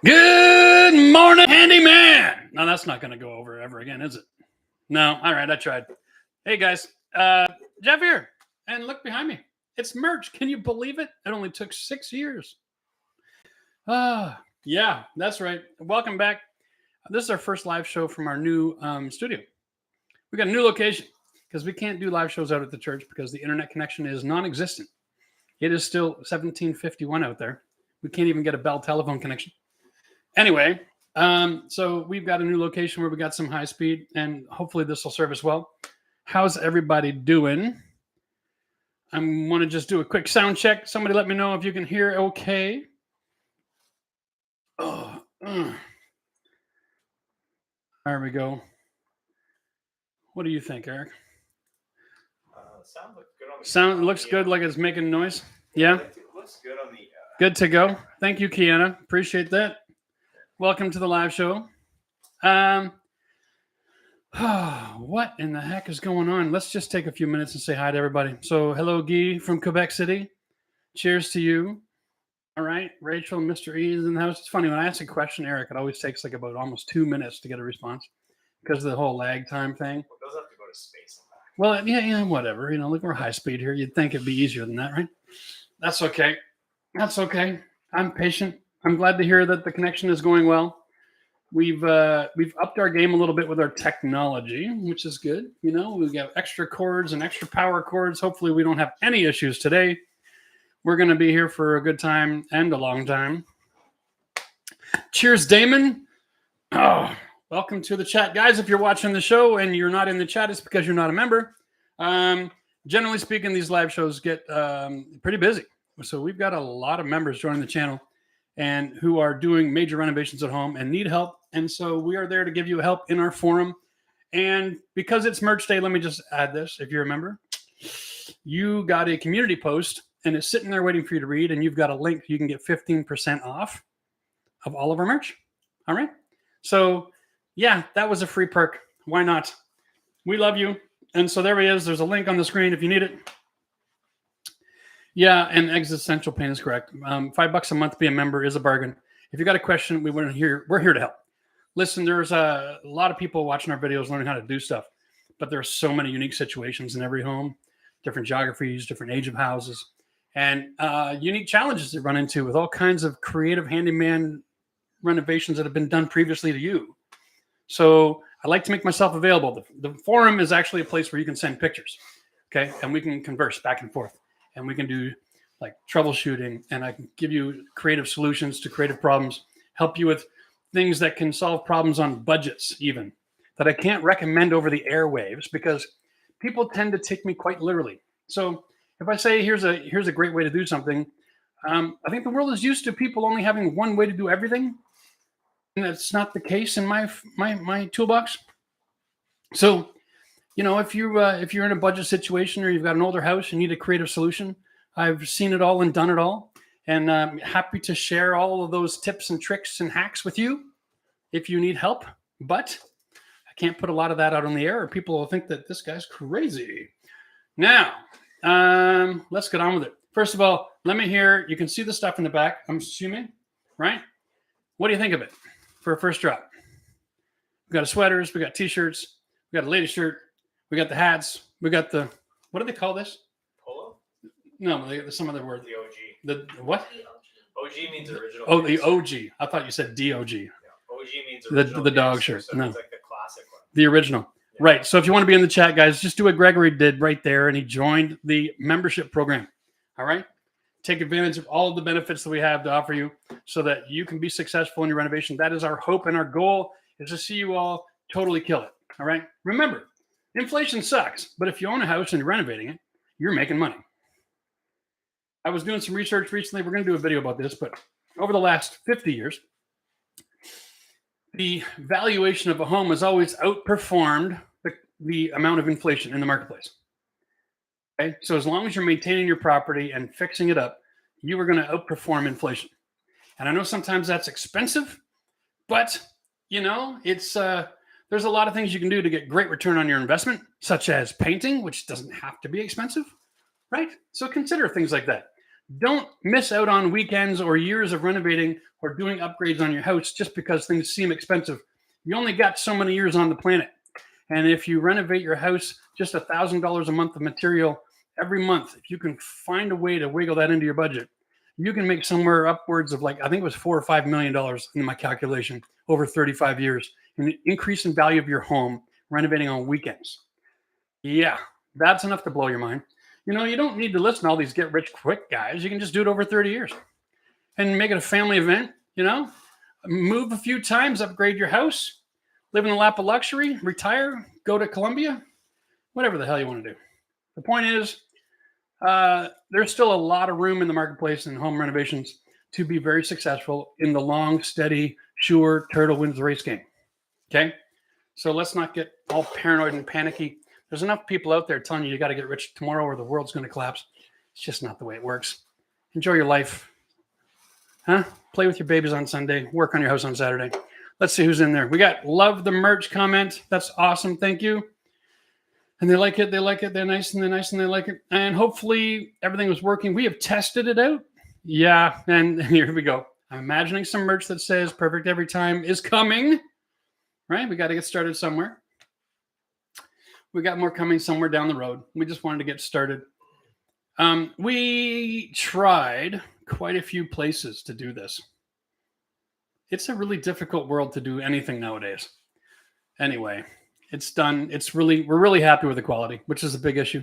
Good morning, handyman. No, that's not going to go over ever again, is it? No. All right, I tried. Hey, guys. Jeff here. And look behind me. It's merch. Can you believe it? It only took 6 years. Yeah, that's right. Welcome back. This is our first live show from our new studio. We got a new location because we can't do live shows out at the church because the internet connection is non-existent. It is still 1751 out there. We can't even get a Bell telephone connection. Anyway, so we've got a new location where we got some high speed, and hopefully this will serve us well. How's everybody doing? I want to just do a quick sound check. Somebody let me know if you can hear okay. There we go. What do you think, Eric? Sound looks good on the sound looks good, like it's making noise. Yeah. It looks good on the. Good to go. Thank you, Kiana. Appreciate that. Welcome to the live show. What in the heck is going on? Let's just take a few minutes and say hi to everybody. So, hello, Guy from Quebec City. Cheers to you. All right, Rachel, Mr. E is in the house. It's funny when I ask a question, Eric, it always takes like about almost 2 minutes to get a response because of the whole lag time thing. Well, those have to go to space and back. Well, yeah, whatever. You know, look, we're high speed here. You'd think it'd be easier than that, right? That's okay. That's okay. I'm patient. I'm glad to hear that the connection is going well. We've upped our game a little bit with our technology, which is good. You know, we've got extra cords and extra power cords. Hopefully we don't have any issues today. We're going to be here for a good time and a long time. Cheers, Damon. Oh, welcome to the chat. Guys, if you're watching the show and you're not in the chat, it's because you're not a member. Generally speaking, these live shows get pretty busy. So we've got a lot of members joining the channel and who are doing major renovations at home and need help. And so we are there to give you help in our forum. And because it's merch day, let me just add this. If you're a member, you got a community post and it's sitting there waiting for you to read. And you've got a link. You can get 15% off of all of our merch. All right. So yeah, that was a free perk. Why not? We love you. And so there he is. There's a link on the screen if you need it. Yeah, and existential pain is correct. $5 a month to be a member is a bargain. If you got a question, we're here to help. Listen, there's a lot of people watching our videos learning how to do stuff, but there's so many unique situations in every home, different geographies, different age of houses, and unique challenges they run into with all kinds of creative handyman renovations that have been done previously to you. So I like to make myself available. The forum is actually a place where you can send pictures, okay? And we can converse back and forth. And we can do like troubleshooting, and I can give you creative solutions to creative problems, help you with things that can solve problems on budgets even, that I can't recommend over the airwaves because people tend to take me quite literally. So if I say, here's a great way to do something, I think the world is used to people only having one way to do everything. And that's not the case in my toolbox. So, you know, if you're in a budget situation or you've got an older house and you need a creative solution, I've seen it all and done it all. And I'm happy to share all of those tips and tricks and hacks with you if you need help. But I can't put a lot of that out on the air or people will think that this guy's crazy. Now, let's get on with it. First of all, let me hear, you can see the stuff in the back, I'm assuming, right? What do you think of it for a first drop? We got sweaters, we got t-shirts, we got a lady shirt. We got the hats. We got the, what do they call this? Polo? No, there's some other word. The OG. The what? OG means original. Oh, the OG. I thought you said DOG. Yeah. OG means original. The dog shirt. So no. It's like the classic one. The original. Yeah. Right. So if you want to be in the chat, guys, just do what Gregory did right there, and he joined the membership program. All right? Take advantage of all of the benefits that we have to offer you so that you can be successful in your renovation. That is our hope, and our goal is to see you all totally kill it. All right? Remember, inflation sucks, but if you own a house and you're renovating it, you're making money. I was doing some research recently. We're going to do a video about this, but over the last 50 years, the valuation of a home has always outperformed the amount of inflation in the marketplace. Okay? So as long as you're maintaining your property and fixing it up, you are going to outperform inflation. And I know sometimes that's expensive, but, you know, it's... there's a lot of things you can do to get great return on your investment, such as painting, which doesn't have to be expensive, right? So consider things like that. Don't miss out on weekends or years of renovating or doing upgrades on your house just because things seem expensive. You only got so many years on the planet. And if you renovate your house, just $1,000 a month of material every month, if you can find a way to wiggle that into your budget, you can make somewhere upwards of, like, I think it was $4 or $5 million in my calculation over 35 years in the increase in value of your home renovating on weekends. Yeah, that's enough to blow your mind. You know, you don't need to listen to all these get rich quick guys. You can just do it over 30 years and make it a family event. You know, move a few times, upgrade your house, live in the lap of luxury, retire, go to Colombia, whatever the hell you want to do. The point is, there's still a lot of room in the marketplace in home renovations to be very successful in the long, steady, sure turtle wins the race game. Okay? So let's not get all paranoid and panicky. There's enough people out there telling you got to get rich tomorrow or the world's going to collapse. It's just not the way it works. Enjoy your life. Huh? Play with your babies on Sunday. Work on your house on Saturday. Let's see who's in there. We got love the merch comment. That's awesome. Thank you. And they like it. They like it. They're nice and they're nice and they like it. And hopefully everything was working. We have tested it out. Yeah. And here we go. I'm imagining some merch that says perfect every time is coming. Right? We got to get started somewhere. We got more coming somewhere down the road. We just wanted to get started. We tried quite a few places to do this. It's a really difficult world to do anything nowadays. Anyway, it's done. We're really happy with the quality, which is a big issue,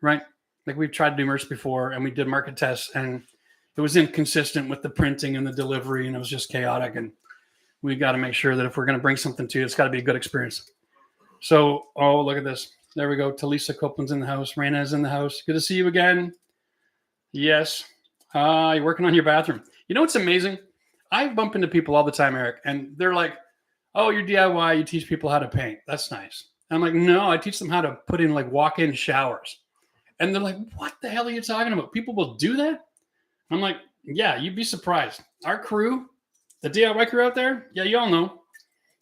right? Like, we've tried to do merch before and we did market tests and it was inconsistent with the printing and the delivery and it was just chaotic. And we got to make sure that if we're going to bring something to you, it's got to be a good experience. So, oh, look at this. There we go. Talisa Copeland's in the house. Raina's in the house. Good to see you again. Yes. You're working on your bathroom. You know what's amazing? I bump into people all the time, Eric, and they're like, oh, you're DIY. You teach people how to paint. That's nice. And I'm like, no, I teach them how to put in, like, walk-in showers. And they're like, what the hell are you talking about? People will do that? I'm like, yeah, you'd be surprised. Our crew, the DIY crew out there, yeah, you all know.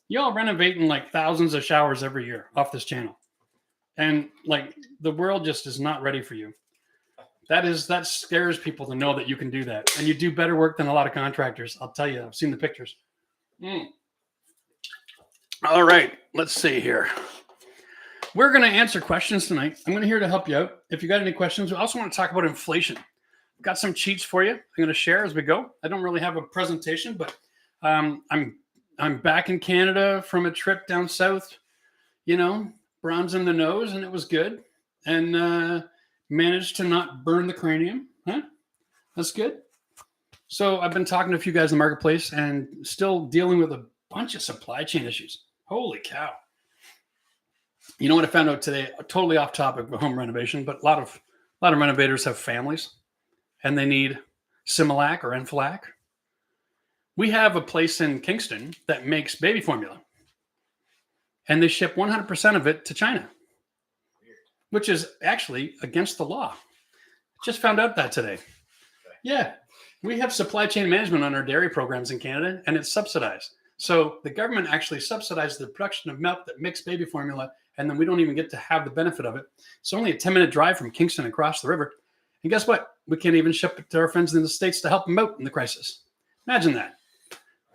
Y'all renovating like thousands of showers every year off this channel. And like, the world just is not ready for you. That scares people to know that you can do that. And you do better work than a lot of contractors. I'll tell you, I've seen the pictures. All right, let's see here. We're going to answer questions tonight. I'm going to here to help you out. If you got any questions, we also want to talk about inflation. I've got some cheats for you. I'm going to share as we go. I don't really have a presentation, but I'm back in Canada from a trip down south, you know, bronze in the nose, and it was good. And managed to not burn the cranium. Huh? That's good. So I've been talking to a few guys in the marketplace and still dealing with a bunch of supply chain issues. Holy cow. You know what I found out today? Totally off topic of home renovation, but a lot of renovators have families and they need Similac or Enflac. We have a place in Kingston that makes baby formula, and they ship 100% of it to China, which is actually against the law. Just found out that today. Yeah, we have supply chain management on our dairy programs in Canada, and it's subsidized. So the government actually subsidizes the production of milk that makes baby formula, and then we don't even get to have the benefit of it. It's only a 10-minute drive from Kingston across the river. And guess what? We can't even ship it to our friends in the States to help them out in the crisis. Imagine that.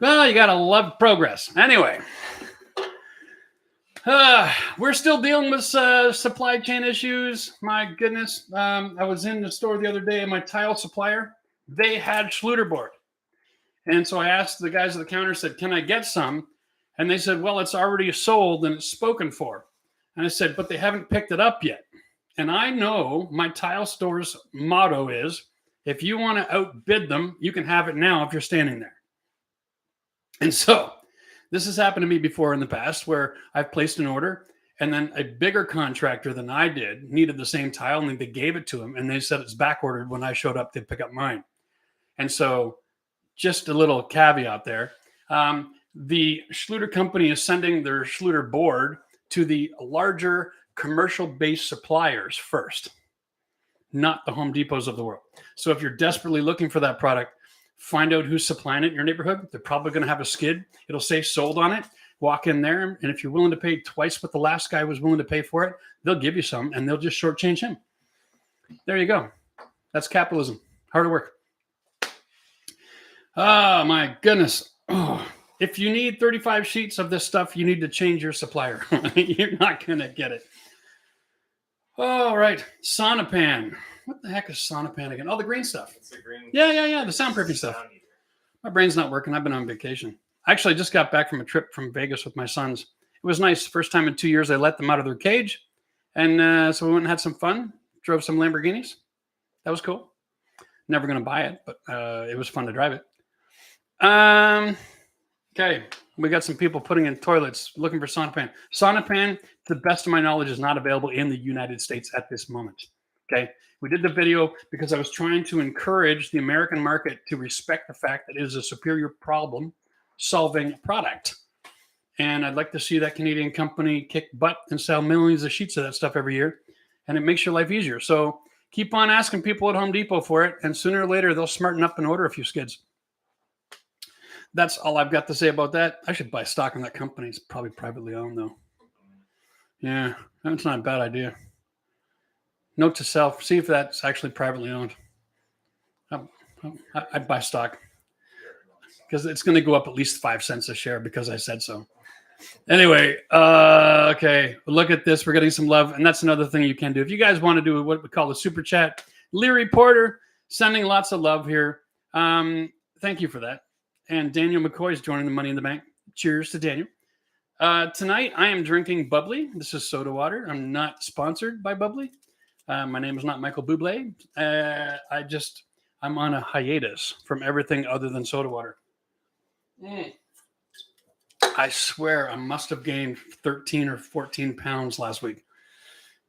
Well, you got to love progress. Anyway, we're still dealing with supply chain issues. My goodness. I was in the store the other day, and my tile supplier, they had Schluter board. And so I asked the guys at the counter, said, can I get some? And they said, well, it's already sold and it's spoken for. And I said, but they haven't picked it up yet. And I know my tile store's motto is, if you want to outbid them, you can have it now if you're standing there. And so this has happened to me before in the past where I've placed an order and then a bigger contractor than I did needed the same tile and they gave it to him and they said it's back ordered. When I showed up, they'd pick up mine. And so just a little caveat there. The Schluter company is sending their Schluter board to the larger commercial-based suppliers first, not the Home Depots of the world. So if you're desperately looking for that product, find out who's supplying it in your neighborhood. They're probably going to have a skid. It'll say sold on it. Walk in there, and if you're willing to pay twice what the last guy was willing to pay for it, they'll give you some, and they'll just shortchange him. There you go. That's capitalism. Hard work. Oh, my goodness. Oh, if you need 35 sheets of this stuff, you need to change your supplier. You're not going to get it. All right. Sonopan. What the heck is Sonopan again? Oh, the green stuff. It's the green. Yeah. The soundproofing stuff. sound eater. My brain's not working. I've been on vacation. Actually, I just got back from a trip from Vegas with my sons. It was nice. First time in 2 years I let them out of their cage. And so we went and had some fun. Drove some Lamborghinis. That was cool. Never going to buy it, but it was fun to drive it. Okay. We got some people putting in toilets looking for Sonopan. Sonopan, to the best of my knowledge, is not available in the United States at this moment. Okay. We did the video because I was trying to encourage the American market to respect the fact that it is a superior problem-solving product. And I'd like to see that Canadian company kick butt and sell millions of sheets of that stuff every year. And it makes your life easier. So keep on asking people at Home Depot for it. And sooner or later, they'll smarten up and order a few skids. That's all I've got to say about that. I should buy stock in that company. It's probably privately owned, though. Yeah, that's not a bad idea. Note to self, see if that's actually privately owned. I'd buy stock because it's going to go up at least 5 cents a share because I said so. Anyway, okay, look at this. We're getting some love, and that's another thing you can do. If you guys want to do what we call a super chat, Leary Porter sending lots of love here. Thank you for that. And Daniel McCoy is joining the Money in the Bank. Cheers to Daniel. Tonight, I am drinking bubbly. This is soda water. I'm not sponsored by bubbly. My name is not Michael Bublé. I'm on a hiatus from everything other than soda water. I swear I must have gained 13 or 14 pounds last week.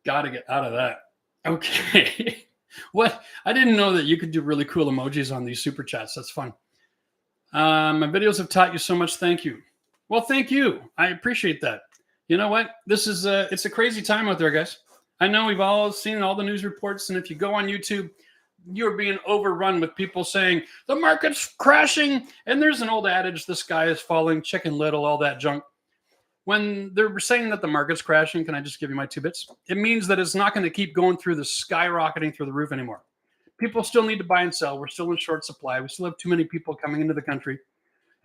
Got to get out of that. Okay. What? I didn't know that you could do really cool emojis on these super chats. That's fun. My videos have taught you so much. Thank you. Well, thank you. I appreciate that. You know what? This is it's a crazy time out there, guys. I know we've all seen all the news reports, and if you go on YouTube, you're being overrun with people saying the market's crashing, and there's an old adage, the sky is falling, Chicken Little, all that junk. When they're saying that the market's crashing, can I just give you my 2 bits? It means that it's not going to keep going through the skyrocketing through the roof anymore. People still need to buy and sell. We're still in short supply. We still have too many people coming into the country,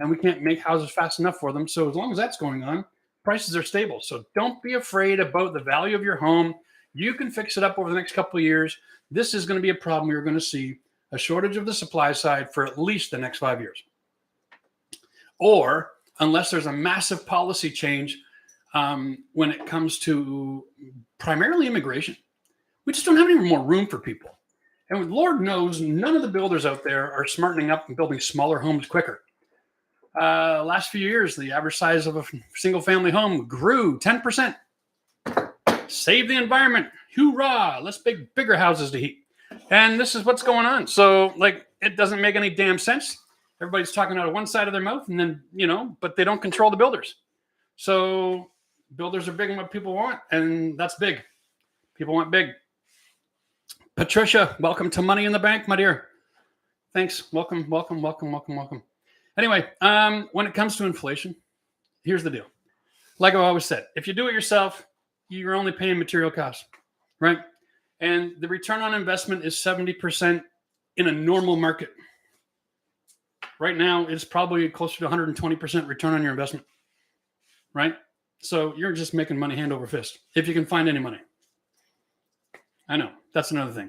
and we can't make houses fast enough for them. So as long as that's going on, prices are stable. So don't be afraid about the value of your home. You can fix it up over the next couple of years. This is going to be a problem. You're going to see a shortage of the supply side for at least the next 5 years. Or unless there's a massive policy change when it comes to primarily immigration. We just don't have any more room for people. And Lord knows none of the builders out there are smartening up and building smaller homes quicker. Last few years, the average size of a single family home grew 10%. Save the environment. Hoorah. Let's make bigger houses to heat. And this is what's going on. So, it doesn't make any damn sense. Everybody's talking out of one side of their mouth, and then, but they don't control the builders. So builders are big in what people want, and that's big. People want big. Patricia, welcome to Money in the Bank, my dear. Thanks. Welcome. Anyway, when it comes to inflation, here's the deal. Like I've always said, if you do it yourself, you're only paying material costs, right? And the return on investment is 70% in a normal market. Right now, it's probably closer to 120% return on your investment, right? So you're just making money hand over fist, if you can find any money. I know, that's another thing.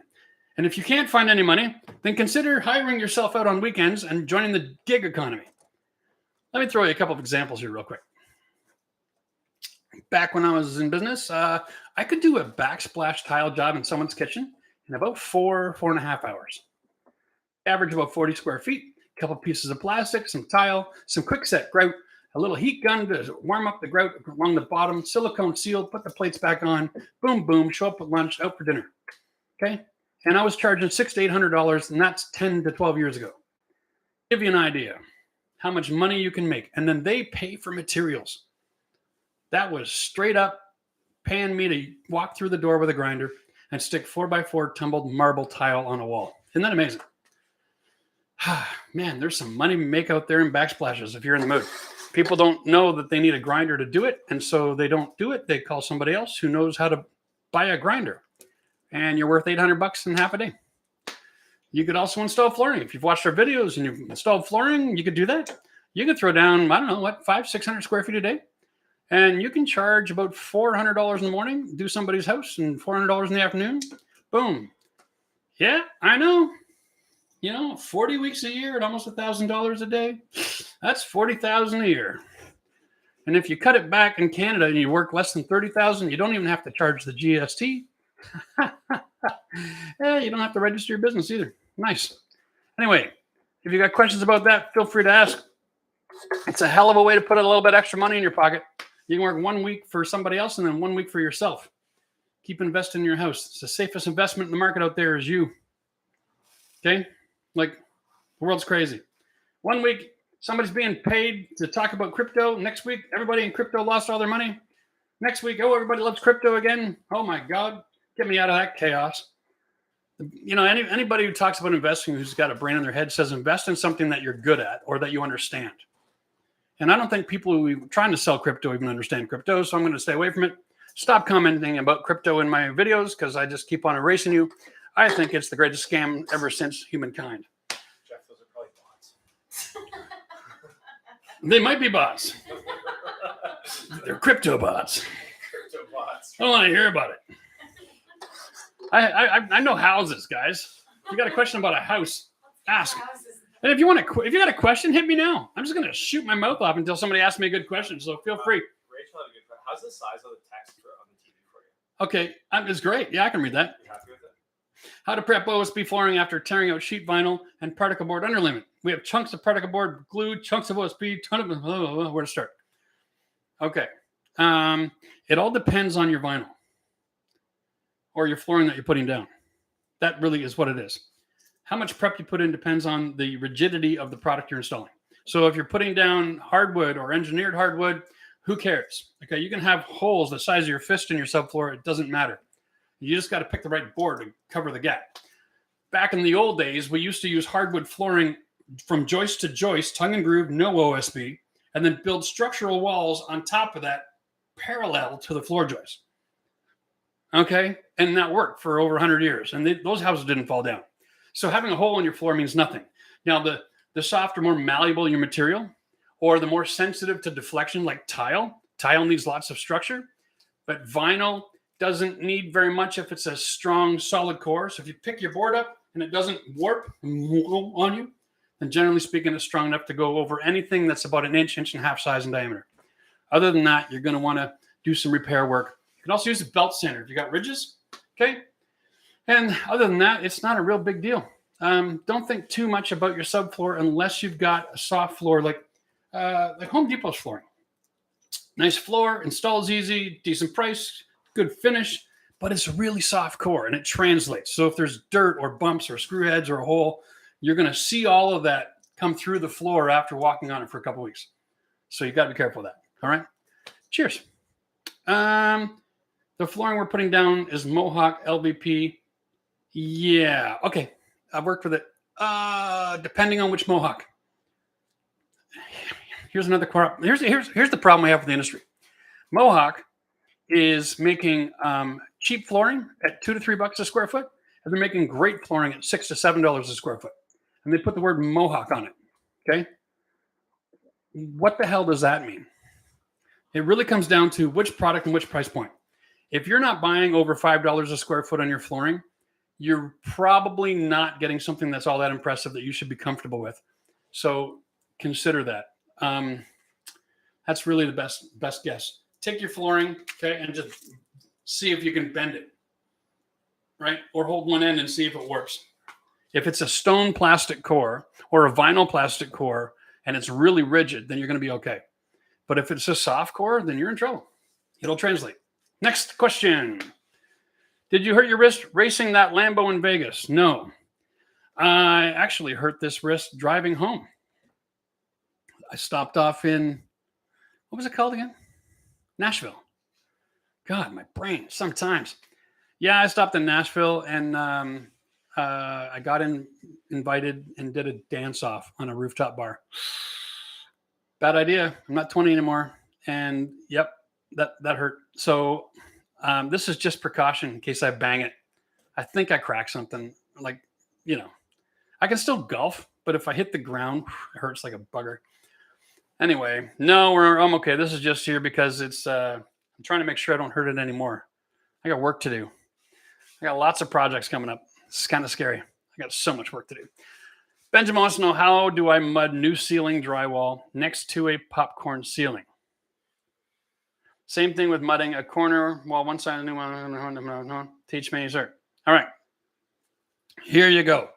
And if you can't find any money, then consider hiring yourself out on weekends and joining the gig economy. Let me throw you a couple of examples here real quick. Back when I was in business, I could do a backsplash tile job in someone's kitchen in about 4.5 hours. Average about 40 square feet, a couple pieces of plastic, some tile, some quick set grout, a little heat gun to warm up the grout along the bottom, silicone seal, put the plates back on, boom, boom, show up at lunch, out for dinner. Okay? And I was charging $600 to $800, and that's 10 to 12 years ago. Give you an idea how much money you can make. And then they pay for materials. That was straight up paying me to walk through the door with a grinder and stick 4x4 tumbled marble tile on a wall. Isn't that amazing? Man, there's some money to make out there in backsplashes if you're in the mood. People don't know that they need a grinder to do it, and so they don't do it. They call somebody else who knows how to buy a grinder, and you're worth $800 in half a day. You could also install flooring. If you've watched our videos and you've installed flooring, you could do that. You could throw down, I don't know, what, 500-600 square feet a day. And you can charge about $400 in the morning, do somebody's house, and $400 in the afternoon. Boom. Yeah, I know. 40 weeks a year at almost $1,000 a day. That's $40,000 a year. And if you cut it back in Canada and you work less than $30,000, you don't even have to charge the GST. Yeah, you don't have to register your business either. Nice. Anyway, if you got questions about that, feel free to ask. It's a hell of a way to put a little bit extra money in your pocket. You can work 1 week for somebody else and then 1 week for yourself. Keep investing in your house. It's the safest investment in the market out there is you. Okay? Like, the world's crazy. 1 week, somebody's being paid to talk about crypto. Next week, everybody in crypto lost all their money. Next week, everybody loves crypto again. Oh my God. Get me out of that chaos. Anybody who talks about investing who's got a brain in their head says invest in something that you're good at or that you understand. And I don't think people who are trying to sell crypto even understand crypto, so I'm going to stay away from it. Stop commenting about crypto in my videos because I just keep on erasing you. I think it's the greatest scam ever since humankind. Jeff, those are probably bots. They might be bots. They're crypto bots. Crypto bots. I don't want to hear about it. I know houses, guys. If you got a question about a house, ask. And if you got a question, hit me now. I'm just gonna shoot my mouth off until somebody asks me a good question. So feel free. Rachel had a good question. How's the size of the text on the TV for you? Okay, it's great. Yeah, I can read that. You happy with it? How to prep OSB flooring after tearing out sheet vinyl and particle board underlayment. We have chunks of particle board glued, chunks of OSB, where to start? Okay. It all depends on your vinyl or your flooring that you're putting down. That really is what it is. How much prep you put in depends on the rigidity of the product you're installing. So if you're putting down hardwood or engineered hardwood, who cares? Okay, you can have holes the size of your fist in your subfloor. It doesn't matter. You just got to pick the right board to cover the gap. Back in the old days, we used to use hardwood flooring from joist to joist, tongue and groove, no OSB, and then build structural walls on top of that parallel to the floor joist. Okay, and that worked for over 100 years, and those houses didn't fall down. So having a hole in your floor means nothing. Now, the softer, more malleable your material, or the more sensitive to deflection, like tile needs lots of structure, but vinyl doesn't need very much if it's a strong, solid core. So if you pick your board up and it doesn't warp on you, then generally speaking, it's strong enough to go over anything that's about an inch and a half size in diameter. Other than that, you're going to want to do some repair work. You can also use a belt sander if you got ridges, okay? And other than that, it's not a real big deal. Don't think too much about your subfloor unless you've got a soft floor like Home Depot's flooring. Nice floor, installs easy, decent price, good finish, but it's a really soft core and it translates. So if there's dirt or bumps or screw heads or a hole, you're going to see all of that come through the floor after walking on it for a couple of weeks. So you got to be careful of that. All right. Cheers. The flooring we're putting down is Mohawk LVP. Yeah. Okay. I've worked with it. Depending on which Mohawk. Here's another problem. Here's the problem I have with the industry. Mohawk is making cheap flooring at $2 to $3 a square foot, and they're making great flooring at $6 to $7 a square foot. And they put the word Mohawk on it. Okay. What the hell does that mean? It really comes down to which product and which price point. If you're not buying over $5 a square foot on your flooring, you're probably not getting something that's all that impressive that you should be comfortable with. So consider that. That's really the best guess. Take your flooring, okay, and just see if you can bend it, right? Or hold one end and see if it works. If it's a stone plastic core or a vinyl plastic core and it's really rigid, then you're going to be okay. But if it's a soft core, then you're in trouble. It'll translate. Next question. Did you hurt your wrist racing that Lambo in Vegas? No. I actually hurt this wrist driving home. I stopped off in, what was it called again? Nashville. God, my brain, sometimes. Yeah, I stopped in Nashville and I got invited and did a dance off on a rooftop bar. Bad idea. I'm not 20 anymore. And yep, that hurt. So this is just precaution in case I bang it. I think I cracked something, like, I can still golf, but if I hit the ground, it hurts like a bugger. Anyway, no, I'm okay. This is just here because it's I'm trying to make sure I don't hurt it anymore. I got work to do. I got lots of projects coming up. It's kind of scary. I got so much work to do. Benjamin wants to know, how do I mud new ceiling drywall next to a popcorn ceiling? Same thing with mudding a corner wall, one side of the new one. Teach me, sir. All right. Here you go.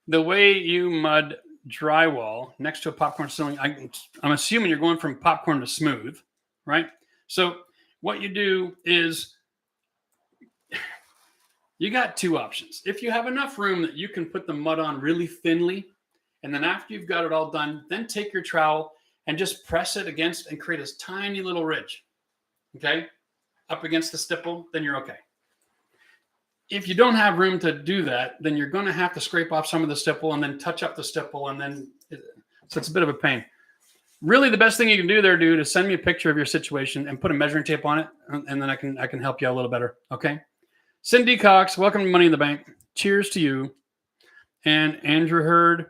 The way you mud drywall next to a popcorn ceiling, I'm assuming you're going from popcorn to smooth, right? So what you do is you got two options. If you have enough room that you can put the mud on really thinly, and then after you've got it all done, then take your trowel and just press it against and create a tiny little ridge, okay, up against the stipple, then you're okay. If you don't have room to do that, then you're going to have to scrape off some of the stipple and then touch up the stipple, and then so it's a bit of a pain. Really, the best thing you can do there, dude, is send me a picture of your situation and put a measuring tape on it, and then I can help you out a little better. Okay. Cindy Cox, welcome to Money in the Bank. Cheers to you. And Andrew Hurd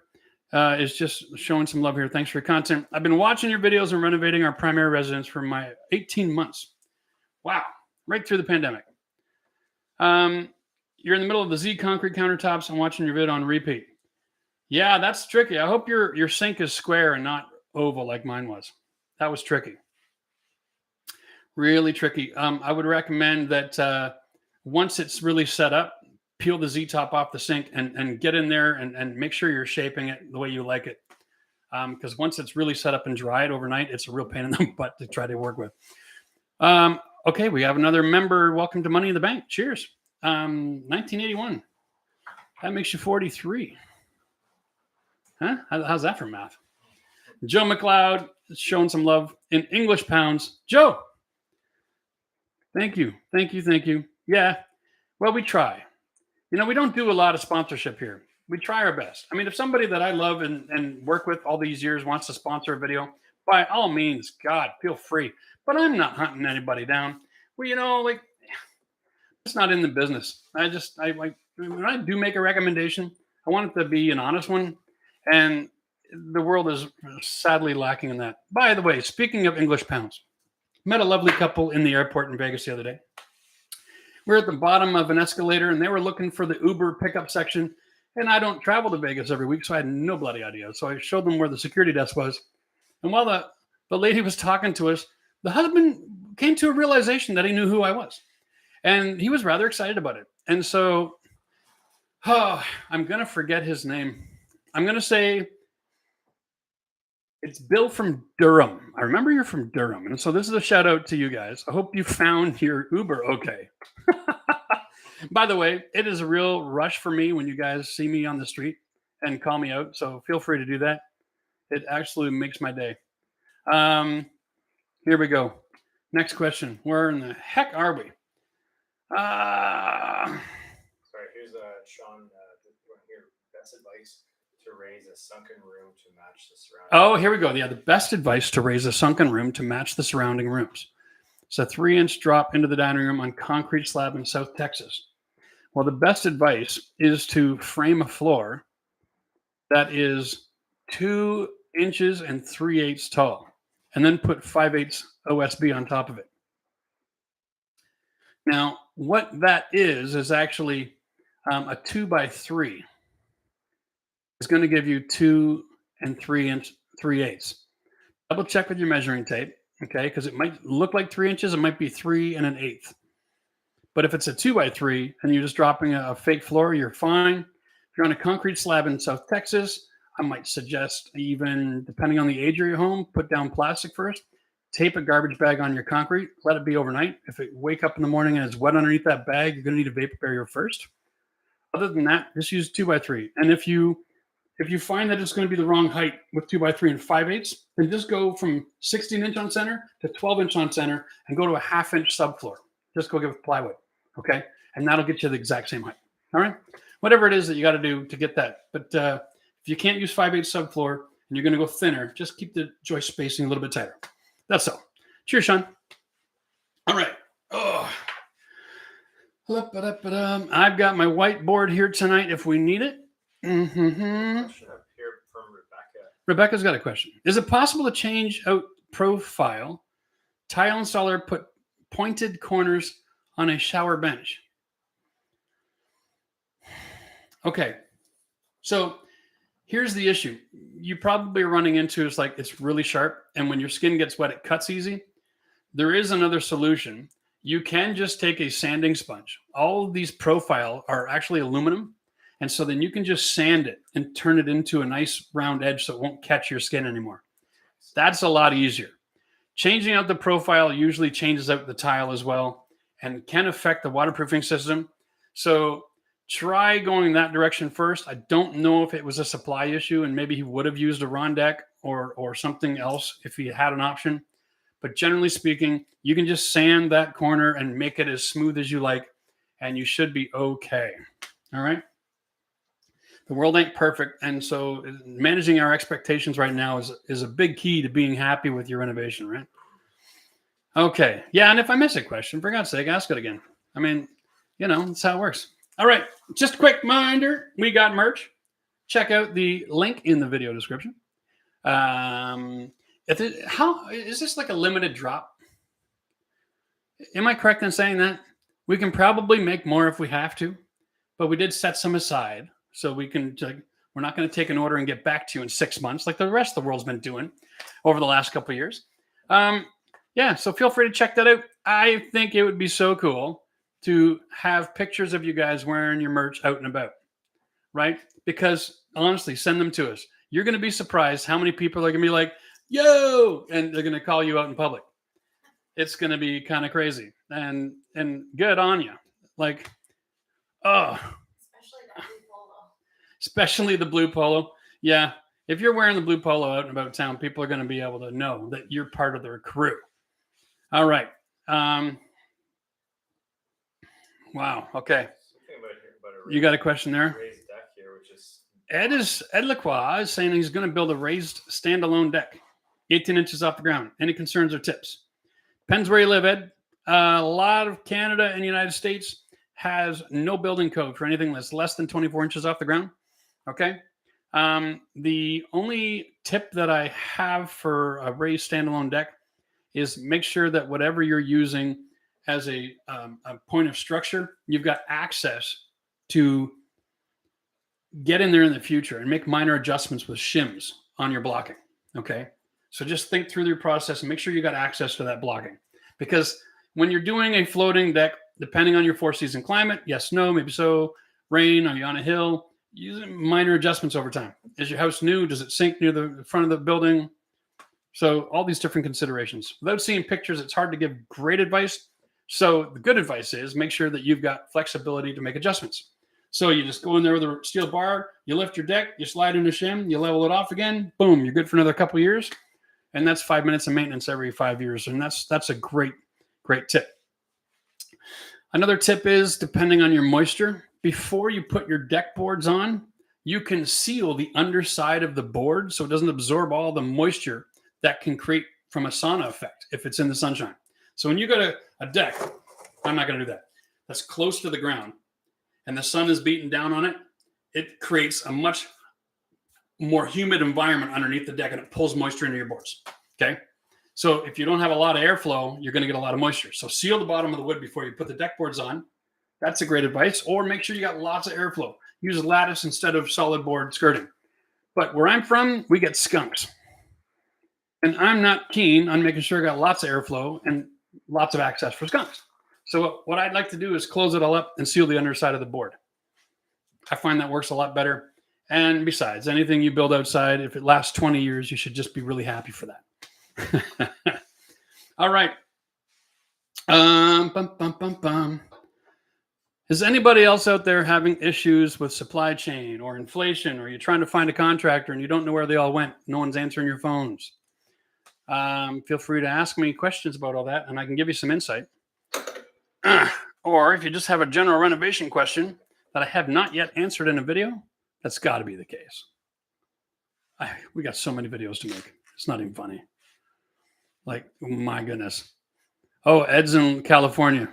is just showing some love here. Thanks for your content. I've been watching your videos and renovating our primary residence for my 18 months. Wow, right through the pandemic. You're in the middle of the Z concrete countertops and watching your vid on repeat. Yeah, that's tricky. I hope your sink is square and not oval like mine was. That was tricky. Really tricky. I would recommend that once it's really set up, peel the Z-top off the sink and get in there and make sure you're shaping it the way you like it. Because once it's really set up and dried overnight, it's a real pain in the butt to try to work with. Okay, we have another member. Welcome to Money in the Bank. Cheers. 1981. That makes you 43. Huh? How's that for math? Joe McLeod is showing some love in English pounds. Joe, thank you. Thank you. Thank you. Yeah, well, we try. You know, we don't do a lot of sponsorship here. We try our best. I mean, if somebody that I love and work with all these years wants to sponsor a video, by all means, God, feel free. But I'm not hunting anybody down. Well, you know, like, it's not in the business. When I do make a recommendation, I want it to be an honest one. And the world is sadly lacking in that. By the way, speaking of English pounds, met a lovely couple in the airport in Vegas the other day. We're at the bottom of an escalator, and they were looking for the Uber pickup section. And I don't travel to Vegas every week, so I had no bloody idea. So I showed them where the security desk was. And while the lady was talking to us, the husband came to a realization that he knew who I was. And he was rather excited about it. And so, I'm going to forget his name. I'm going to say it's Bill from Durham. I remember you're from Durham. And so this is a shout out to you guys. I hope you found your Uber okay. By the way, it is a real rush for me when you guys see me on the street and call me out. So feel free to do that. It actually makes my day. Here we go. Next question. Where in the heck are we? Sorry, here's Sean. Here, best advice to raise a sunken room to match the surrounding. Oh, here we go. Yeah, the best advice to raise a sunken room to match the surrounding rooms. It's a 3-inch drop into the dining room on concrete slab in South Texas. Well, the best advice is to frame a floor that is 2 inches and 3/8 tall, and then put 5/8 OSB on top of it. Now, what that is actually a 2x3. It's going to give you 2 3/8. Double check with your measuring tape, okay? Because it might look like 3 inches. It might be 3 1/8. But if it's a 2x3 and you're just dropping a fake floor, you're fine. If you're on a concrete slab in South Texas, I might suggest, even depending on the age of your home, put down plastic first. Tape a garbage bag on your concrete. Let it be overnight. If it wake up in the morning and it's wet underneath that bag, you're going to need a vapor barrier first. Other than that, just use 2x3. And if you find that it's going to be the wrong height with 2x3 and 5/8, then just go from 16-inch on center to 12-inch on center and go to a 1/2-inch subfloor. Just go give it plywood, okay? And that'll get you the exact same height, all right? Whatever it is that you got to do to get that. But if you can't use 5/8 subfloor and you're going to go thinner, just keep the joist spacing a little bit tighter. That's all. Cheers, Sean. All right. Oh. I've got my whiteboard here tonight if we need it. Mm-hmm. Question up here from Rebecca. Rebecca's got a question. Is it possible to change out profile? Tile installer put pointed corners on a shower bench. Okay. So here's the issue. You probably are running into is like it's really sharp, and when your skin gets wet, it cuts easy. There is another solution. You can just take a sanding sponge. All of these profile are actually aluminum. And so then you can just sand it and turn it into a nice round edge so it won't catch your skin anymore. That's a lot easier. Changing out the profile usually changes out the tile as well and can affect the waterproofing system. So try going that direction first. I don't know if it was a supply issue and maybe he would have used a Rondeck or something else if he had an option. But generally speaking, you can just sand that corner and make it as smooth as you like, and you should be okay. All right? The world ain't perfect, and so managing our expectations right now is a big key to being happy with your renovation, right? Okay. Yeah, and if I miss a question, for God's sake, ask it again. I mean, that's how it works. All right. Just a quick reminder, we got merch. Check out the link in the video description. How is this like a limited drop? Am I correct in saying that? We can probably make more if we have to, but we did set some aside. So we're not going to take an order and get back to you in 6 months like the rest of the world's been doing over the last couple of years. Yeah, so feel free to check that out. I think it would be so cool to have pictures of you guys wearing your merch out and about, right? Because honestly, send them to us. You're going to be surprised how many people are going to be like, yo, and they're going to call you out in public. It's going to be kind of crazy and good on you. Like, oh. Especially the blue polo. Yeah. If you're wearing the blue polo out and about town, people are going to be able to know that you're part of their crew. All right. Wow. Okay. You got a question there? Raised deck here, which is Ed Lacroix is saying he's going to build a raised standalone deck, 18 inches off the ground. Any concerns or tips? Depends where you live, Ed. A lot of Canada and the United States has no building code for anything that's less than 24 inches off the ground. Okay. The only tip that I have for a raised standalone deck is make sure that whatever you're using as a point of structure, you've got access to get in there in the future and make minor adjustments with shims on your blocking. Okay. So just think through your process and make sure you got access to that blocking, because when you're doing a floating deck, depending on your 4-season climate, yes, no, maybe so, rain, are you on a hill, using minor adjustments over time. Is your house new? Does it sink near the front of the building? So all these different considerations. Without seeing pictures, it's hard to give great advice. So the good advice is make sure that you've got flexibility to make adjustments. So you just go in there with a steel bar, you lift your deck, you slide in a shim, you level it off again, boom, you're good for another couple of years. And that's 5 minutes of maintenance every 5 years. And that's a great tip. Another tip is, depending on your moisture, before you put your deck boards on, you can seal the underside of the board so it doesn't absorb all the moisture that can create from a sauna effect if it's in the sunshine. So when you got a deck, I'm not going to do that, that's close to the ground and the sun is beating down on it, it creates a much more humid environment underneath the deck and it pulls moisture into your boards. Okay. So if you don't have a lot of airflow, you're going to get a lot of moisture. So seal the bottom of the wood before you put the deck boards on. That's a great advice. Or make sure you got lots of airflow. Use lattice instead of solid board skirting. But where I'm from, we get skunks. And I'm not keen on making sure I got lots of airflow and lots of access for skunks. So what I'd like to do is close it all up and seal the underside of the board. I find that works a lot better. And besides, anything you build outside, if it lasts 20 years, you should just be really happy for that. All right. Is anybody else out there having issues with supply chain or inflation, or you're trying to find a contractor and you don't know where they all went? No one's answering your phones. Feel free to ask me questions about all that and I can give you some insight. Or if you just have a general renovation question that I have not yet answered in a video, that's got to be the case. We got so many videos to make. It's not even funny. Like, my goodness. Oh, Ed's in California.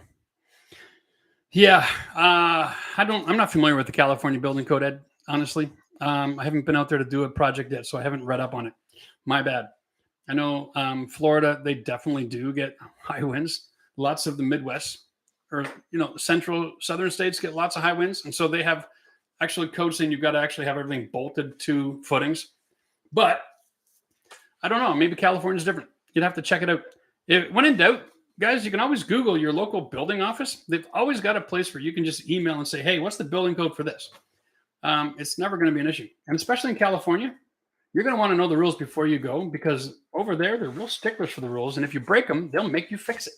Yeah, I'm not familiar with the California building code, Ed. honestly. I haven't been out there to do a project yet, so I haven't read up on it. My bad. I know Florida, they definitely do get high winds. Lots of the Midwest or, central southern states get lots of high winds. And so they have actually code saying you've got to actually have everything bolted to footings. But I don't know. Maybe California's different. You'd have to check it out. When in doubt, guys, you can always Google your local building office. They've always got a place where you can just email and say, hey, what's the building code for this? It's never going to be an issue. And especially in California, you're going to want to know the rules before you go, because over there, they're real sticklers for the rules. And if you break them, they'll make you fix it.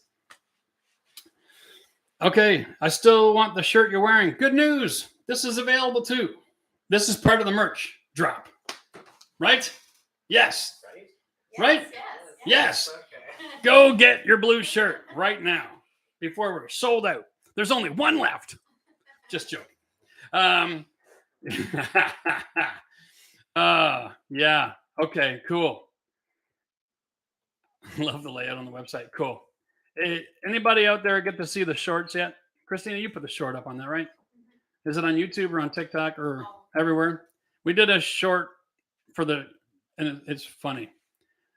Okay, I still want the shirt you're wearing. Good news. This is available too. This is part of the merch drop. Right? Yes. Right? Yes. Okay. Go get your blue shirt right now before we're sold out. There's only one left. Just joking. Yeah. Okay, cool. Love the layout on the website. Cool. Hey, anybody out there get to see the shorts yet? Christina, you put the short up on that, right? Is it on YouTube or on TikTok or everywhere? We did a short and it's funny.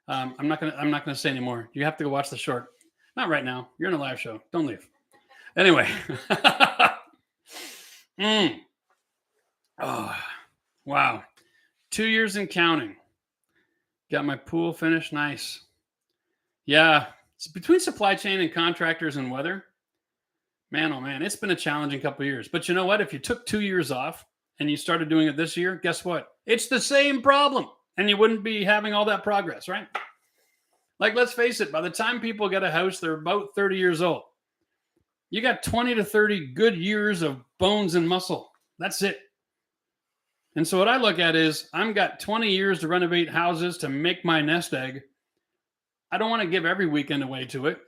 I'm not gonna say anymore. You have to go watch the short. Not right now. You're in a live show. Don't leave. Anyway. Oh, wow. 2 years and counting. Got my pool finished. Nice. Yeah. It's between supply chain and contractors and weather. Man, oh man, it's been a challenging couple of years. But you know what? If you took 2 years off and you started doing it this year, guess what? It's the same problem. And you wouldn't be having all that progress, right? Like, let's face it, by the time people get a house, they're about 30 years old. You got 20 to 30 good years of bones and muscle. That's it. And so what I look at is I've got 20 years to renovate houses to make my nest egg. I don't want to give every weekend away to it,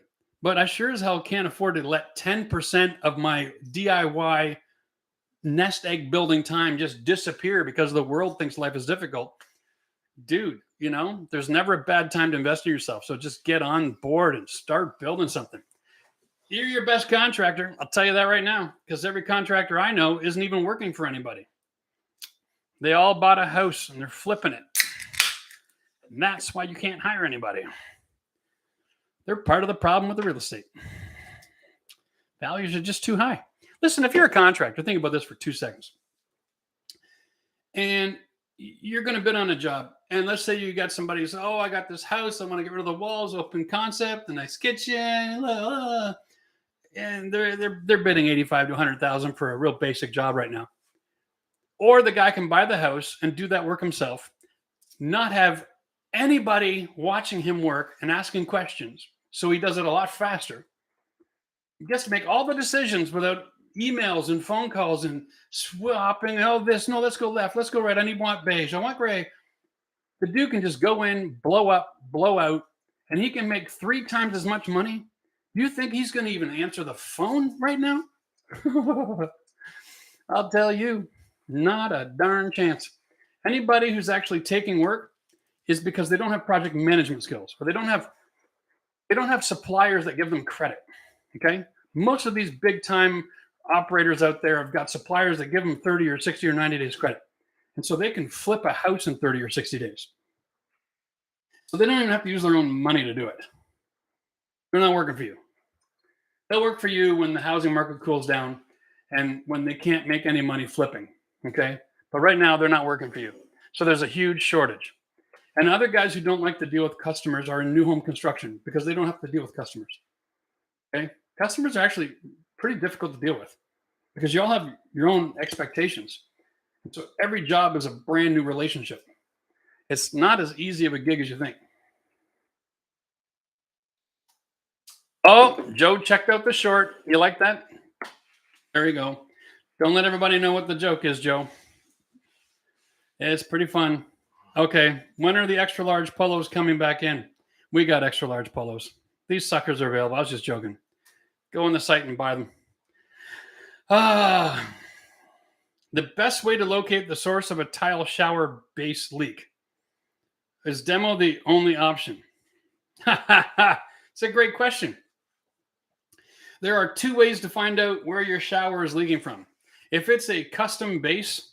but I sure as hell can't afford to let 10% of my DIY nest egg building time just disappear because the world thinks life is difficult. Dude, there's never a bad time to invest in yourself. So just get on board and start building something. You're your best contractor. I'll tell you that right now, because every contractor I know isn't even working for anybody. They all bought a house and they're flipping it. And that's why you can't hire anybody. They're part of the problem with the real estate. Values are just too high. Listen, if you're a contractor, think about this for 2 seconds. And you're going to bid on a job. And let's say you got somebody who says, oh, I got this house. I want to get rid of the walls, open concept, a nice kitchen. And they're bidding $85,000 to $100,000 for a real basic job right now. Or the guy can buy the house and do that work himself, not have anybody watching him work and asking questions. So he does it a lot faster. He gets to make all the decisions without emails and phone calls and swapping. Oh, this, no, let's go left. Let's go right. I want beige. I want gray. The dude can just go in, blow up, blow out, and he can make 3 times as much money. You think he's going to even answer the phone right now? I'll tell you, not a darn chance. Anybody who's actually taking work is because they don't have project management skills, or they don't have suppliers that give them credit. Okay, most of these big time operators out there have got suppliers that give them 30 or 60 or 90 days credit, and so they can flip a house in 30 or 60 days. So they don't even have to use their own money to do it. They're not working for you. They'll work for you when the housing market cools down and when they can't make any money flipping. Okay, but right now they're not working for you. So there's a huge shortage. And other guys who don't like to deal with customers are in new home construction because they don't have to deal with customers. Okay, customers are actually pretty difficult to deal with because you all have your own expectations. And so every job is a brand new relationship. It's not as easy of a gig as you think. Oh, Joe checked out the short. You like that? There you go. Don't let everybody know what the joke is, Joe. It's pretty fun. Okay, when are the extra large polos coming back in? We got extra large polos. These suckers are available. I was just joking. Go on the site and buy them. The best way to locate the source of a tile shower base leak. Is demo the only option? It's a great question. There are 2 ways to find out where your shower is leaking from. If it's a custom base,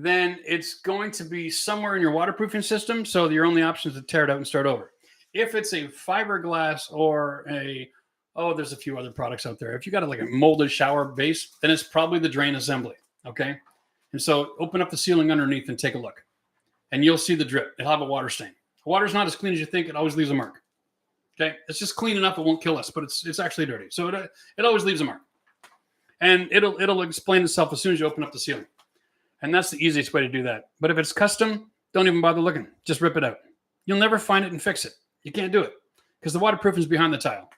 then it's going to be somewhere in your waterproofing system. So your only option is to tear it out and start over. If it's a fiberglass or there's a few other products out there. If you got like a molded shower base, then it's probably the drain assembly. Okay. And so open up the ceiling underneath and take a look. And you'll see the drip. It'll have a water stain. Water's not as clean as you think. It always leaves a mark. Okay. It's just clean enough. It won't kill us, but it's actually dirty. So it always leaves a mark. And it'll explain itself as soon as you open up the ceiling. And that's the easiest way to do that. But if it's custom, don't even bother looking. Just rip it out. You'll never find it and fix it. You can't do it because the waterproofing is behind the tile.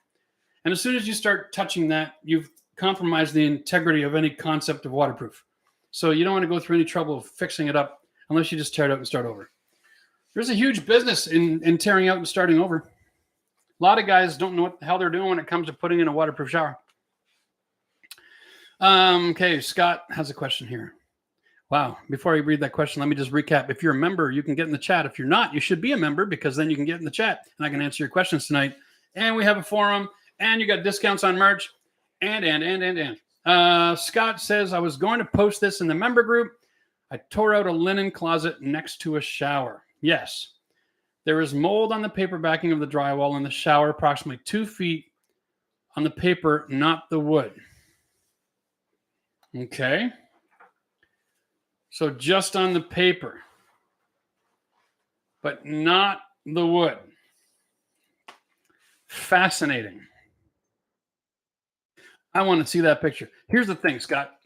And as soon as you start touching that, you've compromised the integrity of any concept of waterproof. So you don't want to go through any trouble of fixing it up unless you just tear it out and start over. There's a huge business in tearing out and starting over. A lot of guys don't know what the hell they're doing when it comes to putting in a waterproof shower. Okay, Scott has a question here. Wow. Before I read that question, let me just recap. If you're a member, you can get in the chat. If you're not, you should be a member because then you can get in the chat and I can answer your questions tonight. And we have a forum and you got discounts on merch and. Scott says, I was going to post this in the member group. I tore out a linen closet next to a shower. Yes. There is mold on the paper backing of the drywall in the shower, approximately 2 feet on the paper, not the wood. Okay. So just on the paper, but not the wood. Fascinating. I want to see that picture. Here's the thing, Scott.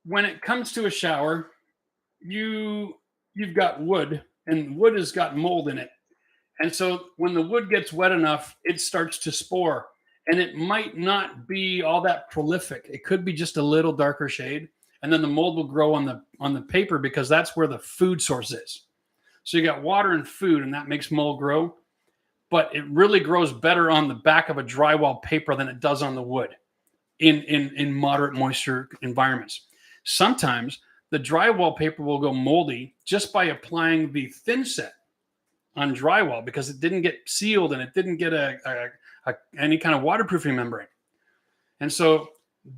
When it comes to a shower, you've got wood, and wood has got mold in it. And so when the wood gets wet enough, it starts to spore. And it might not be all that prolific. It could be just a little darker shade. And then the mold will grow on the paper because that's where the food source is. So you got water and food, and that makes mold grow. But it really grows better on the back of a drywall paper than it does on the wood in moderate moisture environments. Sometimes the drywall paper will go moldy just by applying the thin set on drywall because it didn't get sealed and it didn't get any kind of waterproofing membrane. And so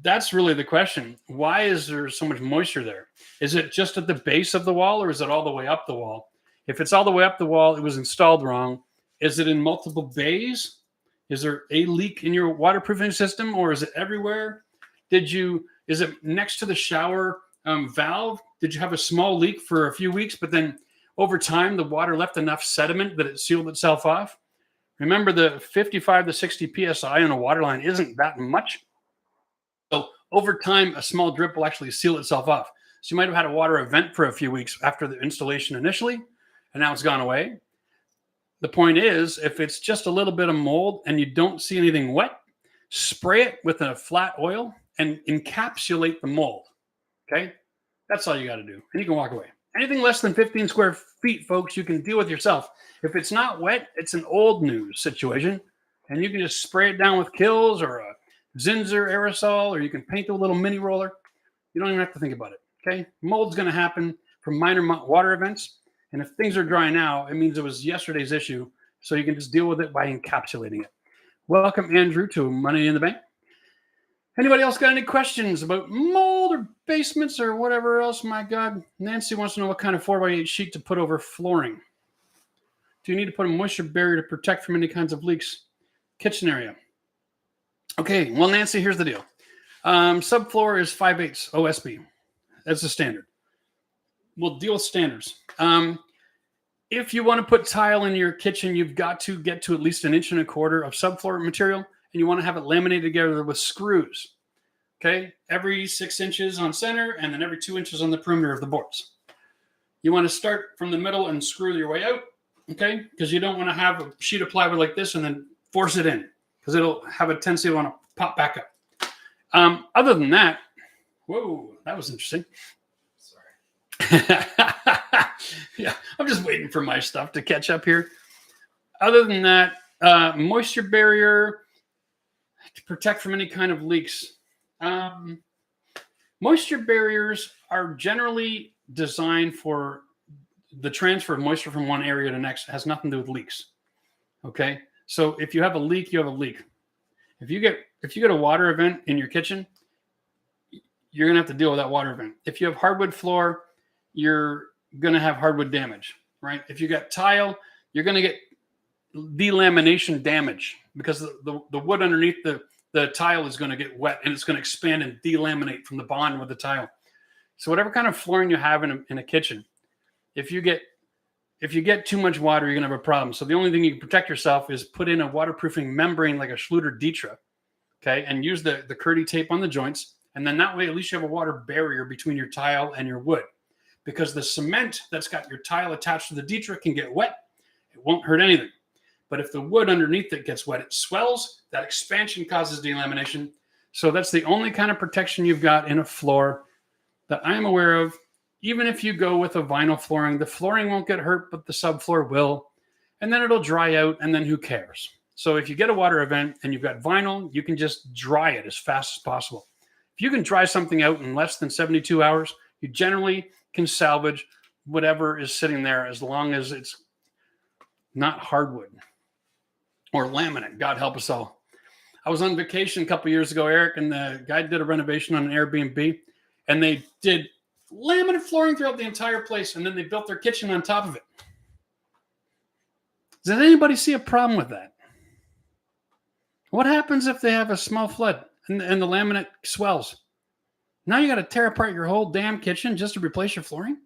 that's really the question. Why is there so much moisture there? Is it just at the base of the wall or is it all the way up the wall? If it's all the way up the wall, it was installed wrong. Is it in multiple bays? Is there a leak in your waterproofing system or is it everywhere? Is it next to the shower valve? Did you have a small leak for a few weeks, but then over time the water left enough sediment that it sealed itself off? Remember, the 55 to 60 PSI on a water line isn't that much. So over time, a small drip will actually seal itself off. So you might have had a water event for a few weeks after the installation initially, and now it's gone away. The point is, if it's just a little bit of mold and you don't see anything wet, spray it with a flat oil and encapsulate the mold. Okay? That's all you got to do. And you can walk away. Anything less than 15 square feet, folks, you can deal with yourself. If it's not wet, it's an old news situation. And you can just spray it down with Kills or a Zinsser aerosol, or you can paint a little mini roller. You don't even have to think about it. Okay? Mold's going to happen from minor water events. And if things are dry now, it means it was yesterday's issue. So you can just deal with it by encapsulating it. Welcome, Andrew, to Money in the Bank. Anybody else got any questions about mold or basements or whatever else? My God. Nancy wants to know what kind of 4x8 sheet to put over flooring. Do you need to put a moisture barrier to protect from any kinds of leaks? Kitchen area. Okay, well, Nancy, here's the deal. Subfloor is 5/8 OSB. That's the standard. We'll deal with standards. If you want to put tile in your kitchen, you've got to get to at least 1.25 inches of subfloor material, and you want to have it laminated together with screws. Okay, every 6 inches on center, and then every 2 inches on the perimeter of the boards. You want to start from the middle and screw your way out. Okay, because you don't want to have a sheet of plywood like this and then force it in, because it'll have a tendency to want to pop back up. Other than that, whoa, that was interesting. Yeah, I'm just waiting for my stuff to catch up here. Other than that, moisture barrier to protect from any kind of leaks. Moisture barriers are generally designed for the transfer of moisture from one area to the next. It has nothing to do with leaks. Okay, so if you have a leak, you have a leak. If you get a water event in your kitchen, you're gonna have to deal with that water event. If you have hardwood floor, you're going to have hardwood damage, right? If you got tile, you're going to get delamination damage because the wood underneath the tile is going to get wet and it's going to expand and delaminate from the bond with the tile. So whatever kind of flooring you have in a kitchen, if you get too much water, you're going to have a problem. So the only thing you can protect yourself is put in a waterproofing membrane like a Schluter Dietra, okay, and use the Curdy tape on the joints. And then that way, at least you have a water barrier between your tile and your wood. Because the cement that's got your tile attached to the Dietra can get wet. It won't hurt anything. But if the wood underneath it gets wet, it swells. That expansion causes delamination. So that's the only kind of protection you've got in a floor that I'm aware of. Even if you go with a vinyl flooring, the flooring won't get hurt, but the subfloor will. And then it'll dry out, and then who cares? So if you get a water event and you've got vinyl, you can just dry it as fast as possible. If you can dry something out in less than 72 hours, you generally can salvage whatever is sitting there as long as it's not hardwood or laminate. God help us all. I was on vacation a couple years ago, Eric, and the guy did a renovation on an Airbnb, and they did laminate flooring throughout the entire place, and then they built their kitchen on top of it. Does anybody see a problem with that? What happens if they have a small flood and the laminate swells? Now you got to tear apart your whole damn kitchen just to replace your flooring?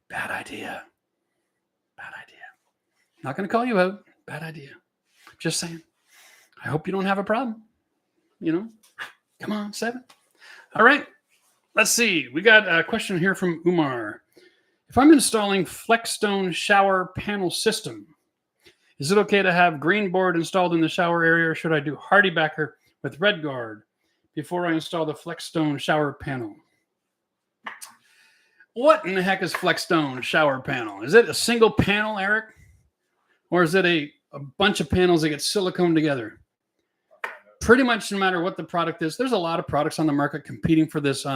Bad idea. Bad idea. Not going to call you out. Bad idea. Just saying. I hope you don't have a problem. Come on, 7. All right. Let's see. We got a question here from Umar. If I'm installing Flexstone shower panel system, is it okay to have green board installed in the shower area, or should I do hardy backer with red guard before I install the Flexstone shower panel? What in the heck is Flexstone shower panel? Is it a single panel, Eric? Or is it a bunch of panels that get silicone together? Pretty much no matter what the product is. There's a lot of products on the market competing for this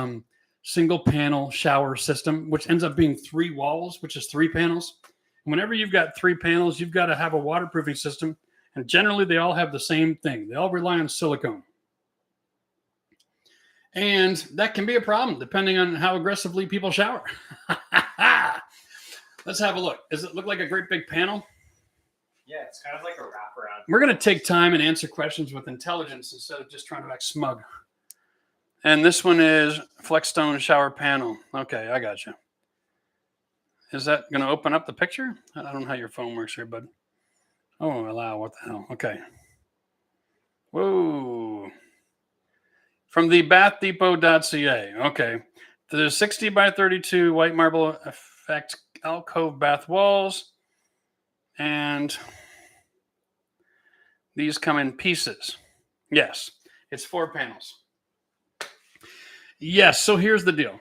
single panel shower system, which ends up being 3 walls, which is 3 panels. And whenever you've got 3 panels, you've got to have a waterproofing system. And generally, they all have the same thing. They all rely on silicone. And that can be a problem depending on how aggressively people shower. Let's have a look. Does it look like a great big panel? Yeah, it's kind of like a wraparound. We're going to take time and answer questions with intelligence instead of just trying to act smug. And this one is Flexstone shower panel. Okay, I got you. Is that going to open up the picture? I don't know how your phone works here, bud. Oh, allow. What the hell? Okay. Whoa. From the bathdepot.ca. Okay. The 60 by 32 white marble effect alcove bath walls. And these come in pieces. Yes. It's 4 panels. Yes. So here's the deal.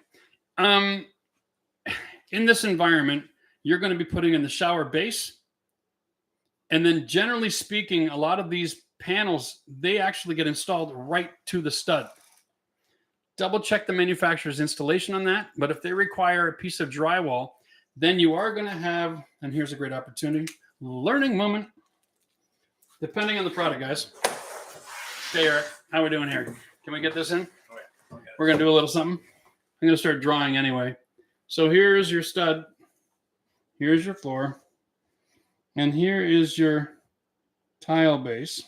In this environment, you're going to be putting in the shower base. And then generally speaking, a lot of these panels, they actually get installed right to the stud. Double check the manufacturer's installation on that. But if they require a piece of drywall, then you are going to have, and here's a great opportunity, learning moment, depending on the product, guys. Okay, Eric, how are we doing here? Can we get this in? Okay. We're going to do a little something. I'm going to start drawing anyway. So here's your stud. Here's your floor. And here is your tile base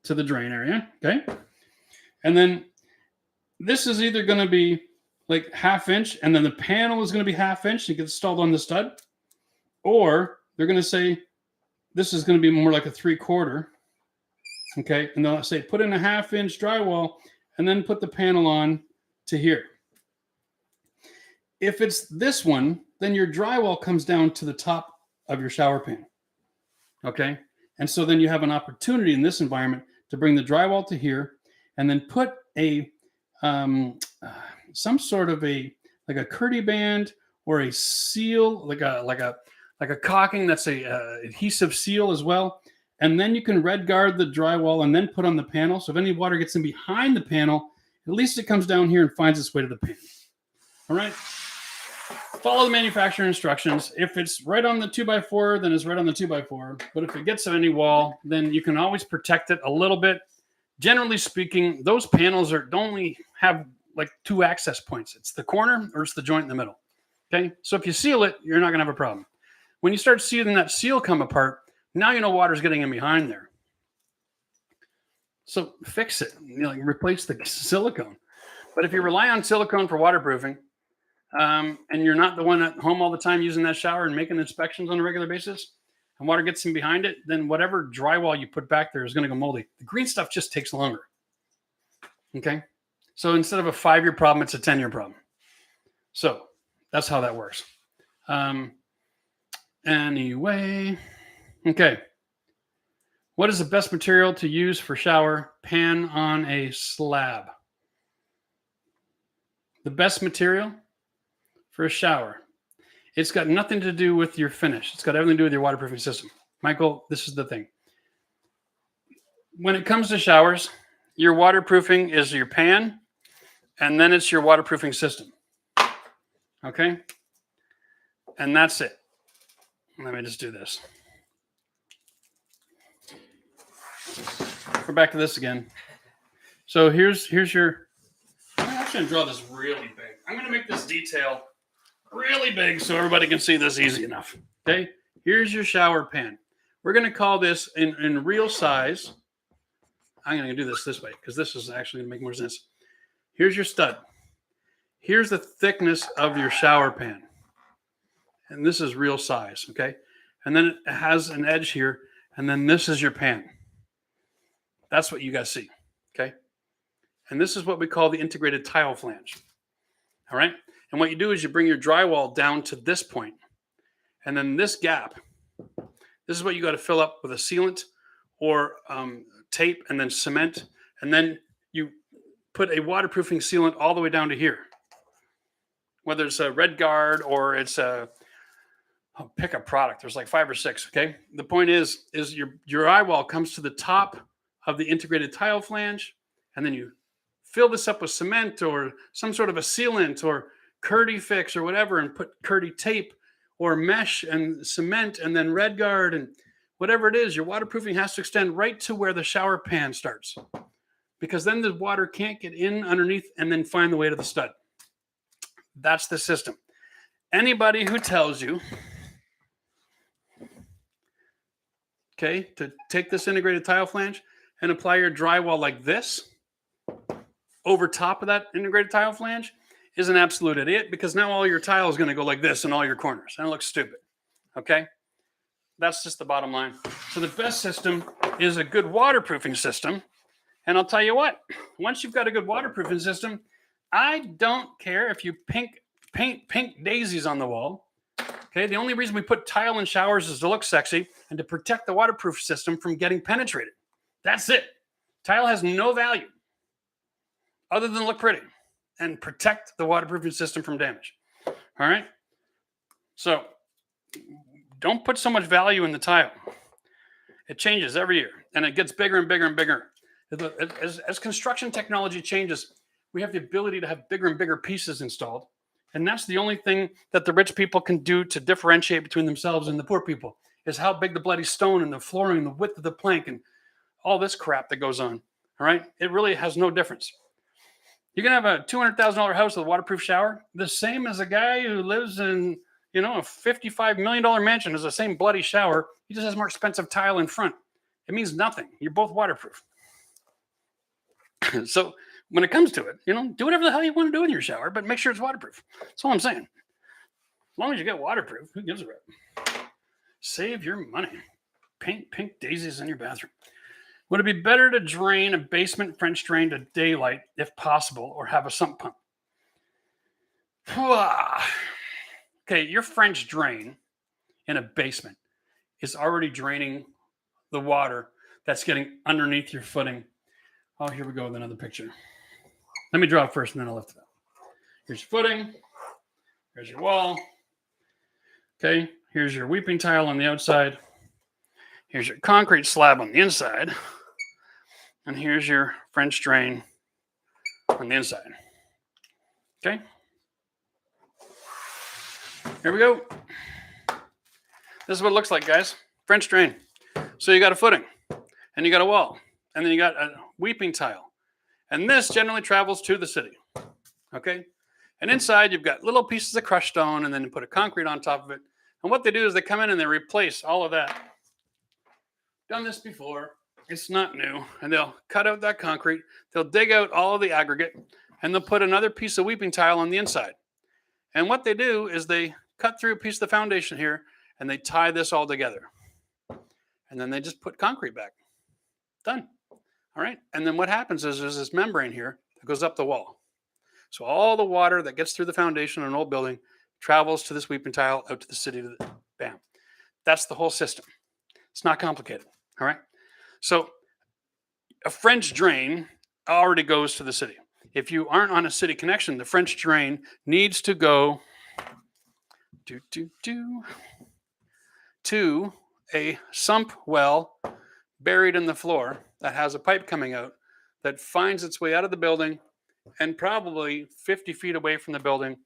to the drain area, okay? And then this is either going to be like 1/2 inch, and then the panel is going to be 1/2 inch. It gets installed on the stud. Or they're going to say this is going to be more like a 3/4. Okay, and they'll say put in a 1/2 inch drywall and then put the panel on to here. If it's this one, then your drywall comes down to the top of your shower pan. Okay, and so then you have an opportunity in this environment to bring the drywall to here, and then put a some sort of a like a Curdy band or a seal, like a caulking that's a adhesive seal as well. And then you can red guard the drywall and then put on the panel. So if any water gets in behind the panel, at least it comes down here and finds its way to the pan. All right. Follow the manufacturer instructions. If it's right on the 2x4, then it's right on the 2x4. But if it gets to any wall, then you can always protect it a little bit. Generally speaking, those panels don't only have like 2 access points. It's the corner or it's the joint in the middle. Okay, so if you seal it, you're not going to have a problem. When you start seeing that seal come apart, now you know water's getting in behind there. So fix it, replace the silicone. But if you rely on silicone for waterproofing, and you're not the one at home all the time using that shower and making inspections on a regular basis, and water gets in behind it, then whatever drywall you put back there is going to go moldy. The green stuff just takes longer. Okay, so instead of a 5-year problem, it's a 10-year problem. So that's how that works. Anyway, okay. What is the best material to use for shower pan on a slab? The best material for a shower. It's got nothing to do with your finish. It's got everything to do with your waterproofing system. Michael, this is the thing. When it comes to showers, your waterproofing is your pan, and then it's your waterproofing system. Okay? And that's it. Let me just do this. We're back to this again. So here's your... I'm actually going to draw this really big. I'm going to make this detail really big so everybody can see this easy enough. Okay? Here's your shower pan. We're going to call this in real size. I'm going to do this way because this is actually going to make more sense. Here's your stud. Here's the thickness of your shower pan. And this is real size, okay? And then it has an edge here, and then this is your pan. That's what you guys see, okay? And this is what we call the integrated tile flange, all right? And what you do is you bring your drywall down to this point, and then this gap, this is what you got to fill up with a sealant or tape and then cement, and then you put a waterproofing sealant all the way down to here. Whether it's a Red Guard or it's I'll pick a product. There's like 5 or 6, okay? The point is your eye wall comes to the top of the integrated tile flange, and then you fill this up with cement or some sort of a sealant or Curdy fix or whatever, and put Curdy tape or mesh and cement and then Red Guard and whatever it is. Your waterproofing has to extend right to where the shower pan starts, because then the water can't get in underneath and then find the way to the stud. That's the system. Anybody who tells you, okay, to take this integrated tile flange and apply your drywall like this over top of that integrated tile flange is an absolute idiot, because now all your tile is going to go like this in all your corners and it looks stupid. Okay? That's just the bottom line. So the best system is a good waterproofing system. And I'll tell you what, once you've got a good waterproofing system, I don't care if you paint pink daisies on the wall. Okay, the only reason we put tile in showers is to look sexy and to protect the waterproof system from getting penetrated. That's it. Tile has no value other than look pretty and protect the waterproofing system from damage. All right? So don't put so much value in the tile. It changes every year, and it gets bigger and bigger and bigger. As construction technology changes, we have the ability to have bigger and bigger pieces installed. And that's the only thing that the rich people can do to differentiate between themselves and the poor people, is how big the bloody stone and the flooring and the width of the plank and all this crap that goes on. All right? It really has no difference. You can have a $200,000 house with a waterproof shower, the same as a guy who lives in, a $55 million mansion has the same bloody shower. He just has more expensive tile in front. It means nothing. You're both waterproof. So when it comes to it, do whatever the hell you want to do in your shower, but make sure it's waterproof. That's all I'm saying. As long as you get waterproof, who gives a rip? Save your money. Paint pink daisies in your bathroom. Would it be better to drain a basement French drain to daylight, if possible, or have a sump pump? Okay, your French drain in a basement is already draining the water that's getting underneath your footing. Oh, here we go with another picture. Let me draw it first, and then I'll lift it up. Here's your footing. Here's your wall. Okay, here's your weeping tile on the outside. Here's your concrete slab on the inside. And here's your French drain on the inside. Okay? Here we go. This is what it looks like, guys. French drain. So you got a footing, and you got a wall, and then you got a weeping tile. And this generally travels to the city. Okay? And inside you've got little pieces of crushed stone, and then put a concrete on top of it. And what they do is they come in and they replace all of that. Done this before. It's not new. And they'll cut out that concrete. They'll dig out all of the aggregate, and they'll put another piece of weeping tile on the inside. And what they do is they cut through a piece of the foundation here, and they tie this all together. And then they just put concrete back. Done. All right. And then what happens is there's this membrane here that goes up the wall. So all the water that gets through the foundation of an old building travels to this weeping tile out to the city. Bam. That's the whole system. It's not complicated. All right. So a French drain already goes to the city. If you aren't on a city connection, the French drain needs to go to a sump well buried in the floor that has a pipe coming out that finds its way out of the building and probably 50 feet away from the building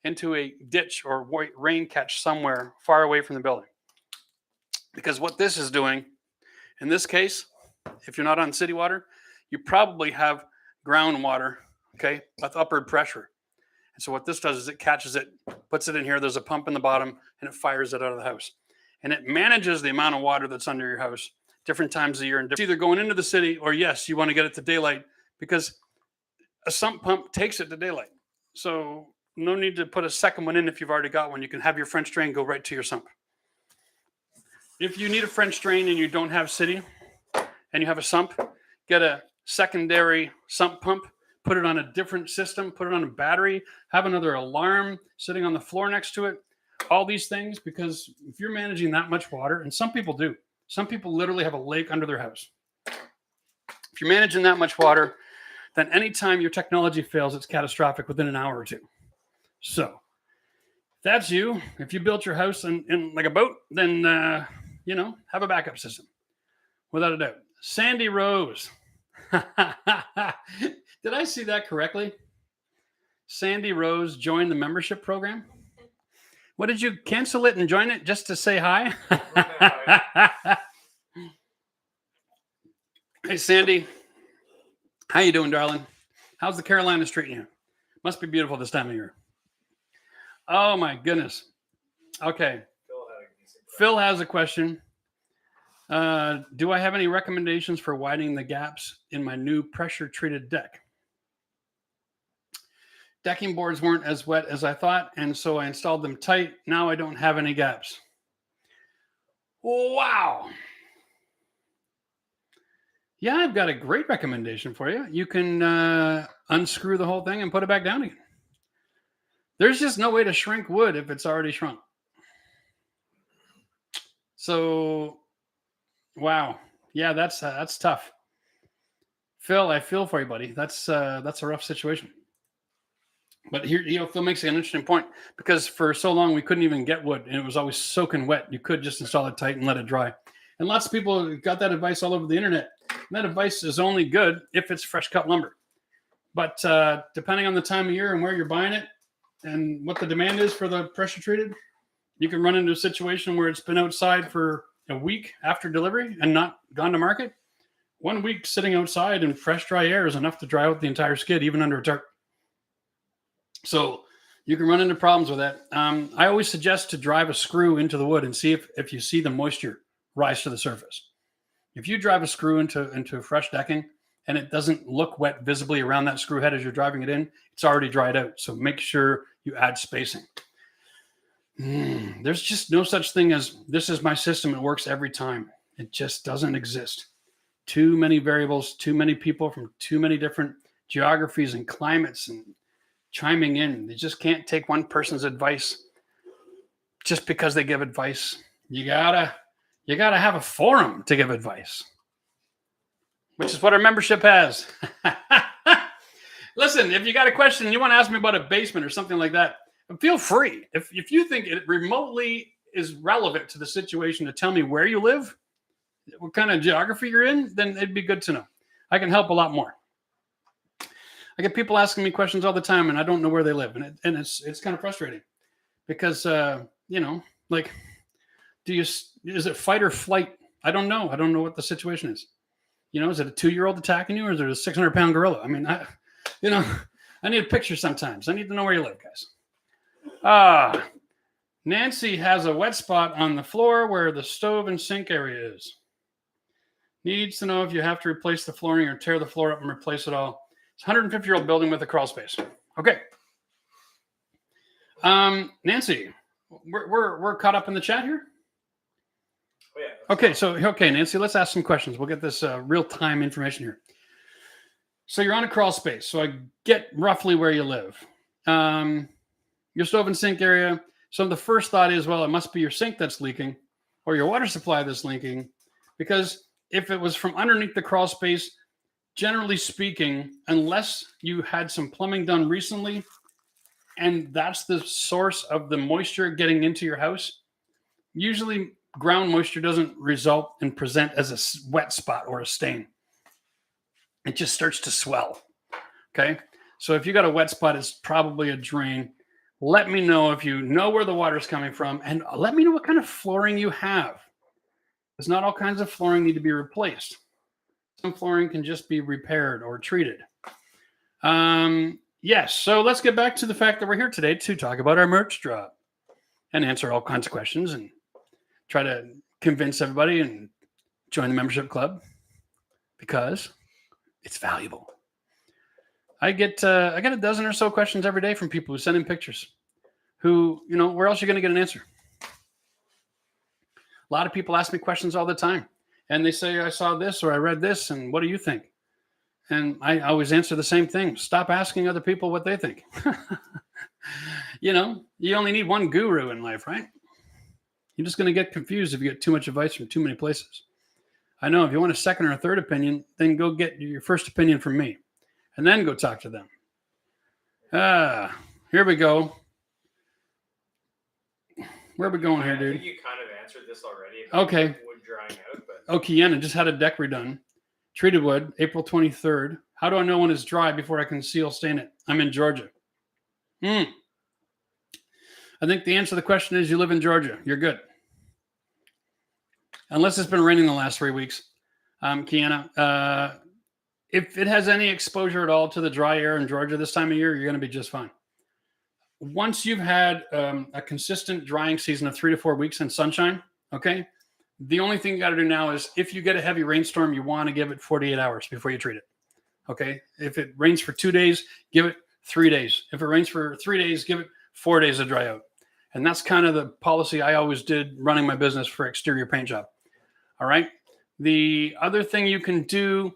into a ditch or rain catch somewhere far away from the building. Because what this is doing, in this case, if you're not on city water, you probably have groundwater, okay, with upward pressure. And so what this does is it catches it, puts it in here. There's a pump in the bottom, and it fires it out of the house. And it manages the amount of water that's under your house different times of the year. And it's either going into the city or, yes, you want to get it to daylight because a sump pump takes it to daylight. So no need to put a second one in if you've already got one. You can have your French drain go right to your sump. If you need a French drain and you don't have city and you have a sump, get a secondary sump pump, put it on a different system, put it on a battery, have another alarm sitting on the floor next to it. All these things, because if you're managing that much water, and some people do, some people literally have a lake under their house. If you're managing that much water, then anytime your technology fails, it's catastrophic within an hour or two. So if that's you, if you built your house in like a boat, then, have a backup system without a doubt. Sandy Rose. Did I see that correctly? Sandy Rose joined the membership program. What, did you cancel it and join it just to say hi? Hey, Sandy. How you doing, darling? How's the Carolinas treating you? Must be beautiful this time of year. Oh, my goodness. Okay. Phil has a question. Do I have any recommendations for widening the gaps in my new pressure-treated deck? Decking boards weren't as wet as I thought, and so I installed them tight. Now I don't have any gaps. Wow. Yeah, I've got a great recommendation for you. You can unscrew the whole thing and put it back down again. There's just no way to shrink wood if it's already shrunk. So, wow. Yeah, that's tough. Phil, I feel for you, buddy. That's a rough situation. But here, Phil makes an interesting point, because for so long we couldn't even get wood and it was always soaking wet. You could just install it tight and let it dry. And lots of people got that advice all over the internet. And that advice is only good if it's fresh cut lumber. But depending on the time of year and where you're buying it and what the demand is for the pressure treated, you can run into a situation where it's been outside for a week after delivery and not gone to market. 1 week sitting outside in fresh, dry air is enough to dry out the entire skid, even under a tarp. So you can run into problems with that. I always suggest to drive a screw into the wood and see if you see the moisture rise to the surface. If you drive a screw into fresh decking and it doesn't look wet visibly around that screw head as you're driving it in, it's already dried out. So make sure you add spacing. There's just no such thing as this is my system. It works every time. It just doesn't exist. Too many variables, too many people from too many different geographies and climates and chiming in. You just can't take one person's advice just because they give advice. You gotta have a forum to give advice, which is what our membership has. Listen, if you got a question and you want to ask me about a basement or something like that, feel free. If you think it remotely is relevant to the situation to tell me where you live, what kind of geography you're in, then it'd be good to know. I can help a lot more. I get people asking me questions all the time, and I don't know where they live, and it's kind of frustrating because is it fight or flight? I don't know. I don't know what the situation is. Is it a 2-year-old attacking you, or is it a 600-pound gorilla? I mean, I need a picture sometimes. I need to know where you live, guys. Nancy has a wet spot on the floor where the stove and sink area is. Needs to know if you have to replace the flooring or tear the floor up and replace it all. It's a 150-year-old building with a crawl space. Okay. Nancy, we're caught up in the chat here. Oh, yeah. Okay, Nancy, let's ask some questions. We'll get this real-time information here. So you're on a crawl space. So I get roughly where you live. Your stove and sink area. So the first thought is, well, it must be your sink that's leaking or your water supply that's leaking, because if it was from underneath the crawl space, generally speaking, unless you had some plumbing done recently, and that's the source of the moisture getting into your house, usually ground moisture doesn't result and present as a wet spot or a stain. It just starts to swell. Okay. So if you got a wet spot, it's probably a drain. Let me know if you know where the water's coming from, and let me know what kind of flooring you have. Because not all kinds of flooring need to be replaced. Some flooring can just be repaired or treated. Yes, so let's get back to the fact that we're here today to talk about our merch drop and answer all kinds of questions and try to convince everybody and join the membership club because it's valuable. I get a dozen or so questions every day from people who send in pictures who, where else are you going to get an answer? A lot of people ask me questions all the time, and they say, I saw this or I read this, and what do you think? And I always answer the same thing. Stop asking other people what they think. You only need one guru in life, right? You're just going to get confused if you get too much advice from too many places. I know if you want a second or a third opinion, then go get your first opinion from me and then go talk to them. Here we go. Where are we going here, dude? I think you kind of answered this already. Okay. Wood drying out, but Kiana just had a deck redone. Treated wood, April 23rd. How do I know when it's dry before I can seal stain it? I'm in Georgia. I think the answer to the question is you live in Georgia. You're good. Unless it's been raining the last 3 weeks. Kiana, if it has any exposure at all to the dry air in Georgia this time of year, you're going to be just fine. Once you've had a consistent drying season of 3 to 4 weeks in sunshine, okay, the only thing you got to do now is if you get a heavy rainstorm, you want to give it 48 hours before you treat it. Okay. If it rains for 2 days, give it 3 days. If it rains for 3 days, give it 4 days to dry out. And that's kind of the policy I always did running my business for exterior paint job. All right. The other thing you can do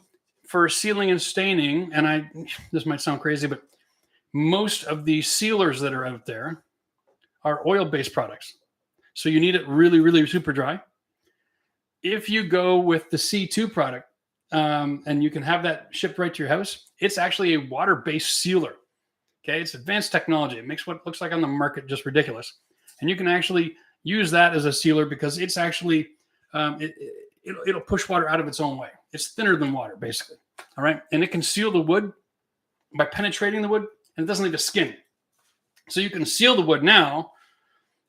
for sealing and staining, and this might sound crazy, but most of the sealers that are out there are oil-based products. So you need it really, really super dry. If you go with the C2 product, and you can have that shipped right to your house, it's actually a water-based sealer. Okay, it's advanced technology. It makes what looks like on the market just ridiculous. And you can actually use that as a sealer because it's actually, it'll push water out of its own way. It's thinner than water, basically. All right, and it can seal the wood by penetrating the wood, and it doesn't leave a skin. So you can seal the wood now,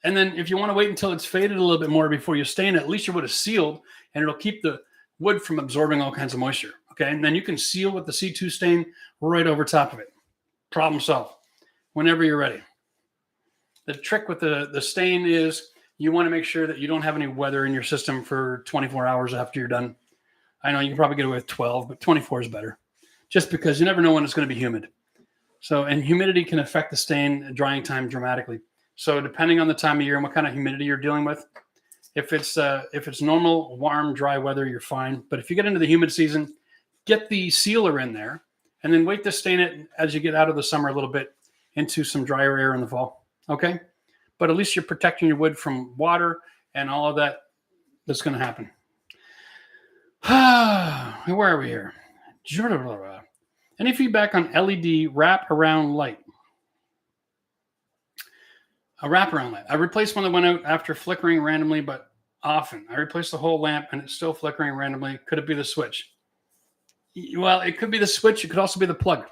and then if you want to wait until it's faded a little bit more before you stain it, at least your wood is sealed, and it'll keep the wood from absorbing all kinds of moisture. Okay, and then you can seal with the C2 stain right over top of it. Problem solved. Whenever you're ready. The trick with the stain is you want to make sure that you don't have any weather in your system for 24 hours after you're done. I know you can probably get away with 12, but 24 is better. Just because you never know when it's going to be humid. So, and humidity can affect the stain drying time dramatically. So depending on the time of year and what kind of humidity you're dealing with, if it's normal, warm, dry weather, you're fine. But if you get into the humid season, get the sealer in there and then wait to stain it as you get out of the summer a little bit into some drier air in the fall. Okay. But at least you're protecting your wood from water and all of that that's going to happen. Where are we here? Any feedback on LED wrap-around light? A wrap-around light. I replaced one that went out after flickering randomly, but often. I replaced the whole lamp, and it's still flickering randomly. Could it be the switch? Well, it could be the switch. It could also be the plug.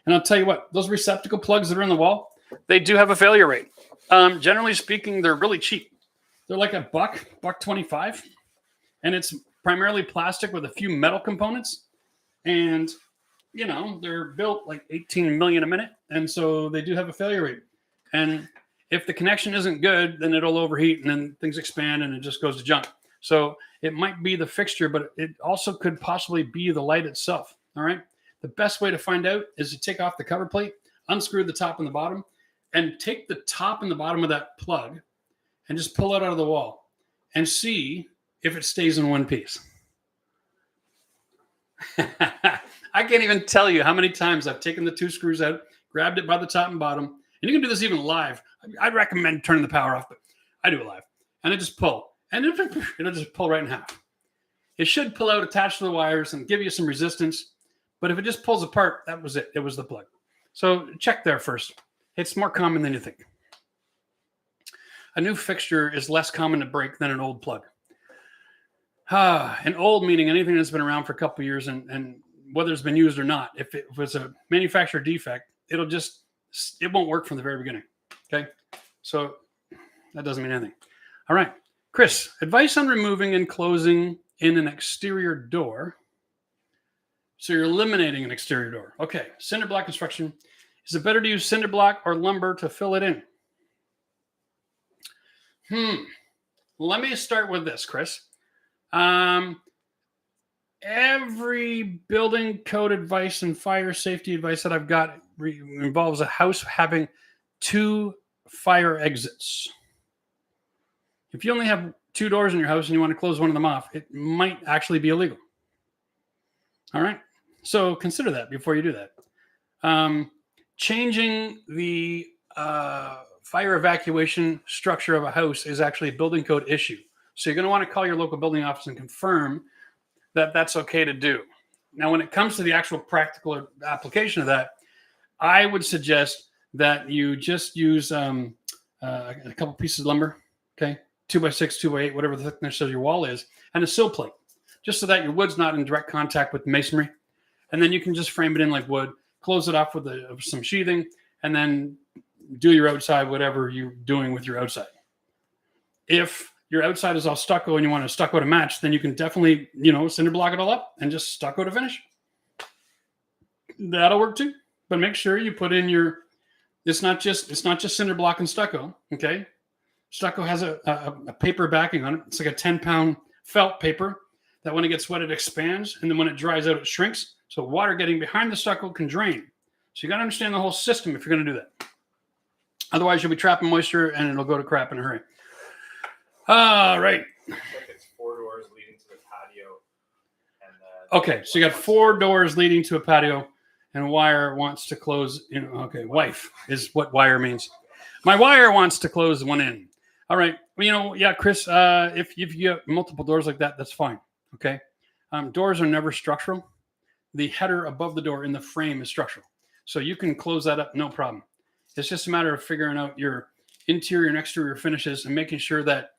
And I'll tell you what, those receptacle plugs that are in the wall, they do have a failure rate. Generally speaking, they're really cheap. They're like $1.25, and it's primarily plastic with a few metal components. And you know, they're built like 18 million a minute. And so they do have a failure rate. And if the connection isn't good, then it'll overheat and then things expand and it just goes to junk. So it might be the fixture, but it also could possibly be the light itself. All right. The best way to find out is to take off the cover plate, unscrew the top and the bottom, and take the top and the bottom of that plug and just pull it out of the wall and see if it stays in one piece. I can't even tell you how many times I've taken the 2 screws out, grabbed it by the top and bottom, and you can do this even live. I'd recommend turning the power off, but I do it live. And I just pull, and it'll just pull right in half. It should pull out attached to the wires and give you some resistance, but if it just pulls apart, that was it. It was the plug. So check there first. It's more common than you think. A new fixture is less common to break than an old plug. An old meaning anything that's been around for a couple of years and whether it's been used or not. If it was a manufacturer defect, it won't work from the very beginning. Okay. So that doesn't mean anything. All right. Chris, advice on removing and closing in an exterior door. So you're eliminating an exterior door. Okay. Cinder block construction. Is it better to use cinder block or lumber to fill it in? Let me start with this, Chris. Every building code advice and fire safety advice that I've got involves a house having 2 fire exits. If you only have 2 doors in your house and you want to close one of them off, it might actually be illegal. All right. So consider that before you do that. Changing the fire evacuation structure of a house is actually a building code issue. So you're going to want to call your local building office and confirm that that's okay to do. Now, when it comes to the actual practical application of that, I would suggest that you just use a couple pieces of lumber, okay, 2x6, 2x8, whatever the thickness of your wall is, and a sill plate, just so that your wood's not in direct contact with masonry. And then you can just frame it in like wood, close it off with some sheathing, and then do your outside, whatever you're doing with your outside. If your outside is all stucco and you want a stucco to match, then you can definitely, cinder block it all up and just stucco to finish. That'll work too. But make sure you put in it's not just cinder block and stucco. Okay. Stucco has a paper backing on it. It's like a 10-pound felt paper that when it gets wet, it expands. And then when it dries out, it shrinks. So water getting behind the stucco can drain. So you got to understand the whole system if you're going to do that. Otherwise, you'll be trapping moisture and it'll go to crap in a hurry. All right. Like it's 4 doors leading to the patio. Okay, so you got 4 doors leading to a patio, and wire wants to close. Okay, wife is what wire means. My wire wants to close one end. All right. Well, yeah, Chris. If you have multiple doors like that, that's fine. Okay. Doors are never structural. The header above the door in the frame is structural, so you can close that up, no problem. It's just a matter of figuring out your interior and exterior finishes and making sure that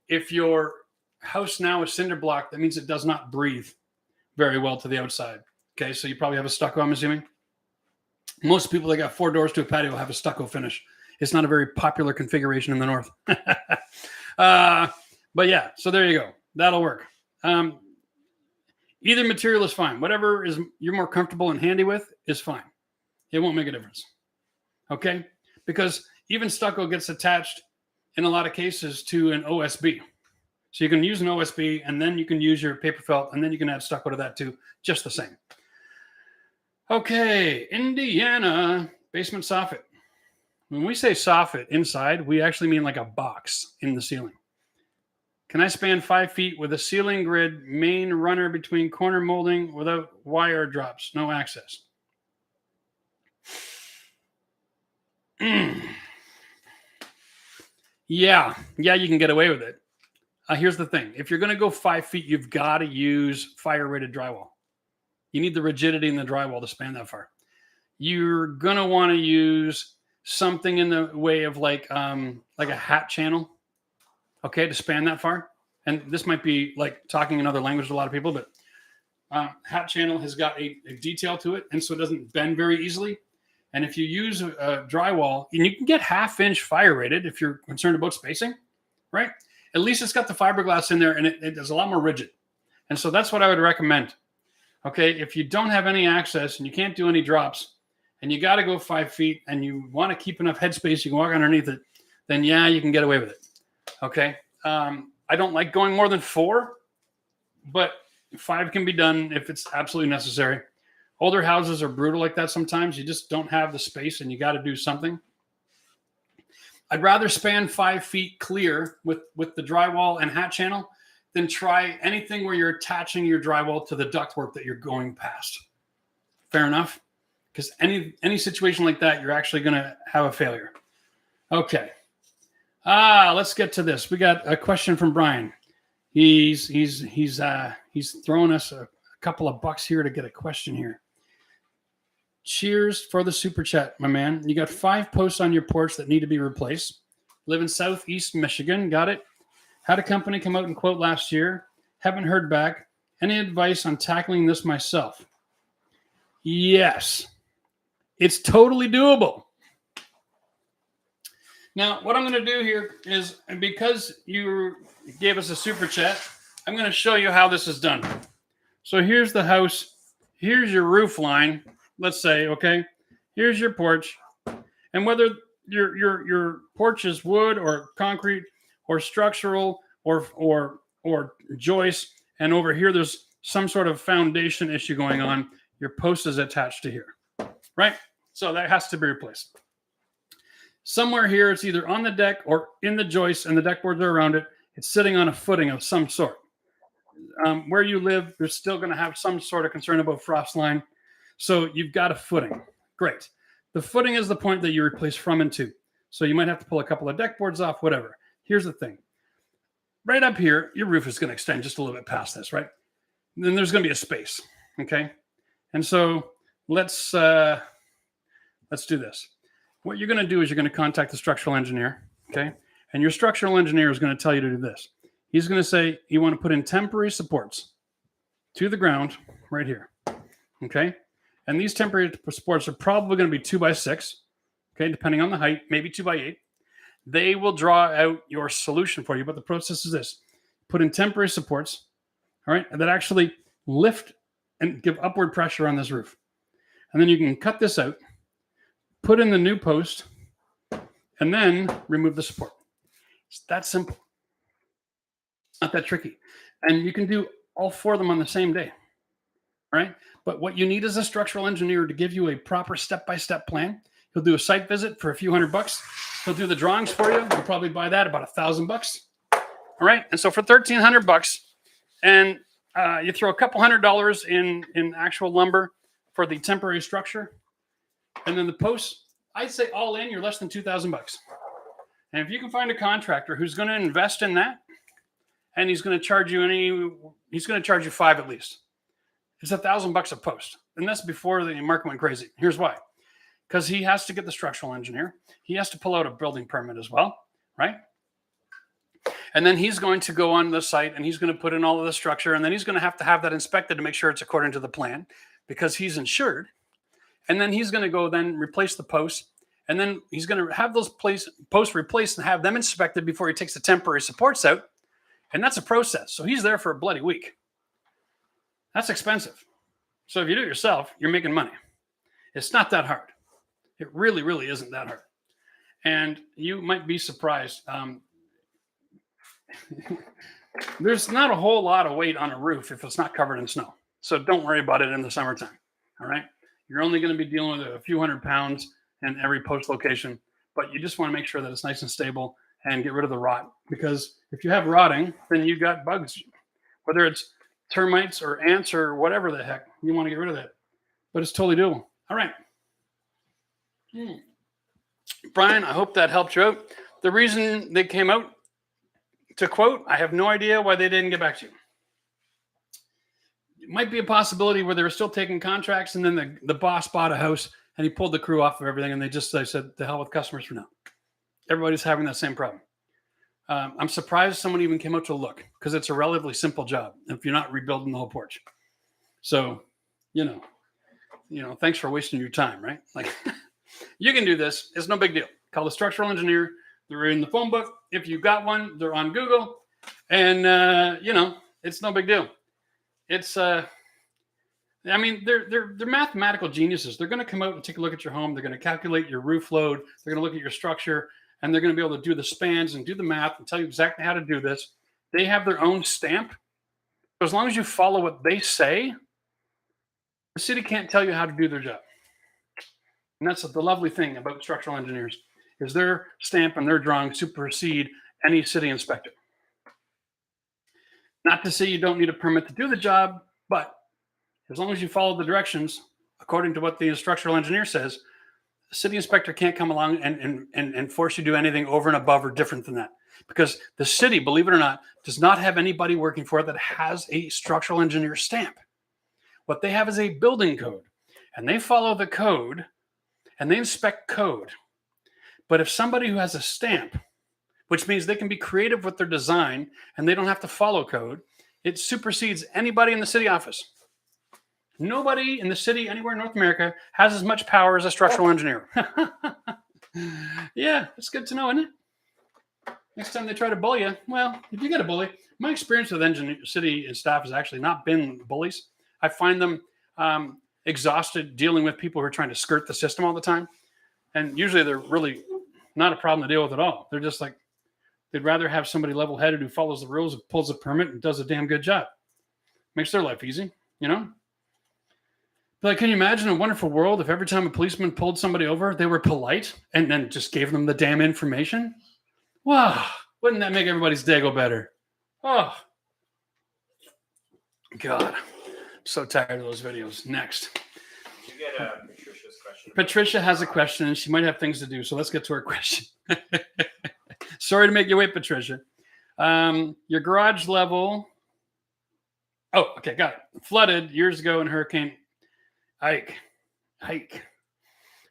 if your house now is cinder block, that means it does not breathe very well to the outside. Okay, so you probably have a stucco, I'm assuming. Most people that got 4 doors to a patio have a stucco finish. It's not a very popular configuration in the north. But yeah, so there you go. That'll work. Either material is fine. Whatever you're more comfortable and handy with is fine. It won't make a difference. Okay? Because even stucco gets attached in a lot of cases to an OSB. So you can use an OSB and then you can use your paper felt and then you can add stucco to that too. Just the same. Okay. Indiana basement soffit. When we say soffit inside, we actually mean like a box in the ceiling. Can I span 5 feet with a ceiling grid main runner between corner molding without wire drops? No access. Yeah, you can get away with it. Here's the thing. If you're going to go 5 feet, you've got to use fire-rated drywall. You need the rigidity in the drywall to span that far. You're going to want to use something in the way of like a hat channel, okay, to span that far. And this might be like talking another language to a lot of people, but hat channel has got a detail to it, and so it doesn't bend very easily. And if you use a drywall, and you can get 1/2 inch fire rated if you're concerned about spacing, right? At least it's got the fiberglass in there, and it is a lot more rigid. And so that's what I would recommend. Okay, if you don't have any access and you can't do any drops and you got to go 5 feet and you want to keep enough headspace you can walk underneath it, then yeah, you can get away with it. Okay, I don't like going more than 4, but 5 can be done if it's absolutely necessary. Older houses are brutal like that sometimes. You just don't have the space and you got to do something. I'd rather span 5 feet clear with the drywall and hat channel than try anything where you're attaching your drywall to the ductwork that you're going past. Fair enough? Because any situation like that, you're actually going to have a failure. Okay. Let's get to this. We got a question from Brian. He's throwing us a couple of bucks here to get a question here. Cheers for the super chat, my man. You got 5 posts on your porch that need to be replaced. Live in Southeast Michigan. Got it? Had a company come out and quote last year. Haven't heard back. Any advice on tackling this myself? Yes. It's totally doable. Now, what I'm going to do here is, because you gave us a super chat, I'm going to show you how this is done. So here's the house. Here's your roof line. Let's say, okay, here's your porch. And whether your porch is wood or concrete or structural or joist, and over here there's some sort of foundation issue going on, your post is attached to here, right? So that has to be replaced. Somewhere here, it's either on the deck or in the joist, and the deck boards are around it. It's sitting on a footing of some sort. Where you live, there's still going to have some sort of concern about frost line. So you've got a footing. Great. The footing is the point that you replace from and to. So you might have to pull a couple of deck boards off, whatever. Here's the thing. Right up here, your roof is going to extend just a little bit past this, right? And then there's going to be a space, okay? And so let's do this. What you're going to do is you're going to contact the structural engineer, okay? And your structural engineer is going to tell you to do this. He's going to say you want to put in temporary supports to the ground right here, okay? And these temporary supports are probably going to be 2x6, okay, depending on the height, maybe 2x8. They will draw out your solution for you, but the process is this. Put in temporary supports, all right, that actually lift and give upward pressure on this roof. And then you can cut this out, put in the new post, and then remove the support. It's that simple. Not that tricky. And you can do all 4 of them on the same day, all right? But what you need is a structural engineer to give you a proper step-by-step plan. He'll do a site visit for a few $100. He'll do the drawings for you. You'll probably buy that about $1,000. All right. And so for $1,300, and you throw a couple $100 in actual lumber for the temporary structure, and then the posts, I'd say all in, you're less than $2,000. And if you can find a contractor who's going to invest in that, and he's going to charge you 5 at least. It's $1,000 a post. And that's before the market went crazy. Here's why. Because he has to get the structural engineer. He has to pull out a building permit as well, right? And then he's going to go on the site and he's going to put in all of the structure. And then he's going to have that inspected to make sure it's according to the plan because he's insured. And then he's going to go then replace the posts. And then he's going to have those posts replaced and have them inspected before he takes the temporary supports out. And that's a process. So he's there for a bloody week. That's expensive. So if you do it yourself, you're making money. It's not that hard. It really, really isn't that hard. And you might be surprised. There's not a whole lot of weight on a roof if it's not covered in snow. So don't worry about it in the summertime. All right. You're only going to be dealing with a few $100 in every post location, but you just want to make sure that it's nice and stable and get rid of the rot. Because if you have rotting, then you've got bugs, whether it's termites or ants or whatever the heck, you want to get rid of that. But it's totally doable. All right. Brian, I hope that helped you out. The reason they came out to quote, I have no idea why they didn't get back to you. It might be a possibility where they were still taking contracts and then the boss bought a house and he pulled the crew off of everything and they said, the hell with customers for now. Everybody's having that same problem. I'm surprised someone even came out to look because it's a relatively simple job if you're not rebuilding the whole porch. So, thanks for wasting your time, right? Like you can do this. It's no big deal. Call the structural engineer. They're in the phone book. If you've got one, they're on Google. And, it's no big deal. It's I mean, they're mathematical geniuses. They're going to come out and take a look at your home. They're going to calculate your roof load. They're going to look at your structure, and they're going to be able to do the spans and do the math and tell you exactly how to do this. They have their own stamp. So as long as you follow what they say, the city can't tell you how to do their job. And that's the lovely thing about structural engineers is their stamp and their drawing supersede any city inspector. Not to say you don't need a permit to do the job, but as long as you follow the directions, according to what the structural engineer says, the city inspector can't come along and force you to do anything over and above or different than that. Because the city, believe it or not, does not have anybody working for it that has a structural engineer stamp. What they have is a building code, and they follow the code, and they inspect code. But if somebody who has a stamp, which means they can be creative with their design, and they don't have to follow code, it supersedes anybody in the city office. Nobody in the city anywhere in North America has as much power as a structural engineer. Yeah, that's good to know, isn't it? Next time they try to bully you, well, if you get a bully, my experience with city and staff has actually not been bullies. I find them exhausted dealing with people who are trying to skirt the system all the time. And usually they're really not a problem to deal with at all. They're just like, they'd rather have somebody level-headed who follows the rules, pulls a permit, and does a damn good job. Makes their life easy, you know? Like, can you imagine a wonderful world if every time a policeman pulled somebody over, they were polite and then just gave them the damn information? Wow, wouldn't that make everybody's day go better? Oh, God, I'm so tired of those videos. Next. You get Patricia's question. Patricia has a question, and she might have things to do, so let's get to her question. Sorry to make you wait, Patricia. Your garage level. Oh, okay, got it. Flooded years ago in Hurricane Ike.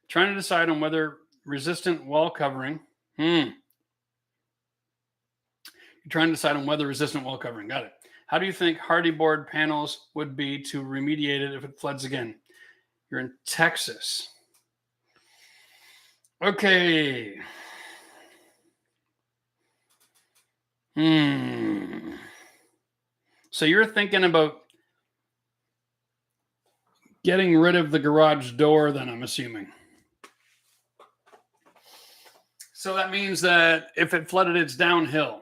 Trying to decide on whether resistant wall covering. You're trying to decide on whether resistant wall covering. Got it. How do you think hardy board panels would be to remediate it if it floods again? You're in Texas. Okay. So you're thinking about getting rid of the garage door, then, I'm assuming. So that means that if it flooded, it's downhill.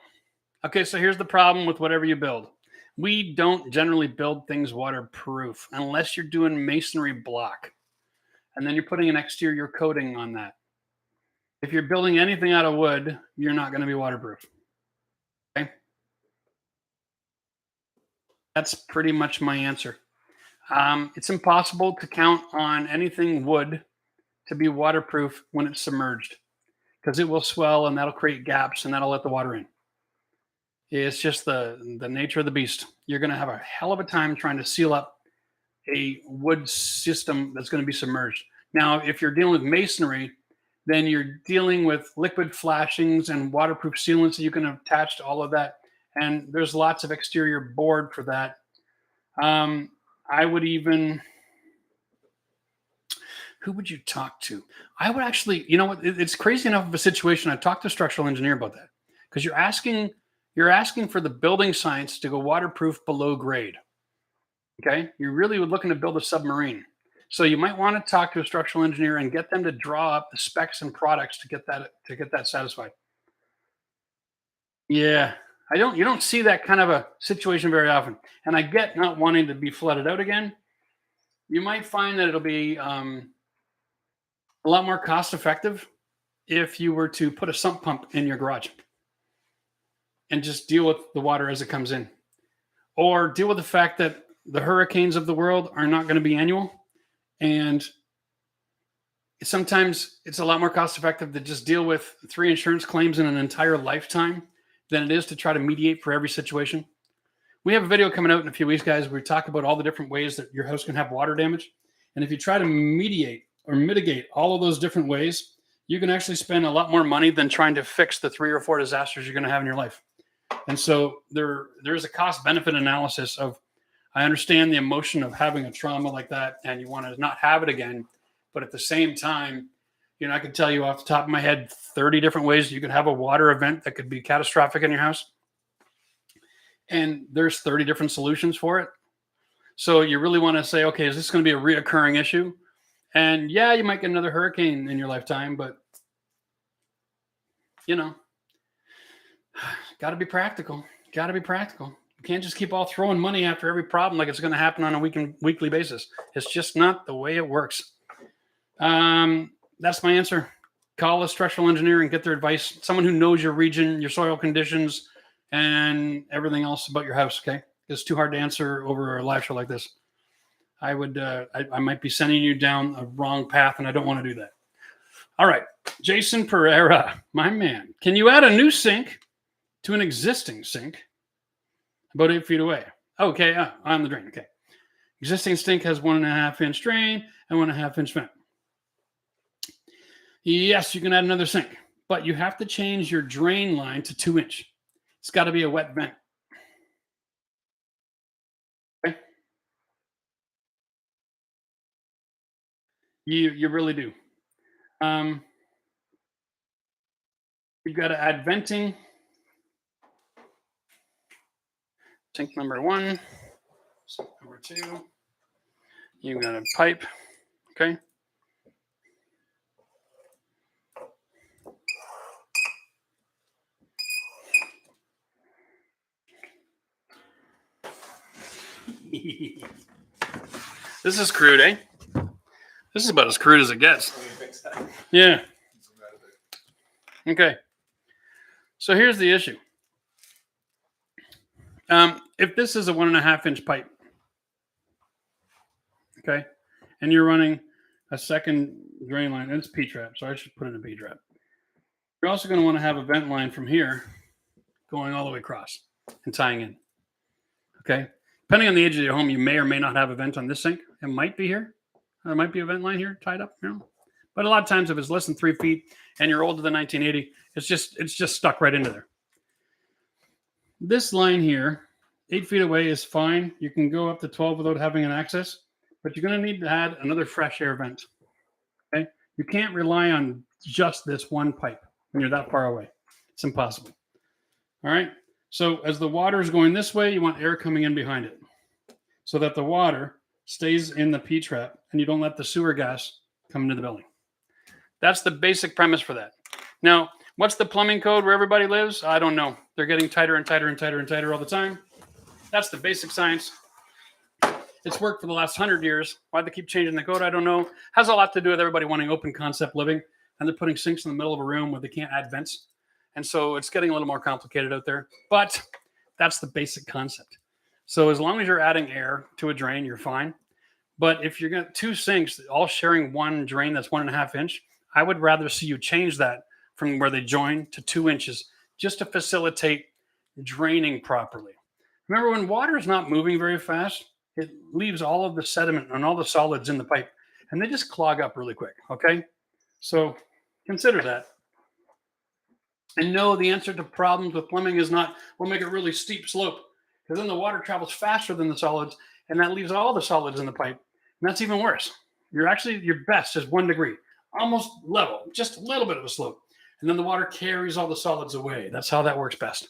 Okay, so here's the problem with whatever you build. We don't generally build things waterproof unless you're doing masonry block. And then you're putting an exterior coating on that. If you're building anything out of wood, you're not going to be waterproof. Okay? That's pretty much my answer. It's impossible to count on anything wood to be waterproof when it's submerged because it will swell and that'll create gaps and that'll let the water in. It's just the nature of the beast. You're going to have a hell of a time trying to seal up a wood system that's going to be submerged. Now, if you're dealing with masonry, then you're dealing with liquid flashings and waterproof sealants that you can attach to all of that. And there's lots of exterior board for that. I would even, who would you talk to? I would actually, you know what? It's crazy enough of a situation. I talked to a structural engineer about that because you're asking for the building science to go waterproof below grade. Okay. You're really looking to build a submarine. So you might want to talk to a structural engineer and get them to draw up the specs and products to get that satisfied. Yeah. You don't see that kind of a situation very often. And I get not wanting to be flooded out again. You might find that it'll be a lot more cost effective if you were to put a sump pump in your garage and just deal with the water as it comes in. Or deal with the fact that the hurricanes of the world are not going to be annual. And sometimes it's a lot more cost effective to just deal with 3 insurance claims in an entire lifetime than it is to try to mediate for every situation. We have a video coming out in a few weeks, guys, where we talk about all the different ways that your house can have water damage. And if you try to mediate or mitigate all of those different ways, you can actually spend a lot more money than trying to fix the 3 or 4 disasters you're going to have in your life. And so there's a cost-benefit analysis of, I understand the emotion of having a trauma like that, and you want to not have it again. But at the same time, you know, I could tell you off the top of my head 30 different ways you could have a water event that could be catastrophic in your house. And there's 30 different solutions for it. So you really want to say, okay, is this going to be a reoccurring issue? And yeah, you might get another hurricane in your lifetime, but you know, got to be practical. Got to be practical. You can't just keep all throwing money after every problem like it's going to happen on a weekly basis. It's just not the way it works. That's my answer. Call a structural engineer and get their advice. Someone who knows your region, your soil conditions, and everything else about your house. Okay, it's too hard to answer over a live show like this. I would, I might be sending you down a wrong path, and I don't want to do that. All right, Jason Pereira, my man, can you add a new sink to an existing sink about 8 feet away? Okay, on the drain. Okay, existing sink has 1.5 inch drain and 1.5 inch vent. Yes, you can add another sink, but you have to change your drain line to 2 inch. It's got to be a wet vent. Okay. You really do. You've got to add venting. Sink number 1, sink number 2. You've got a pipe. Okay. This is crude, eh? This is about as crude as it gets. Yeah. Okay. So here's the issue. If this is a 1.5 inch pipe, okay, and you're running a second drain line, and it's P-trap, so I should put it in P-trap. You're also going to want to have a vent line from here going all the way across and tying in. Okay. Depending on the age of your home, you may or may not have a vent on this sink. It might be here. There might be a vent line here tied up, you know. But a lot of times, if it's less than 3 feet and you're older than 1980, it's just stuck right into there. This line here, 8 feet away, is fine. You can go up to 12 without having an access, but you're going to need to add another fresh air vent. Okay, you can't rely on just this one pipe when you're that far away. It's impossible. All right. So as the water is going this way, you want air coming in behind it, so that the water stays in the P-trap and you don't let the sewer gas come into the building. That's the basic premise for that. Now, what's the plumbing code where everybody lives? I don't know. They're getting tighter and tighter and tighter and tighter all the time. That's the basic science. It's worked for the last 100 years. Why they keep changing the code, I don't know. Has a lot to do with everybody wanting open concept living, and they're putting sinks in the middle of a room where they can't add vents. And so it's getting a little more complicated out there. But that's the basic concept. So as long as you're adding air to a drain, you're fine. But if you're got 2 sinks all sharing one drain that's 1.5 inch, I would rather see you change that from where they join to 2 inches just to facilitate draining properly. Remember, when water is not moving very fast, it leaves all of the sediment and all the solids in the pipe, and they just clog up really quick, okay? So consider that. And no, the answer to problems with plumbing is not, we'll make a really steep slope, because then the water travels faster than the solids, and that leaves all the solids in the pipe. And that's even worse. Your best is 1 degree, almost level, just a little bit of a slope. And then the water carries all the solids away. That's how that works best.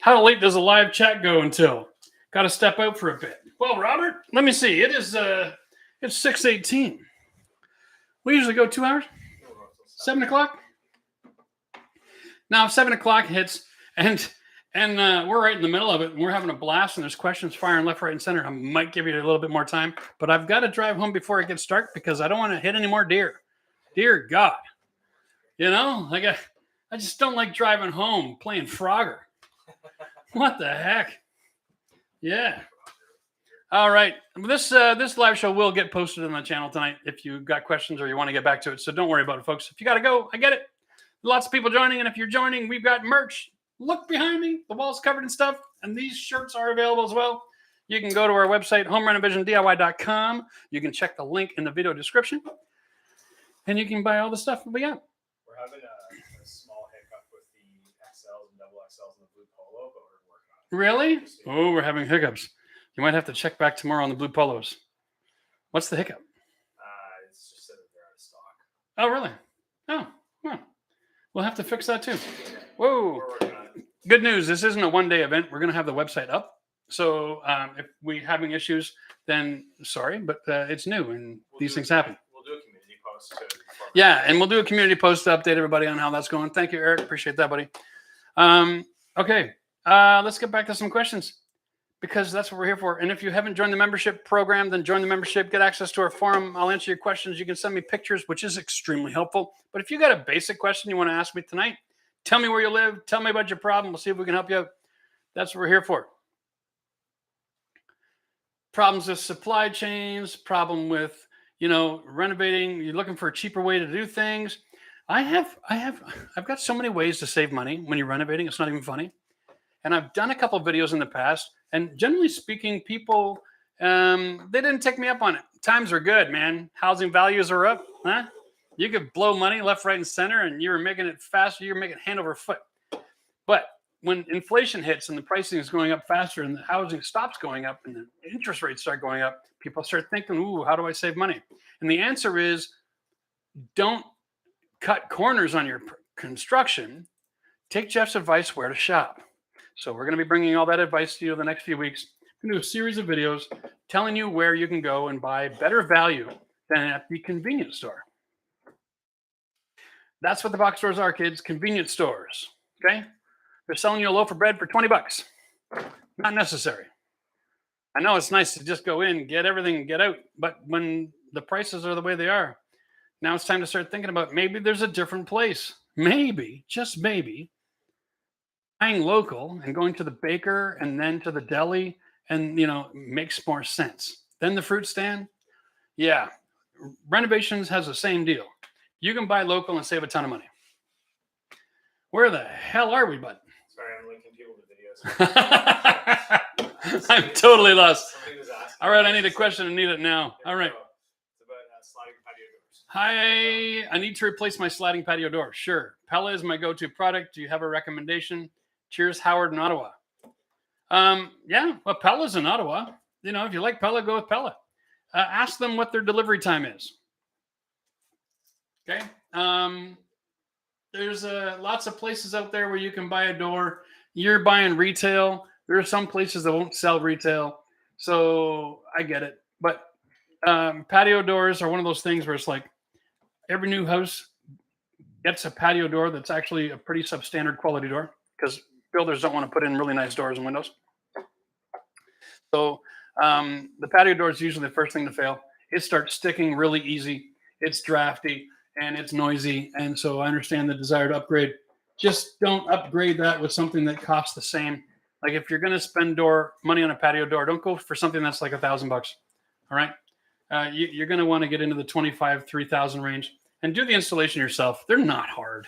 How late does a live chat go until? Got to step out for a bit. Well, Robert, let me see. It's 6:18. We usually go 2 hours. 7 o'clock. Now, if 7 o'clock hits and we're right in the middle of it, and we're having a blast, and there's questions firing left, right, and center, I might give you a little bit more time. But I've got to drive home before it gets dark because I don't want to hit any more deer. Dear God. You know, like I just don't like driving home playing Frogger. What the heck? Yeah. All right. This live show will get posted on the channel tonight if you've got questions or you want to get back to it. So don't worry about it, folks. If you got to go, I get it. Lots of people joining. And if you're joining, we've got merch. Look behind me. The wall's covered in stuff. And these shirts are available as well. You can go to our website, homerenovisiondiy.com. You can check the link in the video description. And you can buy all the stuff we got. We're having a small hiccup with the XLs and double XLs in the blue polo, but we're working on it. Really? Oh, we're having hiccups. You might have to check back tomorrow on the blue polos. What's the hiccup? It's just that they're out of stock. Oh, really? Oh, well. We'll have to fix that too. Whoa. We're working on it. Good news. This isn't a one-day event. We're going to have the website up So if we're having issues, then sorry, but it's new and these things happen. We'll do a community post. Yeah, and we'll do a community post to update everybody on how that's going. Thank you, Eric. Appreciate that, buddy. Okay, let's get back to some questions because that's what we're here for. And if you haven't joined the membership program, then join the membership, get access to our forum. I'll answer your questions. You can send me pictures, which is extremely helpful. But if you got a basic question you want to ask me tonight, tell me where you live. Tell me about your problem. We'll see if we can help you out. That's what we're here for. Problems with supply chains, problem with, renovating. You're looking for a cheaper way to do things. I've got so many ways to save money when you're renovating. It's not even funny. And I've done a couple of videos in the past, and generally speaking, people, they didn't take me up on it. Times are good, man. Housing values are up. Huh? You could blow money left, right, and center, and you were making it faster. You're making it hand over foot. But when inflation hits and the pricing is going up faster and the housing stops going up and the interest rates start going up, people start thinking, ooh, how do I save money? And the answer is don't cut corners on your construction. Take Jeff's advice where to shop. So we're going to be bringing all that advice to you the next few weeks. We're going to do a series of videos telling you where you can go and buy better value than at the convenience store. That's what the box stores are, kids. Convenience stores. Okay? They're selling you a loaf of bread for $20. Not necessary. I know it's nice to just go in, get everything, and get out. But when the prices are the way they are, now it's time to start thinking about maybe there's a different place. Maybe, just maybe, buying local and going to the baker and then to the deli and, makes more sense. Then the fruit stand. Yeah. Renovations has the same deal. You can buy local and save a ton of money. Where the hell are we, bud? Sorry, I'm linking people to videos. I'm totally lost. All right, I need a question and need it now. All right. It's about sliding patio doors. Hi, I need to replace my sliding patio door. Sure. Pella is my go-to product. Do you have a recommendation? Cheers, Howard in Ottawa. Yeah, well, Pella's in Ottawa. If you like Pella, go with Pella. Ask them what their delivery time is. Okay. There's lots of places out there where you can buy a door. You're buying retail. There are some places that won't sell retail. So I get it. But patio doors are one of those things where it's like every new house gets a patio door that's actually a pretty substandard quality door because builders don't want to put in really nice doors and windows. So the patio door is usually the first thing to fail. It starts sticking really easy. It's drafty. And it's noisy, and so I understand the desire to upgrade. Just don't upgrade that with something that costs the same. Like if you're going to spend money on a patio door, don't go for something that's like $1,000. All right, you're going to want to get into the $2,500-$3,000 range and do the installation yourself. They're not hard,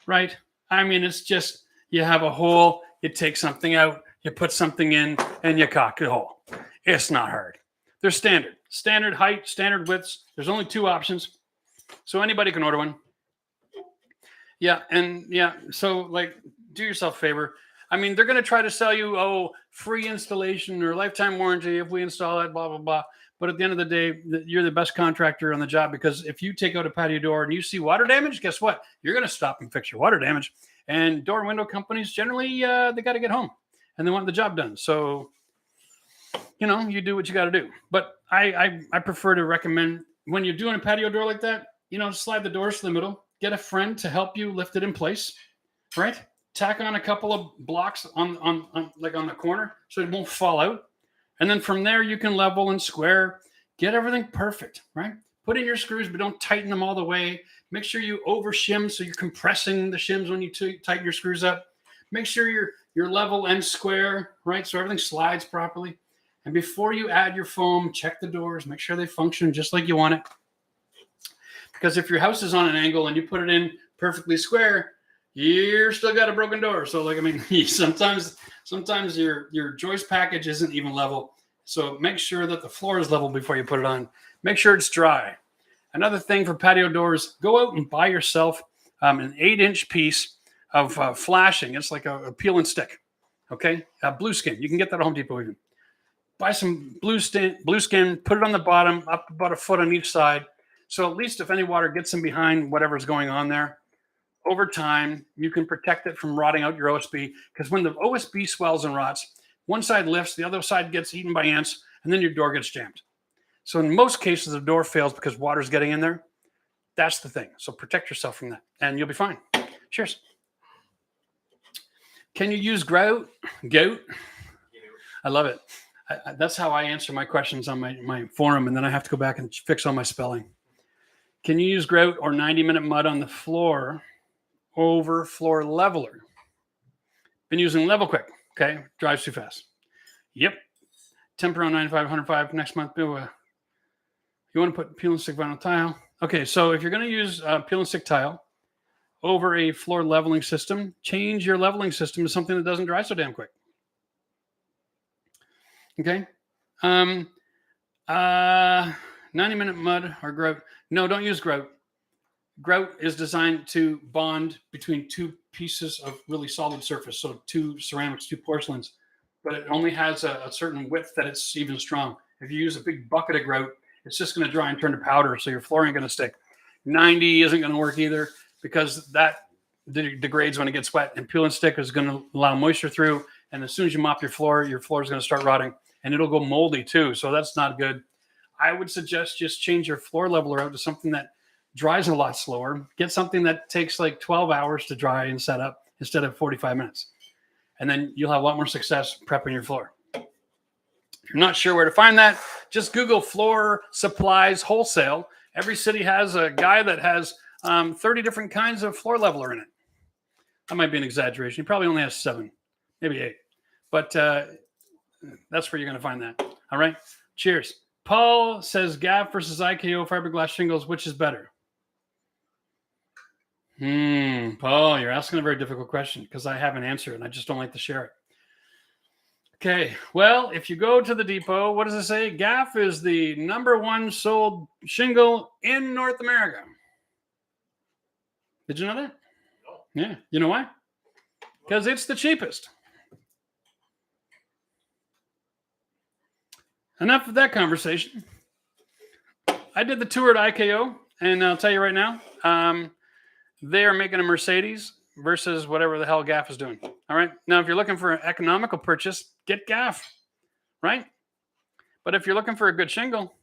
right? I mean, it's just you have a hole, you take something out, you put something in, and you caulk the hole. It's not hard. They're standard height, standard widths. There's only 2 options. So anybody can order one. Yeah. And so do yourself a favor. I mean, they're going to try to sell you, free installation or lifetime warranty if we install it, blah, blah, blah. But at the end of the day, you're the best contractor on the job because if you take out a patio door and you see water damage, guess what? You're going to stop and fix your water damage. And door and window companies, generally, they got to get home and they want the job done. So, you do what you got to do. But I prefer to recommend when you're doing a patio door like that, slide the doors to the middle, get a friend to help you lift it in place, right? Tack on a couple of blocks on the corner so it won't fall out. And then from there, you can level and square, get everything perfect, right? Put in your screws, but don't tighten them all the way. Make sure you over shim so you're compressing the shims when you tighten your screws up. Make sure you're level and square, right? So everything slides properly. And before you add your foam, check the doors, make sure they function just like you want it. Because if your house is on an angle and you put it in perfectly square, you're still got a broken door. So sometimes your joist package isn't even level. So make sure that the floor is level before you put it on. Make sure it's dry. Another thing for patio doors, go out and buy yourself an 8-inch piece of flashing. It's like a peel and stick. Okay. Blue skin. You can get that at Home Depot even. Buy some blue skin, put it on the bottom, up about a foot on each side. So at least if any water gets in behind whatever's going on there, over time, you can protect it from rotting out your OSB. Because when the OSB swells and rots, One side lifts, the other side gets eaten by ants, and then your door gets jammed. So in most cases, the door fails because water's getting in there. That's the thing. So protect yourself from that, and you'll be fine. Cheers. Can you use grout? Goat? I love it. That's how I answer my questions on my forum, and then I have to go back and fix all my spelling. Can you use grout or 90-minute mud on the floor over floor leveler? Been using Level Quick. Okay, drives too fast. Yep. Temper on 95, 105 next month. You want to put peel and stick vinyl tile. Okay, so if you're going to use peel and stick tile over a floor leveling system, change your leveling system to something that doesn't dry so damn quick. Okay. 90-minute mud or grout. No, don't use grout. Grout is designed to bond between two pieces of really solid surface. So two ceramics, two porcelains, but it only has a certain width that it's even strong. If you use a big bucket of grout, it's just going to dry and turn to powder. So your floor ain't going to stick. 90 isn't going to work either because that degrades when it gets wet, and peel and stick is going to allow moisture through. And as soon as you mop your floor is going to start rotting, and it'll go moldy too. So that's not good. I would suggest just change your floor leveler out to something that dries a lot slower. Get something that takes like 12 hours to dry and set up instead of 45 minutes. And then you'll have a lot more success prepping your floor. If you're not sure where to find that, just Google floor supplies wholesale. Every city has a guy that has 30 different kinds of floor leveler in it. That might be an exaggeration. He probably only has 7, maybe 8. But that's where you're going to find that. All right. Cheers. Paul says GAF versus IKO fiberglass shingles, which is better? Paul, you're asking a very difficult question because I have an answer and I just don't like to share it. Okay. Well, if you go to the depot, what does it say? GAF is the #1 sold shingle in North America. Did you know that? No. Yeah. You know why? Because it's the cheapest. Enough of that conversation. I did the tour at IKO, and I'll tell you right now, they are making a Mercedes versus whatever the hell GAF is doing. All right. Now, if you're looking for an economical purchase, get GAF, right? But if you're looking for a good shingle,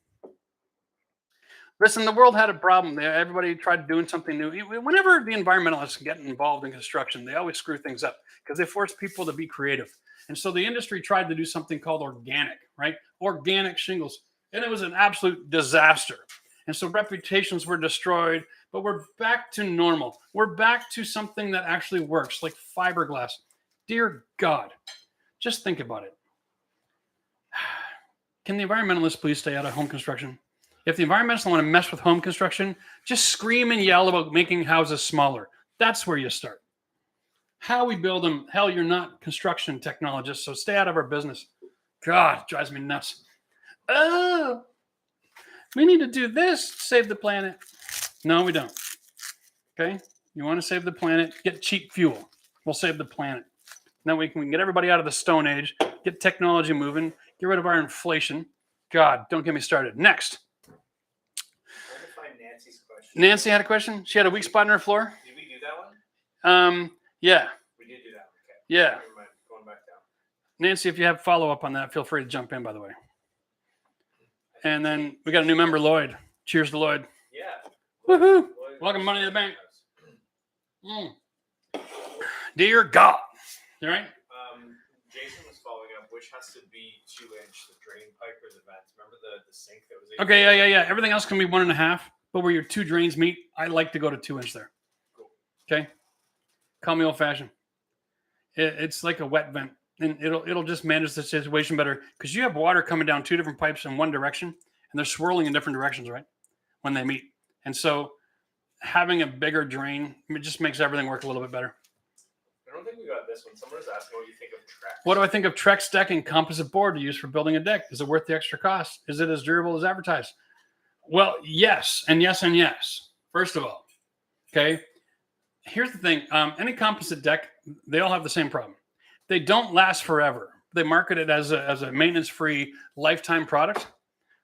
listen, the world had a problem. Everybody tried doing something new. Whenever the environmentalists get involved in construction, they always screw things up because they force people to be creative. And so the industry tried to do something called organic, right? Organic shingles. And it was an absolute disaster. And so reputations were destroyed, but we're back to normal. We're back to something that actually works, like fiberglass. Dear God, just think about it. Can the environmentalists please stay out of home construction? If the environmentalists want to mess with home construction, just scream and yell about making houses smaller. That's where you start. How we build them, hell, you're not construction technologists, so stay out of our business. God, it drives me nuts. Oh, we need to do this to save the planet. No, we don't. Okay? You want to save the planet, get cheap fuel. We'll save the planet. Then we can get everybody out of the Stone Age, get technology moving, get rid of our inflation. God, don't get me started. Next. I want to find Nancy's question. Nancy had a question? She had a weak spot in her floor? Did we do that one? Yeah. We did do that. Okay. Yeah. Never mind. Going back down. Nancy, if you have follow-up on that, feel free to jump in, by the way. And then we got a new member, Lloyd. Cheers to Lloyd. Yeah. Woohoo. Lloyd- Welcome, Money in the Bank. Dear God. You all right? Jason was following up. Which has to be 2-inch, the drain pipe or the vents? Remember the sink that was? Okay, yeah. Everything else can be 1.5, but where your 2 drains meet, I like to go to 2-inch there. Cool. Okay? Call me old-fashioned. It's like a wet vent, and it'll just manage the situation better because you have water coming down 2 different pipes in one direction, and they're swirling in different directions, right? When they meet. And so having a bigger drain, it just makes everything work a little bit better. I don't think we got this one. Someone was asking what you think of Trex. What do I think of Trex deck and composite board to use for building a deck? Is it worth the extra cost? Is it as durable as advertised? Well, yes, and yes, and yes. First of all, okay, here's the thing. Any composite deck, they all have the same problem. They don't last forever. They market it as a maintenance-free lifetime product,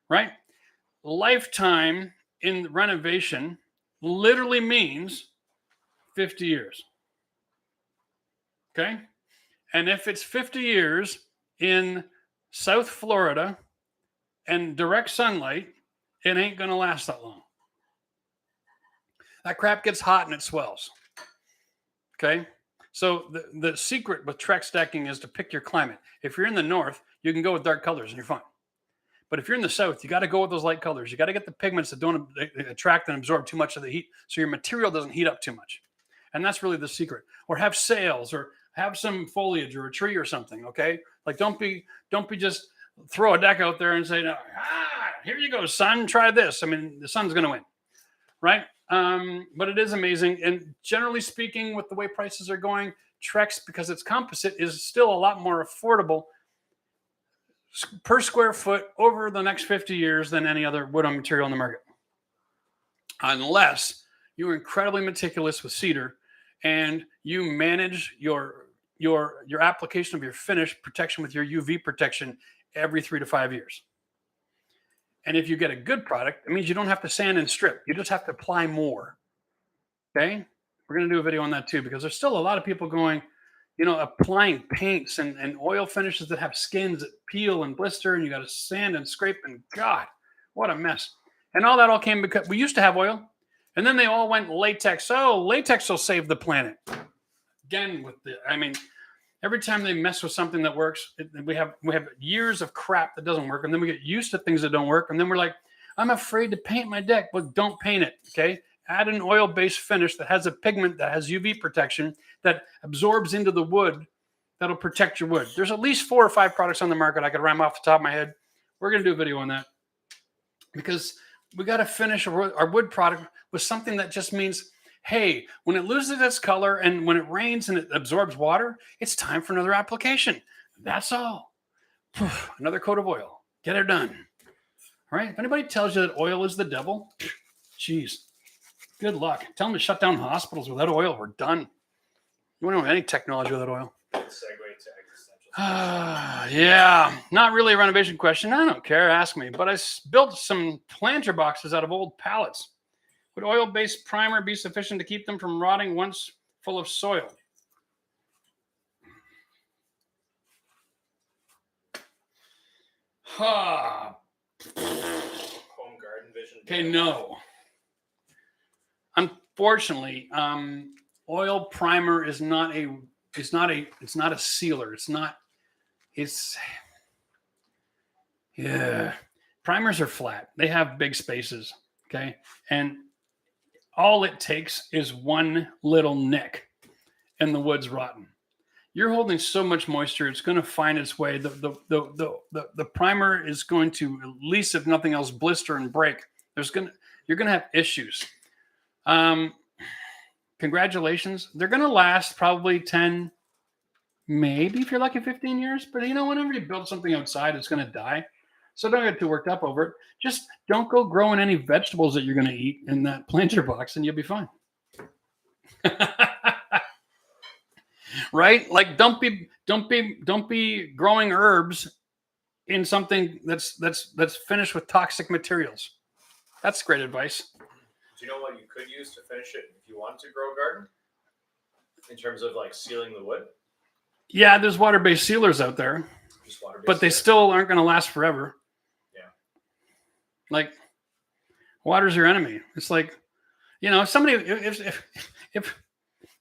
right? Lifetime in renovation literally means 50 years. Okay? And if it's 50 years in South Florida and direct sunlight, it ain't going to last that long. That crap gets hot and it swells. Okay? So the secret with Trex decking is to pick your climate. If you're in the north, you can go with dark colors and you're fine. But if you're in the south, you got to go with those light colors. You got to get the pigments that don't attract and absorb too much of the heat, so your material doesn't heat up too much. And that's really the secret. Or have sails, or have some foliage or a tree or something. Okay, like don't be just throw a deck out there and say, here you go, sun, try this. I mean, the sun's going to win, right? But it is amazing. And generally speaking, with the way prices are going, Trex, because it's composite, is still a lot more affordable per square foot over the next 50 years than any other wood on material in the market. Unless you're incredibly meticulous with cedar and you manage your application of your finish protection with your UV protection every 3 to 5 years. And if you get a good product, it means you don't have to sand and strip. You just have to apply more. Okay? We're going to do a video on that too, because there's still a lot of people going, applying paints and oil finishes that have skins that peel and blister, and you got to sand and scrape, and God, what a mess. And all that came because we used to have oil, and then they all went latex. Oh, latex will save the planet. Again, every time they mess with something that works, we have years of crap that doesn't work, and then we get used to things that don't work, and then we're like, I'm afraid to paint my deck. Well, don't paint it, okay? Add an oil-based finish that has a pigment that has UV protection that absorbs into the wood that'll protect your wood. There's at least 4 or 5 products on the market I could rhyme off the top of my head. We're going to do a video on that because we got to finish our wood product with something that just means, hey, when it loses its color and when it rains and it absorbs water, it's time for another application. That's all. Another coat of oil. Get it done. All right? If anybody tells you that oil is the devil, geez. Good luck. Tell them to shut down hospitals without oil. We're done. We don't have any technology without oil. Segue to existential. Yeah, not really a renovation question. I don't care. Ask me. But I built some planter boxes out of old pallets. Would oil-based primer be sufficient to keep them from rotting once full of soil? Home garden vision. Okay, no. Unfortunately, oil primer is not a sealer. Primers are flat. They have big spaces. Okay. And all it takes is one little nick and the wood's rotten. You're holding so much moisture, it's going to find its way. The primer is going to, at least if nothing else, blister and break. You're going to have issues. Congratulations. They're going to last probably 10, maybe if you're lucky 15 years. But whenever you build something outside, it's going to die. So don't get too worked up over it. Just don't go growing any vegetables that you're going to eat in that planter box and you'll be fine. Right? Like don't be growing herbs in something that's finished with toxic materials. That's great advice. Do you know what you could use to finish it if you want to grow a garden? In terms of like sealing the wood? Yeah, there's water-based sealers out there. Just water-based but they sealers. still aren't going to last forever. Yeah. Like, water's your enemy. It's like, if somebody, if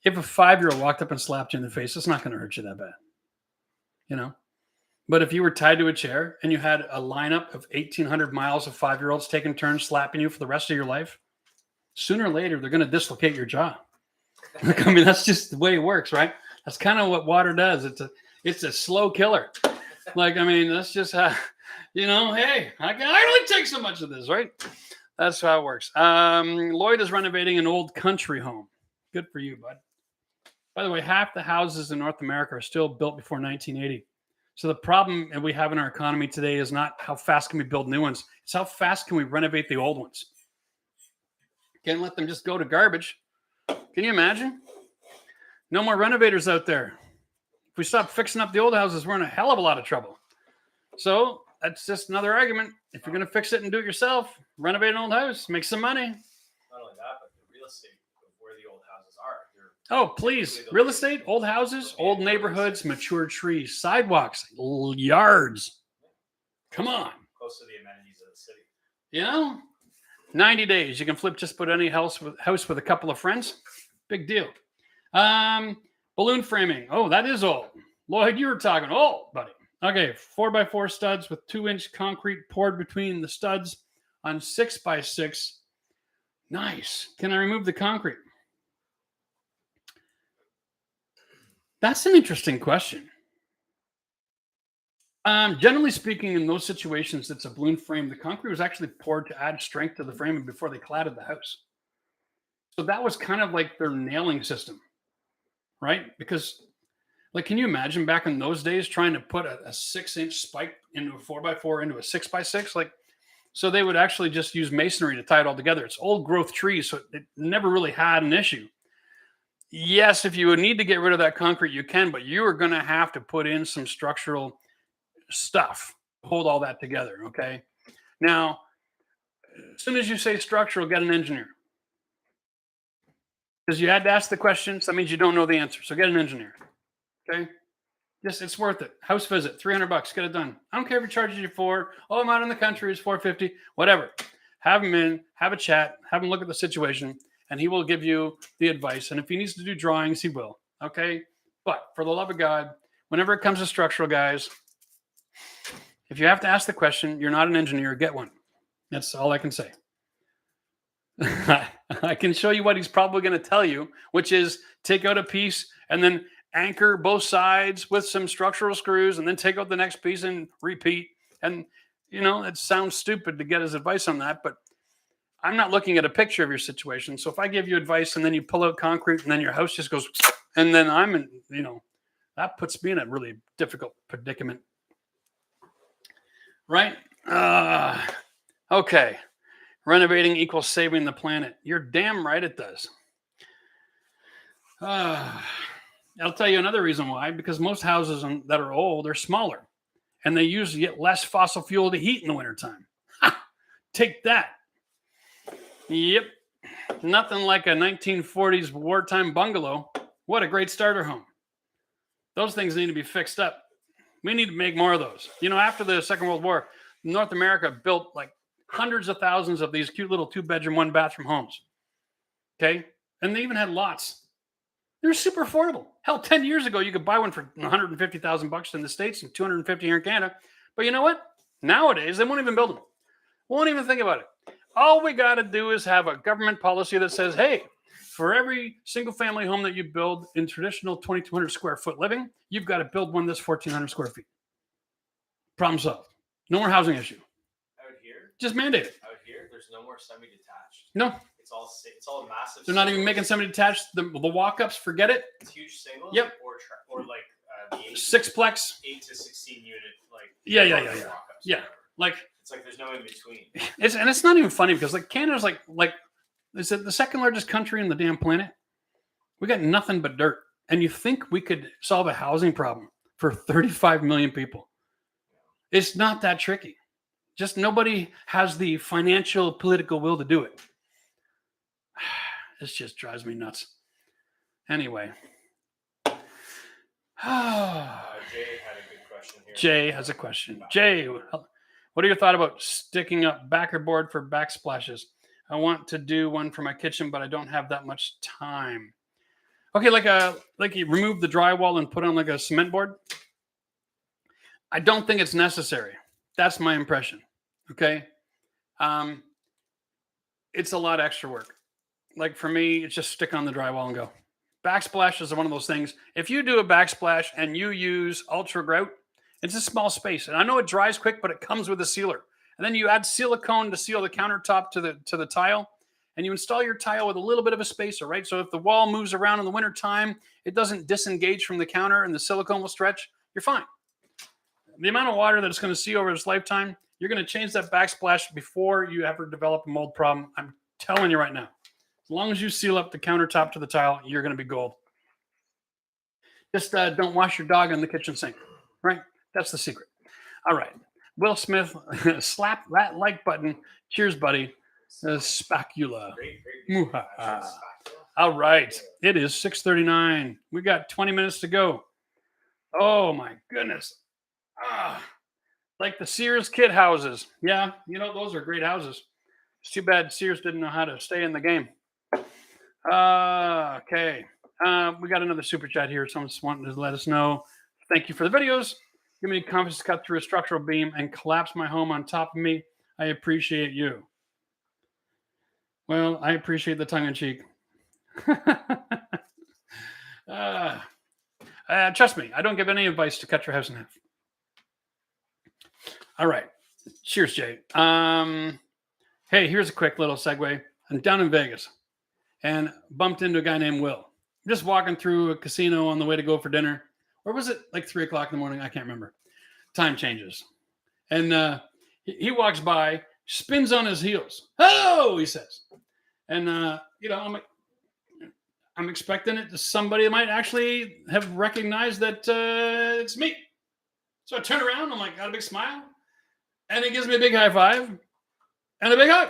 a 5-year-old walked up and slapped you in the face, it's not going to hurt you that bad. But if you were tied to a chair and you had a lineup of 1,800 miles of 5-year-olds taking turns slapping you for the rest of your life, sooner or later, they're going to dislocate your jaw. That's just the way it works, right? That's kind of what water does. It's a slow killer. That's just how, hey, I can only take so much of this, right? That's how it works. Lloyd is renovating an old country home. Good for you, bud. By the way, half the houses in North America are still built before 1980. So the problem that we have in our economy today is not how fast can we build new ones. It's how fast can we renovate the old ones. Can't let them just go to garbage. Can you imagine? No more renovators out there. If we stop fixing up the old houses, we're in a hell of a lot of trouble. So that's just another argument. If you're going to fix it and do it yourself, renovate an old house, make some money. Not only that, but the real estate of where the old houses are. Oh, please. Real estate, old houses, old neighborhoods, mature trees, sidewalks, yards. Come on. Close to the amenities of the city. You know, 90 days. You can flip just about any house with a couple of friends. Big deal. Balloon framing. Oh, that is old. Lloyd, you were talking old, buddy. Okay, 4x4 studs with 2-inch concrete poured between the studs on 6x6. Nice. Can I remove the concrete? That's an interesting question. Generally speaking, in those situations, it's a balloon frame. The concrete was actually poured to add strength to the framing before they cladded the house. So that was kind of like their nailing system, right? Because, like, can you imagine back in those days trying to put a 6-inch spike into a 4x4 into a 6x6? Like, so they would actually just use masonry to tie it all together. It's old growth trees, so it never really had an issue. Yes, if you would need to get rid of that concrete, you can, but you are going to have to put in some structural stuff to hold all that together, okay? Now, as soon as you say structural, get an engineer. Because you had to ask the questions, that means you don't know the answer. So get an engineer, okay? Just, it's worth it. House visit, $300, get it done. I don't care if he charges you I'm out in the country, it's $450, whatever. Have him in, have a chat, have him look at the situation, and he will give you the advice. And if he needs to do drawings, he will, okay? But for the love of God, whenever it comes to structural, guys, if you have to ask the question, you're not an engineer, get one. That's all I can say. I can show you what he's probably going to tell you, which is take out a piece and then anchor both sides with some structural screws and then take out the next piece and repeat. And, you know, it sounds stupid to get his advice on that, but I'm not looking at a picture of your situation. So if I give you advice and then you pull out concrete and then your house just goes, and then I'm in, you know, that puts me in a really difficult predicament. Right? Okay. Renovating equals saving the planet. You're damn right it does. I'll tell you another reason why. Because most houses that are old are smaller. And they use yet less fossil fuel to heat in the wintertime. Take that. Yep. Nothing like a 1940s wartime bungalow. What a great starter home. Those things need to be fixed up. We need to make more of those. You know, after the Second World War, North America built like hundreds of thousands of these cute little 2-bedroom, 1-bathroom homes. Okay? And they even had lots. They're super affordable. Hell, 10 years ago, you could buy one for $150,000 in the States and $250 here in Canada. But you know what? Nowadays, they won't even build them. Won't even think about it. All we got to do is have a government policy that says, hey, for every single family home that you build in traditional 2,200 square foot living, you've got to build one that's 1,400 square feet. Problem solved. No more housing issue. Out here, just mandate it. Out here, there's no more semi-detached. No. It's all massive. They're not even making semi-detached. The walk-ups, forget it. It's huge singles. Yep. Or like the sixplex. 8 to 16 unit. Like Yeah. Like it's like there's no in between. It's not even funny because like Canada's like is it the second largest country in the damn planet? We got nothing but dirt, and you think we could solve a housing problem for 35 million people? It's not that tricky. Just nobody has the financial, political will to do it. This just drives me nuts. Anyway. Jay had a good question here. Jay has a question. Jay, what are your thoughts about sticking up backer board for backsplashes? I want to do one for my kitchen, but I don't have that much time. Okay, like you remove the drywall and put on like a cement board. I don't think it's necessary. That's my impression. Okay. It's a lot of extra work. Like for me, it's just stick on the drywall and go. Backsplashes are one of those things. If you do a backsplash and you use ultra grout, it's a small space. And I know it dries quick, but it comes with a sealer. And then you add silicone to seal the countertop to the tile. And you install your tile with a little bit of a spacer, right? So if the wall moves around in the wintertime, it doesn't disengage from the counter and the silicone will stretch. You're fine. The amount of water that it's going to see over its lifetime, you're going to change that backsplash before you ever develop a mold problem. I'm telling you right now. As long as you seal up the countertop to the tile, you're going to be gold. Just don't wash your dog in the kitchen sink, right? That's the secret. All right. Will Smith, slap that like button. Cheers, buddy. Spacula. Great. All right. It is 6:39. We got 20 minutes to go. Oh my goodness. Like the Sears kid houses. Yeah, those are great houses. It's too bad Sears didn't know how to stay in the game. Okay. We got another super chat here. Someone's wanting to let us know. Thank you for the videos. Give me confidence to cut through a structural beam and collapse my home on top of me. I appreciate you. Well, I appreciate the tongue in cheek. Trust me, I don't give any advice to cut your house in half. All right. Cheers, Jay. Hey, here's a quick little segue. I'm down in Vegas and bumped into a guy named Will. I'm just walking through a casino on the way to go for dinner. Or was it like 3 o'clock in the morning? I can't remember. Time changes. And he walks by, spins on his heels. Oh, he says. And, I'm expecting it. Somebody might actually have recognized that it's me. So I turn around. I'm like, got a big smile. And he gives me a big high five and a big hug.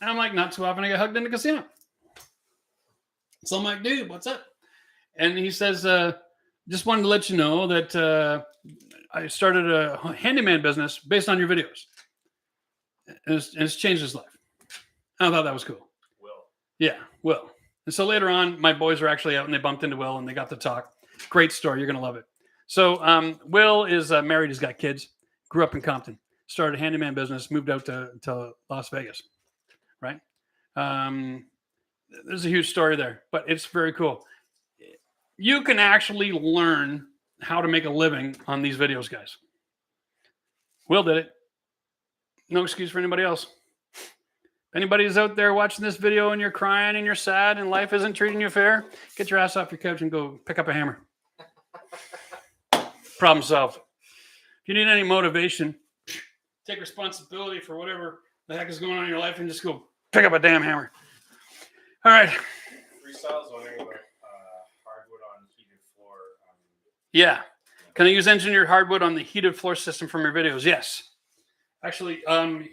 And I'm like, not too often I get hugged in the casino. So I'm like, dude, what's up? And he says, just wanted to let you know that I started a handyman business based on your videos. And it's changed his life. I thought that was cool. Will. Yeah, Will. And so later on, my boys were actually out and they bumped into Will and they got to talk. Great story. You're going to love it. So Will is married. He's got kids. Grew up in Compton. Started a handyman business. Moved out to Las Vegas. Right? There's a huge story there, but it's very cool. You can actually learn how to make a living on these videos, guys. Will did it. No excuse for anybody else. If anybody's out there watching this video and you're crying and you're sad and life isn't treating you fair, get your ass off your couch and go pick up a hammer. Problem solved. If you need any motivation, take responsibility for whatever the heck is going on in your life and just go pick up a damn hammer. All right. Freestyle's wondering about hardwood on heated floor. Yeah. Can I use engineered hardwood on the heated floor system from your videos? Yes. Actually,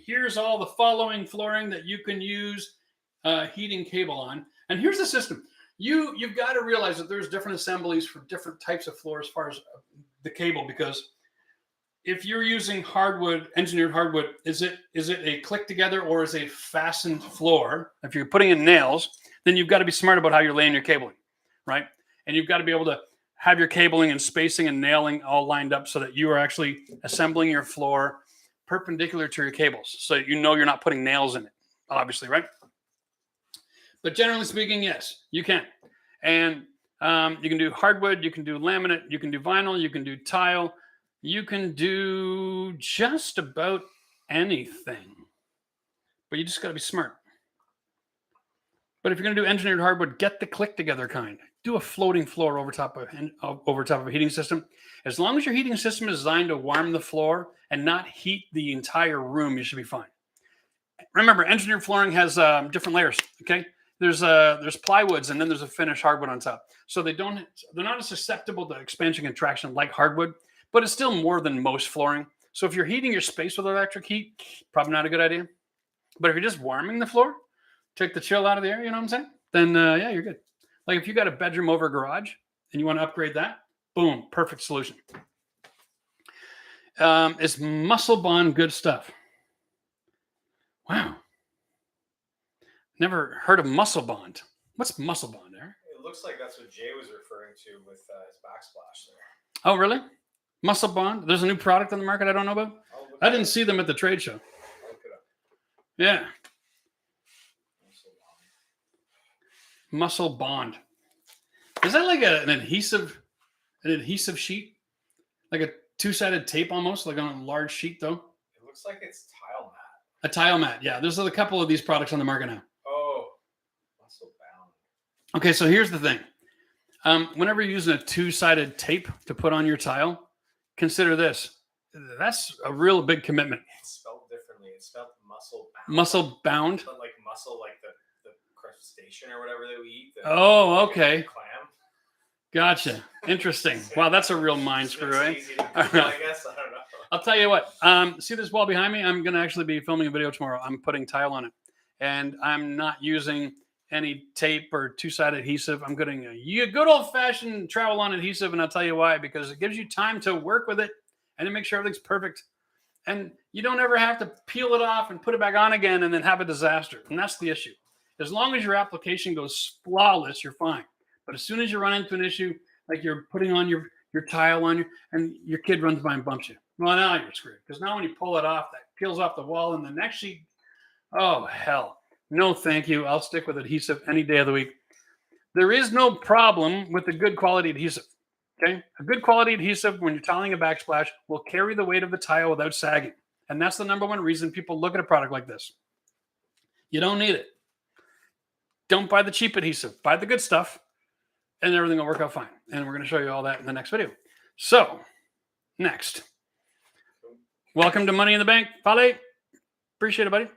here's all the following flooring that you can use heating cable on. And here's the system. You've got to realize that there's different assemblies for different types of floor as far as the cable, because if you're using hardwood, engineered hardwood, is it a click together or is it a fastened floor? If you're putting in nails, then you've got to be smart about how you're laying your cabling, right? And you've got to be able to have your cabling and spacing and nailing all lined up so that you are actually assembling your floor perpendicular to your cables, so you know you're not putting nails in it, obviously, right? But generally speaking, yes, you can. And you can do hardwood, you can do laminate, you can do vinyl, you can do tile, you can do just about anything. But you just got to be smart. But if you're going to do engineered hardwood, get the click together kind. Do a floating floor over top of a heating system. As long as your heating system is designed to warm the floor and not heat the entire room, you should be fine. Remember, engineered flooring has different layers. Okay, there's plywoods and then there's a finished hardwood on top. So they're not as susceptible to expansion and contraction like hardwood, but it's still more than most flooring. So if you're heating your space with electric heat, probably not a good idea. But if you're just warming the floor, take the chill out of the air, you know what I'm saying? Then yeah, you're good. Like if you got a bedroom over a garage and you want to upgrade that, boom, perfect solution. It's muscle bond good stuff. Wow. Never heard of muscle bond. What's muscle bond, Eric? It looks like that's what Jay was referring to with his backsplash there. Oh, really? Muscle bond? There's a new product on the market I don't know about? I didn't see them at the trade show. I'll look it up. Yeah. Muscle bond. Is that like an adhesive sheet? Like a two-sided tape almost, like on a large sheet though? It looks like it's tile mat. A tile mat, yeah. There's a couple of these products on the market now. Oh, muscle bound. Okay, so here's the thing. Whenever you're using a two-sided tape to put on your tile, consider this. That's a real big commitment. It's spelled differently. It's spelled muscle bound. Muscle bound? But like muscle, like the crustacean or whatever that we eat. Oh, okay. Clam. Gotcha. Interesting. Wow, that's a real mind screw, right? Easy to do, I guess. I don't know. I'll tell you what. See this wall behind me? I'm going to actually be filming a video tomorrow. I'm putting tile on it. And I'm not using any tape or two-sided adhesive. I'm getting a good old-fashioned travel on adhesive, and I'll tell you why, because it gives you time to work with it and to make sure everything's perfect. And you don't ever have to peel it off and put it back on again and then have a disaster. And that's the issue. As long as your application goes flawless, you're fine. But as soon as you run into an issue, like you're putting on your tile on and your kid runs by and bumps you, well, now you're screwed. Because now when you pull it off, that peels off the wall, and the next sheet, oh, hell. No, thank you. I'll stick with adhesive any day of the week. There is no problem with a good quality adhesive. Okay? A good quality adhesive, when you're tiling a backsplash, will carry the weight of the tile without sagging. And that's the number one reason people look at a product like this. You don't need it. Don't buy the cheap adhesive. Buy the good stuff, and everything will work out fine. And we're going to show you all that in the next video. So, next. Welcome to Money in the Bank. Fale. Appreciate it, buddy.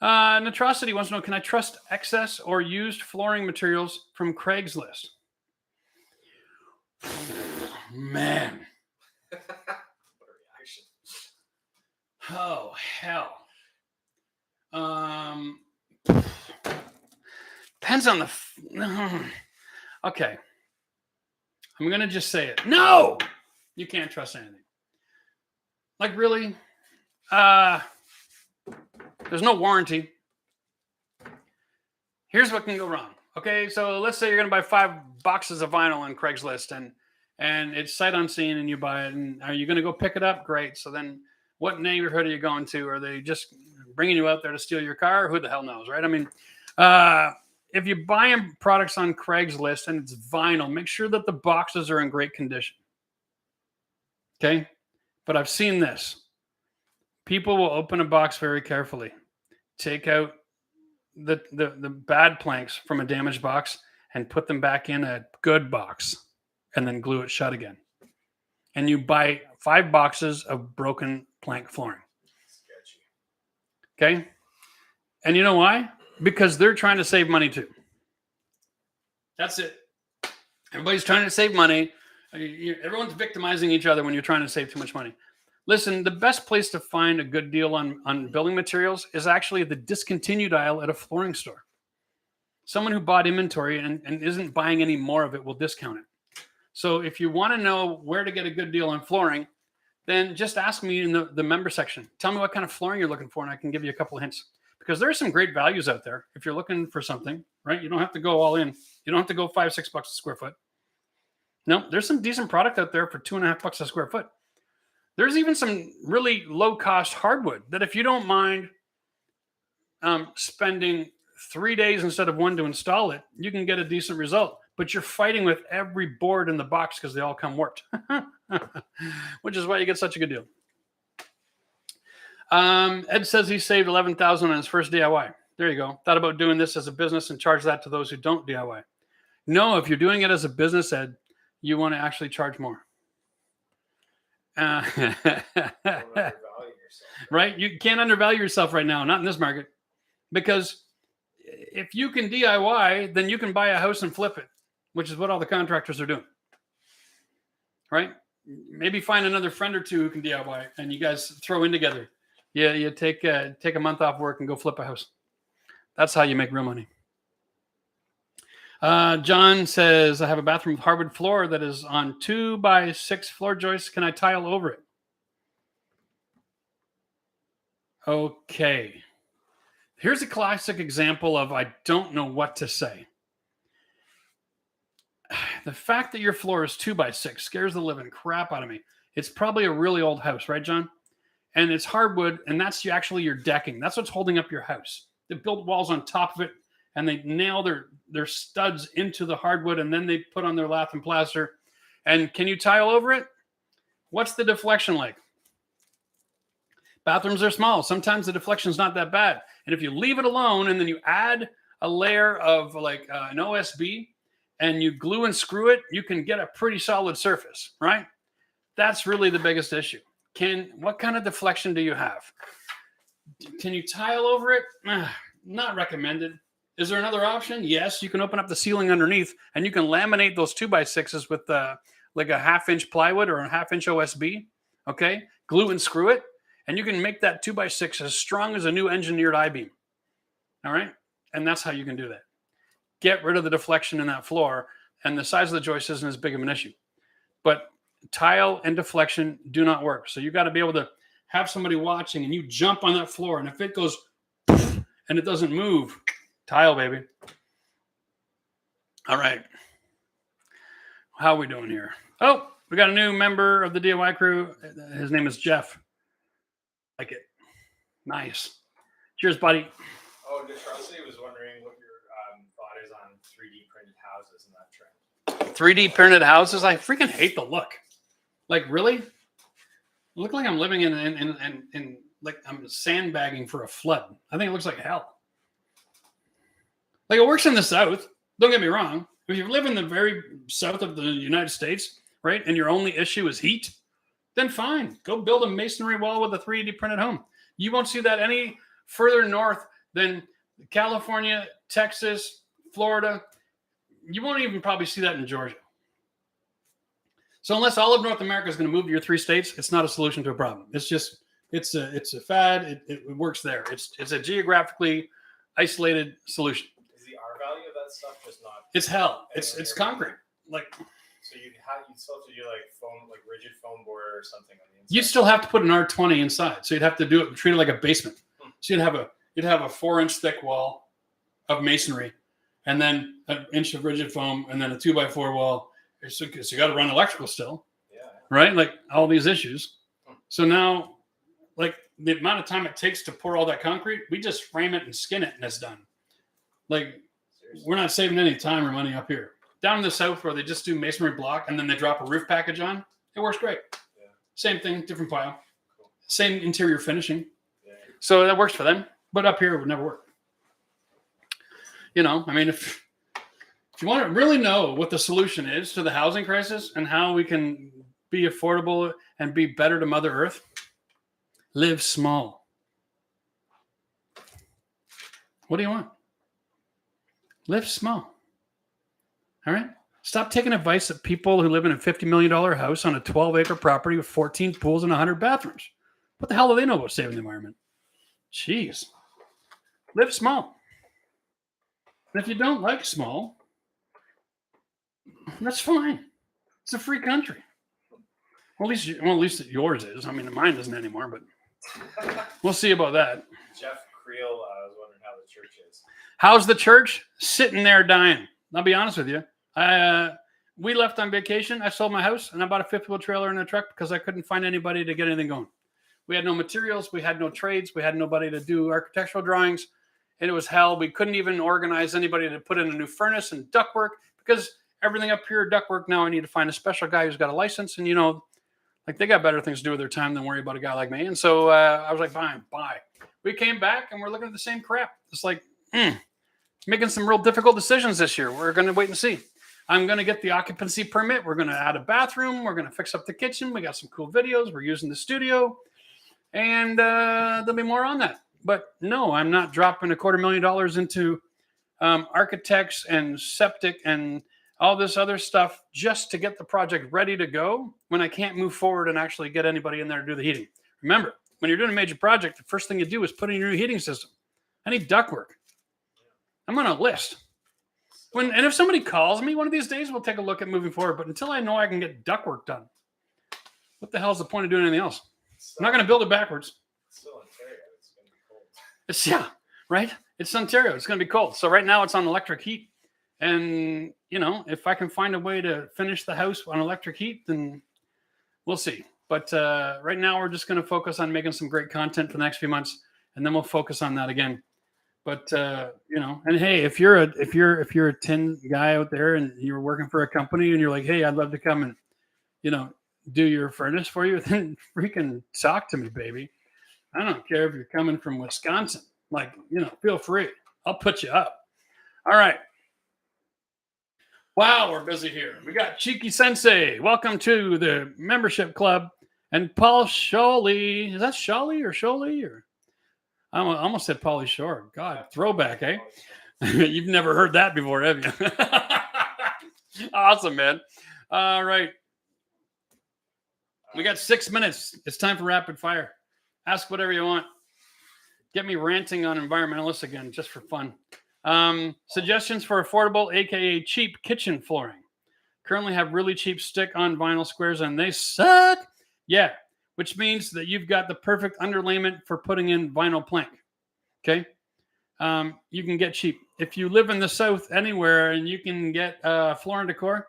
Nitrosity wants to know, can I trust excess or used flooring materials from Craigslist? Man. Oh, hell. Depends on the... Okay. I'm going to just say it. No! You can't trust anything. Like, really? There's no warranty. Here's what can go wrong. Okay, so let's say you're going to buy 5 boxes of vinyl on Craigslist, and it's sight unseen, and you buy it. And are you going to go pick it up? Great. So then, what neighborhood are you going to? Are they just bringing you out there to steal your car? Who the hell knows, right? I mean, if you're buying products on Craigslist and it's vinyl, make sure that the boxes are in great condition. Okay, but I've seen this. People will open a box very carefully, take out the bad planks from a damaged box and put them back in a good box and then glue it shut again. And you buy 5 boxes of broken plank flooring. Okay? And you know why? Because they're trying to save money too. That's it. Everybody's trying to save money. Everyone's victimizing each other when you're trying to save too much money. Listen, the best place to find a good deal on building materials is actually the discontinued aisle at a flooring store. Someone who bought inventory and isn't buying any more of it will discount it. So if you want to know where to get a good deal on flooring, then just ask me in the member section. Tell me what kind of flooring you're looking for, and I can give you a couple of hints. Because there are some great values out there if you're looking for something, right? You don't have to go all in. You don't have to go $5-6 a square foot. No, there's some decent product out there for $2.50 a square foot. There's even some really low-cost hardwood that if you don't mind spending 3 days instead of 1 to install it, you can get a decent result. But you're fighting with every board in the box because they all come warped, which is why you get such a good deal. Ed says he saved $11,000 on his first DIY. There you go. Thought about doing this as a business and charge that to those who don't DIY. No, if you're doing it as a business, Ed, you want to actually charge more. Right? You can't undervalue yourself right now, not in this market. Because if you can DIY, then you can buy a house and flip it, which is what all the contractors are doing. Right? Maybe find another friend or two who can DIY and you guys throw in together. Yeah, you take a month off work and go flip a house. That's how you make real money. John says, I have a bathroom with hardwood floor that is on 2x6 floor joists. Can I tile over it? Okay. Here's a classic example of I don't know what to say. The fact that your floor is 2x6 scares the living crap out of me. It's probably a really old house, right, John? And it's hardwood, and that's actually your decking. That's what's holding up your house. They built walls on top of it, and they nail their studs into the hardwood, and then they put on their lath and plaster. And can you tile over it? What's the deflection like? Bathrooms are small. Sometimes the deflection is not that bad. And if you leave it alone and then you add a layer of like an OSB and you glue and screw it, you can get a pretty solid surface, right? That's really the biggest issue. What kind of deflection do you have? Can you tile over it? Not recommended. Is there another option? Yes, you can open up the ceiling underneath and you can laminate those 2x6s with like a 1/2-inch plywood or a 1/2-inch OSB. Okay, glue and screw it, and you can make that 2x6 as strong as a new engineered I-beam. All right, and that's how you can do that. get rid of the deflection in that floor, and the size of the joist isn't as big of an issue. But tile and deflection do not work. So you got to be able to have somebody watching, and you jump on that floor, and if it goes and it doesn't move, tile, baby. All right. How are we doing here? Oh, we got a new member of the DIY crew. His name is Jeff. Like it. Nice. Cheers, buddy. Oh, Detrosity was wondering what your thought is on 3D printed houses and that trend. 3D printed houses? I freaking hate the look. Like, really? I look like I'm living in like I'm sandbagging for a flood. I think it looks like hell. Like, it works in the South. Don't get me wrong. If you live in the very south of the United States, right, and your only issue is heat, then fine. Go build a masonry wall with a 3D printed home. You won't see that any further north than California, Texas, Florida. You won't even probably see that in Georgia. So unless all of North America is going to move to your 3 states, it's not a solution to a problem. It's just, it's a fad. It works there. It's a geographically isolated solution. Is the R value of that stuff just not? It's hell. It's concrete. Like, so you'd still have to do like foam, like rigid foam board or something on the inside. you'd still have to put an R20 inside. So you'd have to do it, treat it like a basement. So you'd have a 4-inch thick wall of masonry, and then an inch of rigid foam, and then a 2x4 wall. So you got to run electrical still, right? Like all these issues. So now, like the amount of time it takes to pour all that concrete, we just frame it and skin it, and it's done. Like, we're not saving any time or money up here. Down in the South, where they just do masonry block and then they drop a roof package on, it works great. Yeah. Same thing, different pile. Cool. Same interior finishing. Yeah. So that works for them. But up here, it would never work. You know, I mean, if you want to really know what the solution is to the housing crisis and how we can be affordable and be better to Mother Earth, live small. What do you want? Live small. All right? Stop taking advice of people who live in a $50 million house on a 12-acre property with 14 pools and 100 bathrooms. What the hell do they know about saving the environment? Jeez. Live small. And if you don't like small, that's fine. It's a free country. Well, at least yours is. I mean, mine isn't anymore, but we'll see about that. Jeff Creel was wondering how the church is. How's the church? Sitting there dying. I'll be honest with you. We left on vacation. I sold my house, and I bought a fifth-wheel trailer and a truck because I couldn't find anybody to get anything going. We had no materials. We had no trades. We had nobody to do architectural drawings. And it was hell. We couldn't even organize anybody to put in a new furnace and ductwork because everything up here, ductwork, now I need to find a special guy who's got a license. And, you know, like they got better things to do with their time than worry about a guy like me. And so I was like, fine, bye. We came back, and we're looking at the same crap. It's like, making some real difficult decisions this year. We're going to wait and see. I'm going to get the occupancy permit. We're going to add a bathroom. We're going to fix up the kitchen. We got some cool videos. We're using the studio. And there'll be more on that. But no, I'm not dropping $250,000 into architects and septic and all this other stuff just to get the project ready to go when I can't move forward and actually get anybody in there to do the heating. Remember, when you're doing a major project, the first thing you do is put in your new heating system. I need ductwork. I'm on a list. And if somebody calls me one of these days, we'll take a look at moving forward. But until I know I can get ductwork done, what the hell is the point of doing anything else? I'm not going to build it backwards. It's still Ontario. It's going to be cold. Yeah, right? It's Ontario. It's going to be cold. So right now it's on electric heat. And, you know, if I can find a way to finish the house on electric heat, then we'll see. But right now we're just going to focus on making some great content for the next few months. And then we'll focus on that again. But you know, and hey, if you're a tin guy out there and you're working for a company and you're like, hey, I'd love to come and, you know, do your furnace for you, then freaking talk to me, baby. I don't care if you're coming from Wisconsin. Like, you know, feel free. I'll put you up. All right. Wow, we're busy here. We got Cheeky Sensei. Welcome to the membership club. And Paul Sholey. Is that Sholey or Sholey or? I almost said Pauly Shore. God, throwback, eh? You've never heard that before, have you? Awesome, man. All right. We got 6 minutes. It's time for rapid fire. Ask whatever you want. Get me ranting on environmentalists again, just for fun. Suggestions for affordable, aka cheap kitchen flooring. Currently have really cheap stick-on vinyl squares and they suck. Yeah, which means that you've got the perfect underlayment for putting in vinyl plank. Okay, you can get cheap. If you live in the South anywhere and you can get Floor and Decor,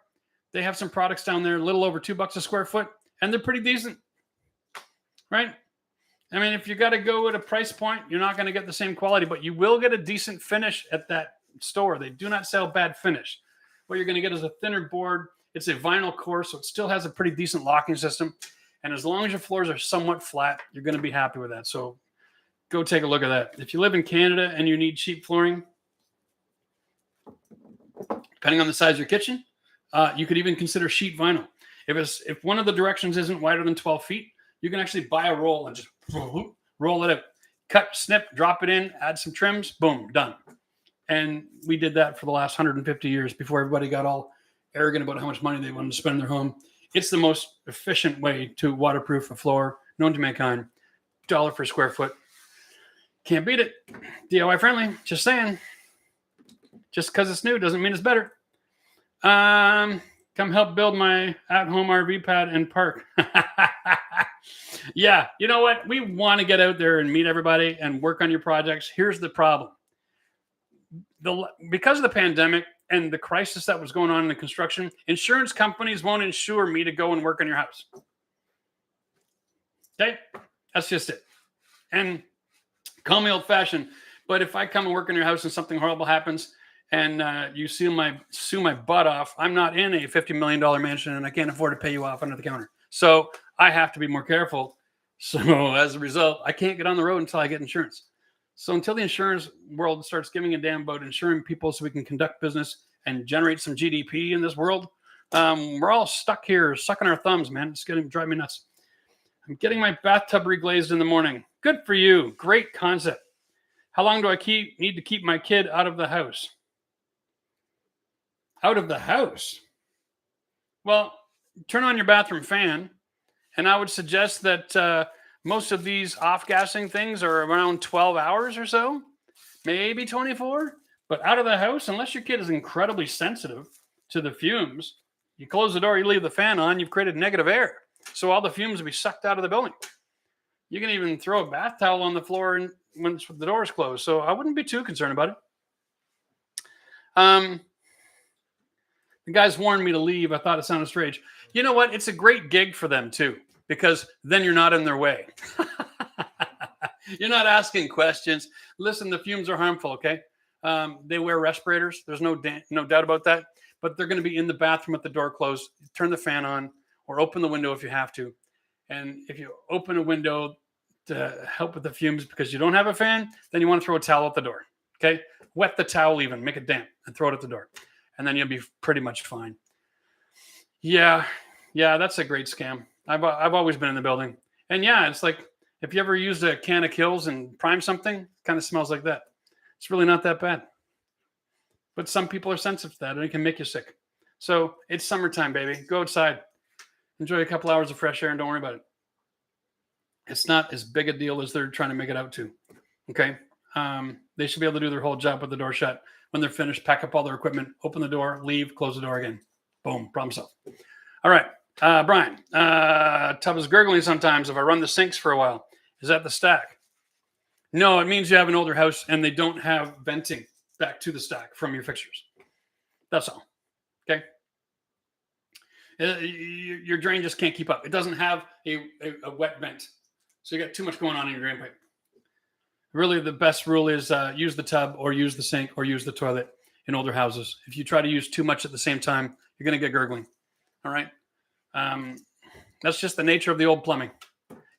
they have some products down there, a little over $2 a square foot, and they're pretty decent, right? I mean, if you got to go at a price point, you're not going to get the same quality, but you will get a decent finish at that store. They do not sell bad finish. What you're going to get is a thinner board. It's a vinyl core, so it still has a pretty decent locking system. And as long as your floors are somewhat flat, you're going to be happy with that. So go take a look at that. If you live in Canada and you need cheap flooring, depending on the size of your kitchen, you could even consider sheet vinyl. If one of the directions isn't wider than 12 feet, you can actually buy a roll and just roll it out. Cut, snip, drop it in, add some trims, boom, done. And we did that for the last 150 years before everybody got all arrogant about how much money they wanted to spend in their home. It's the most efficient way to waterproof a floor known to mankind. $1 per square foot. Can't beat it. DIY friendly. Just saying. Just because it's new doesn't mean it's better. Come help build my at-home RV pad and park. Yeah, you know what? We want to get out there and meet everybody and work on your projects. Here's the problem. Because of the pandemic and the crisis that was going on in the construction, insurance companies won't insure me to go and work on your house. Okay? That's just it. And call me old-fashioned, but if I come and work in your house and something horrible happens and you sue my butt off, I'm not in a $50 million mansion and I can't afford to pay you off under the counter. So I have to be more careful. So as a result, I can't get on the road until I get insurance. So until the insurance world starts giving a damn about insuring people so we can conduct business and generate some GDP in this world, we're all stuck here sucking our thumbs, man. It's going to drive me nuts. I'm getting my bathtub reglazed in the morning. Good for you. Great concept. How long do I need to keep my kid out of the house? Out of the house? Well, turn on your bathroom fan, and I would suggest that most of these off-gassing things are around 12 hours or so, maybe 24. But out of the house, unless your kid is incredibly sensitive to the fumes, you close the door, you leave the fan on, you've created negative air. So all the fumes will be sucked out of the building. You can even throw a bath towel on the floor when the door is closed. So I wouldn't be too concerned about it. The guys warned me to leave. I thought it sounded strange. You know what? It's a great gig for them too, because then you're not in their way. You're not asking questions. Listen, the fumes are harmful, okay? They wear respirators. There's no doubt about that. But they're going to be in the bathroom with the door closed. Turn the fan on or open the window if you have to. And if you open a window to help with the fumes because you don't have a fan, then you want to throw a towel at the door, okay? Wet the towel even, make it damp, and throw it at the door. And then you'll be pretty much fine. Yeah, that's a great scam. I've always been in the building. And yeah, it's like if you ever used a can of Kills and prime something, it kind of smells like that. It's really not that bad. But some people are sensitive to that and it can make you sick. So it's summertime, baby. Go outside. Enjoy a couple hours of fresh air and don't worry about it. It's not as big a deal as they're trying to make it out to. Okay? They should be able to do their whole job with the door shut. When they're finished, pack up all their equipment, open the door, leave, close the door again. Boom. Problem solved. All right. Brian, tub is gurgling sometimes if I run the sinks for a while. Is that the stack? No, it means you have an older house and they don't have venting back to the stack from your fixtures. That's all. Okay? Your drain just can't keep up. It doesn't have a wet vent. So you got too much going on in your drain pipe. Really, the best rule is use the tub or use the sink or use the toilet in older houses. If you try to use too much at the same time, you're going to get gurgling. All right? That's just the nature of the old plumbing.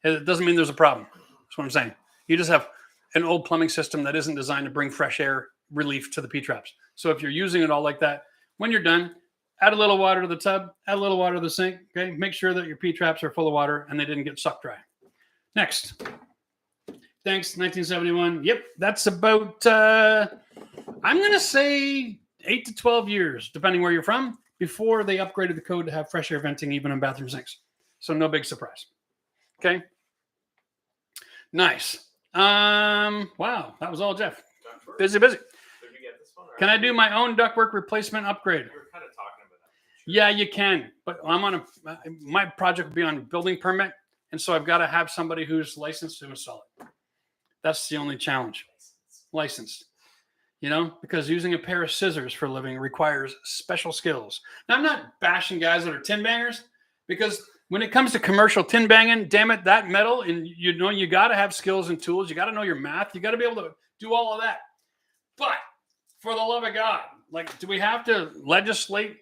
It doesn't mean there's a problem. That's what I'm saying. You just have an old plumbing system that isn't designed to bring fresh air relief to the P-traps. So if you're using it all like that, when you're done, add a little water to the tub, add a little water to the sink, okay? Make sure that your P-traps are full of water and they didn't get sucked dry. Next. Thanks, 1971. Yep, that's about, I'm going to say 8 to 12 years, depending where you're from, before they upgraded the code to have fresh air venting even on bathroom sinks. So no big surprise. Okay? Nice. Wow, that was all Jeff. Busy. Did you get this? one? Or Can I do my own ductwork replacement upgrade? You were kind of talking about that. Yeah, you can. But my project will be on building permit. And so I've got to have somebody who's licensed to install it. That's the only challenge. Licensed. You know, because using a pair of scissors for a living requires special skills. Now, I'm not bashing guys that are tin bangers, because when it comes to commercial tin banging, damn it, that metal, and you know, you got to have skills and tools. You got to know your math. You got to be able to do all of that. But for the love of God, like, do we have to legislate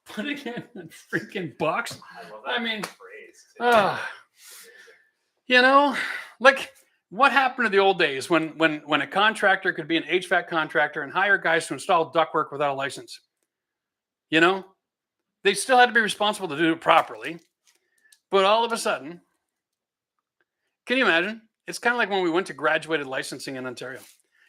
putting in a freaking box? I love that mean, phrase. you know, like, what happened to the old days when a contractor could be an HVAC contractor and hire guys to install ductwork without a license? You know, they still had to be responsible to do it properly. But all of a sudden, can you imagine? It's kind of like when we went to graduated licensing in Ontario.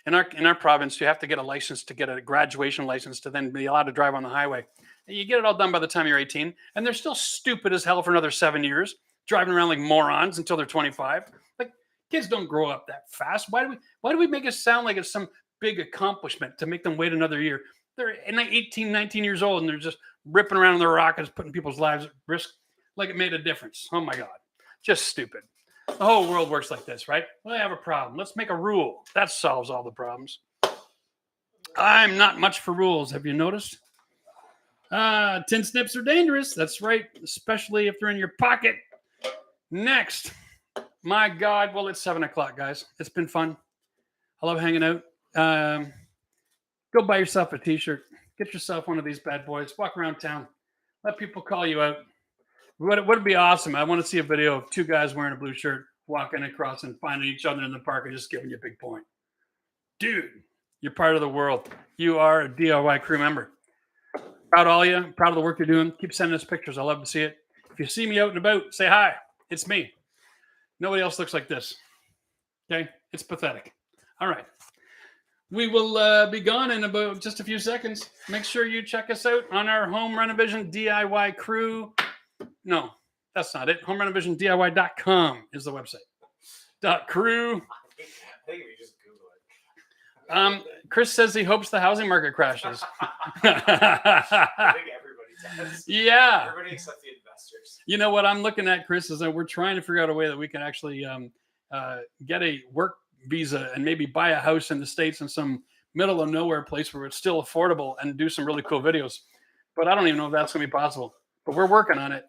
In our province, you have to get a license to get a graduation license to then be allowed to drive on the highway. And you get it all done by the time you're 18, and they're still stupid as hell for another 7 years, driving around like morons until they're 25. Like, kids don't grow up that fast. Why do we make it sound like it's some big accomplishment to make them wait another year? They're 18, 19 years old, and they're just ripping around in their rockets, putting people's lives at risk like it made a difference. Oh, my God. Just stupid. The whole world works like this, right? Well, I have a problem. Let's make a rule. That solves all the problems. I'm not much for rules. Have you noticed? Tin snips are dangerous. That's right, especially if they're in your pocket. Next. My God. Well, it's 7 o'clock, guys. It's been fun. I love hanging out. Go buy yourself a t-shirt. Get yourself one of these bad boys. Walk around town. Let people call you out. Would be awesome. I want to see a video of two guys wearing a blue shirt walking across and finding each other in the park and just giving you a big point. Dude, you're part of the world. You are a DIY crew member. Proud of all you. Proud of the work you're doing. Keep sending us pictures. I love to see it. If you see me out and about, say hi. It's me. Nobody else looks like this. Okay? It's pathetic. All right. We will be gone in about just a few seconds. Make sure you check us out on our Home Renovision DIY crew. No, that's not it. HomeRenovisionDIY.com is the website. .crew. I think if you just Google it. Chris says he hopes the housing market crashes. I think everybody does. Yeah. Everybody except the investors. You know what I'm looking at, Chris, is that we're trying to figure out a way that we can actually get a work visa and maybe buy a house in the States in some middle of nowhere place where it's still affordable and do some really cool videos. But I don't even know if that's going to be possible. But we're working on it.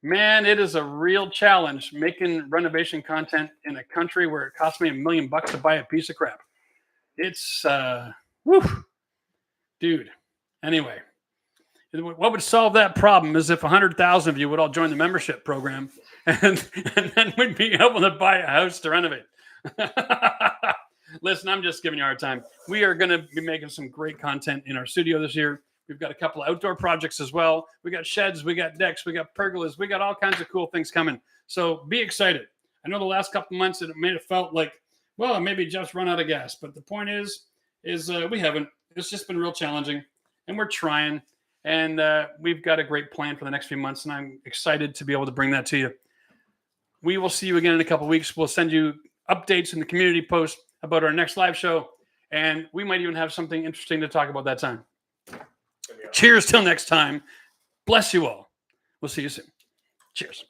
Man, it is a real challenge making renovation content in a country where it costs me $1 million to buy a piece of crap. It's, dude. Anyway, what would solve that problem is if 100,000 of you would all join the membership program, and then we'd be able to buy a house to renovate. Listen, I'm just giving you a hard time. We are going to be making some great content in our studio this year. We've got a couple of outdoor projects as well. We got sheds, we got decks, we got pergolas, we got all kinds of cool things coming. So be excited. I know the last couple of months it may have felt like, well, maybe just run out of gas. But the point is we haven't. It's just been real challenging, and we're trying. And we've got a great plan for the next few months, and I'm excited to be able to bring that to you. We will see you again in a couple of weeks. We'll send you updates in the community post about our next live show, and we might even have something interesting to talk about that time. Cheers till next time. Bless you all. We'll see you soon. Cheers.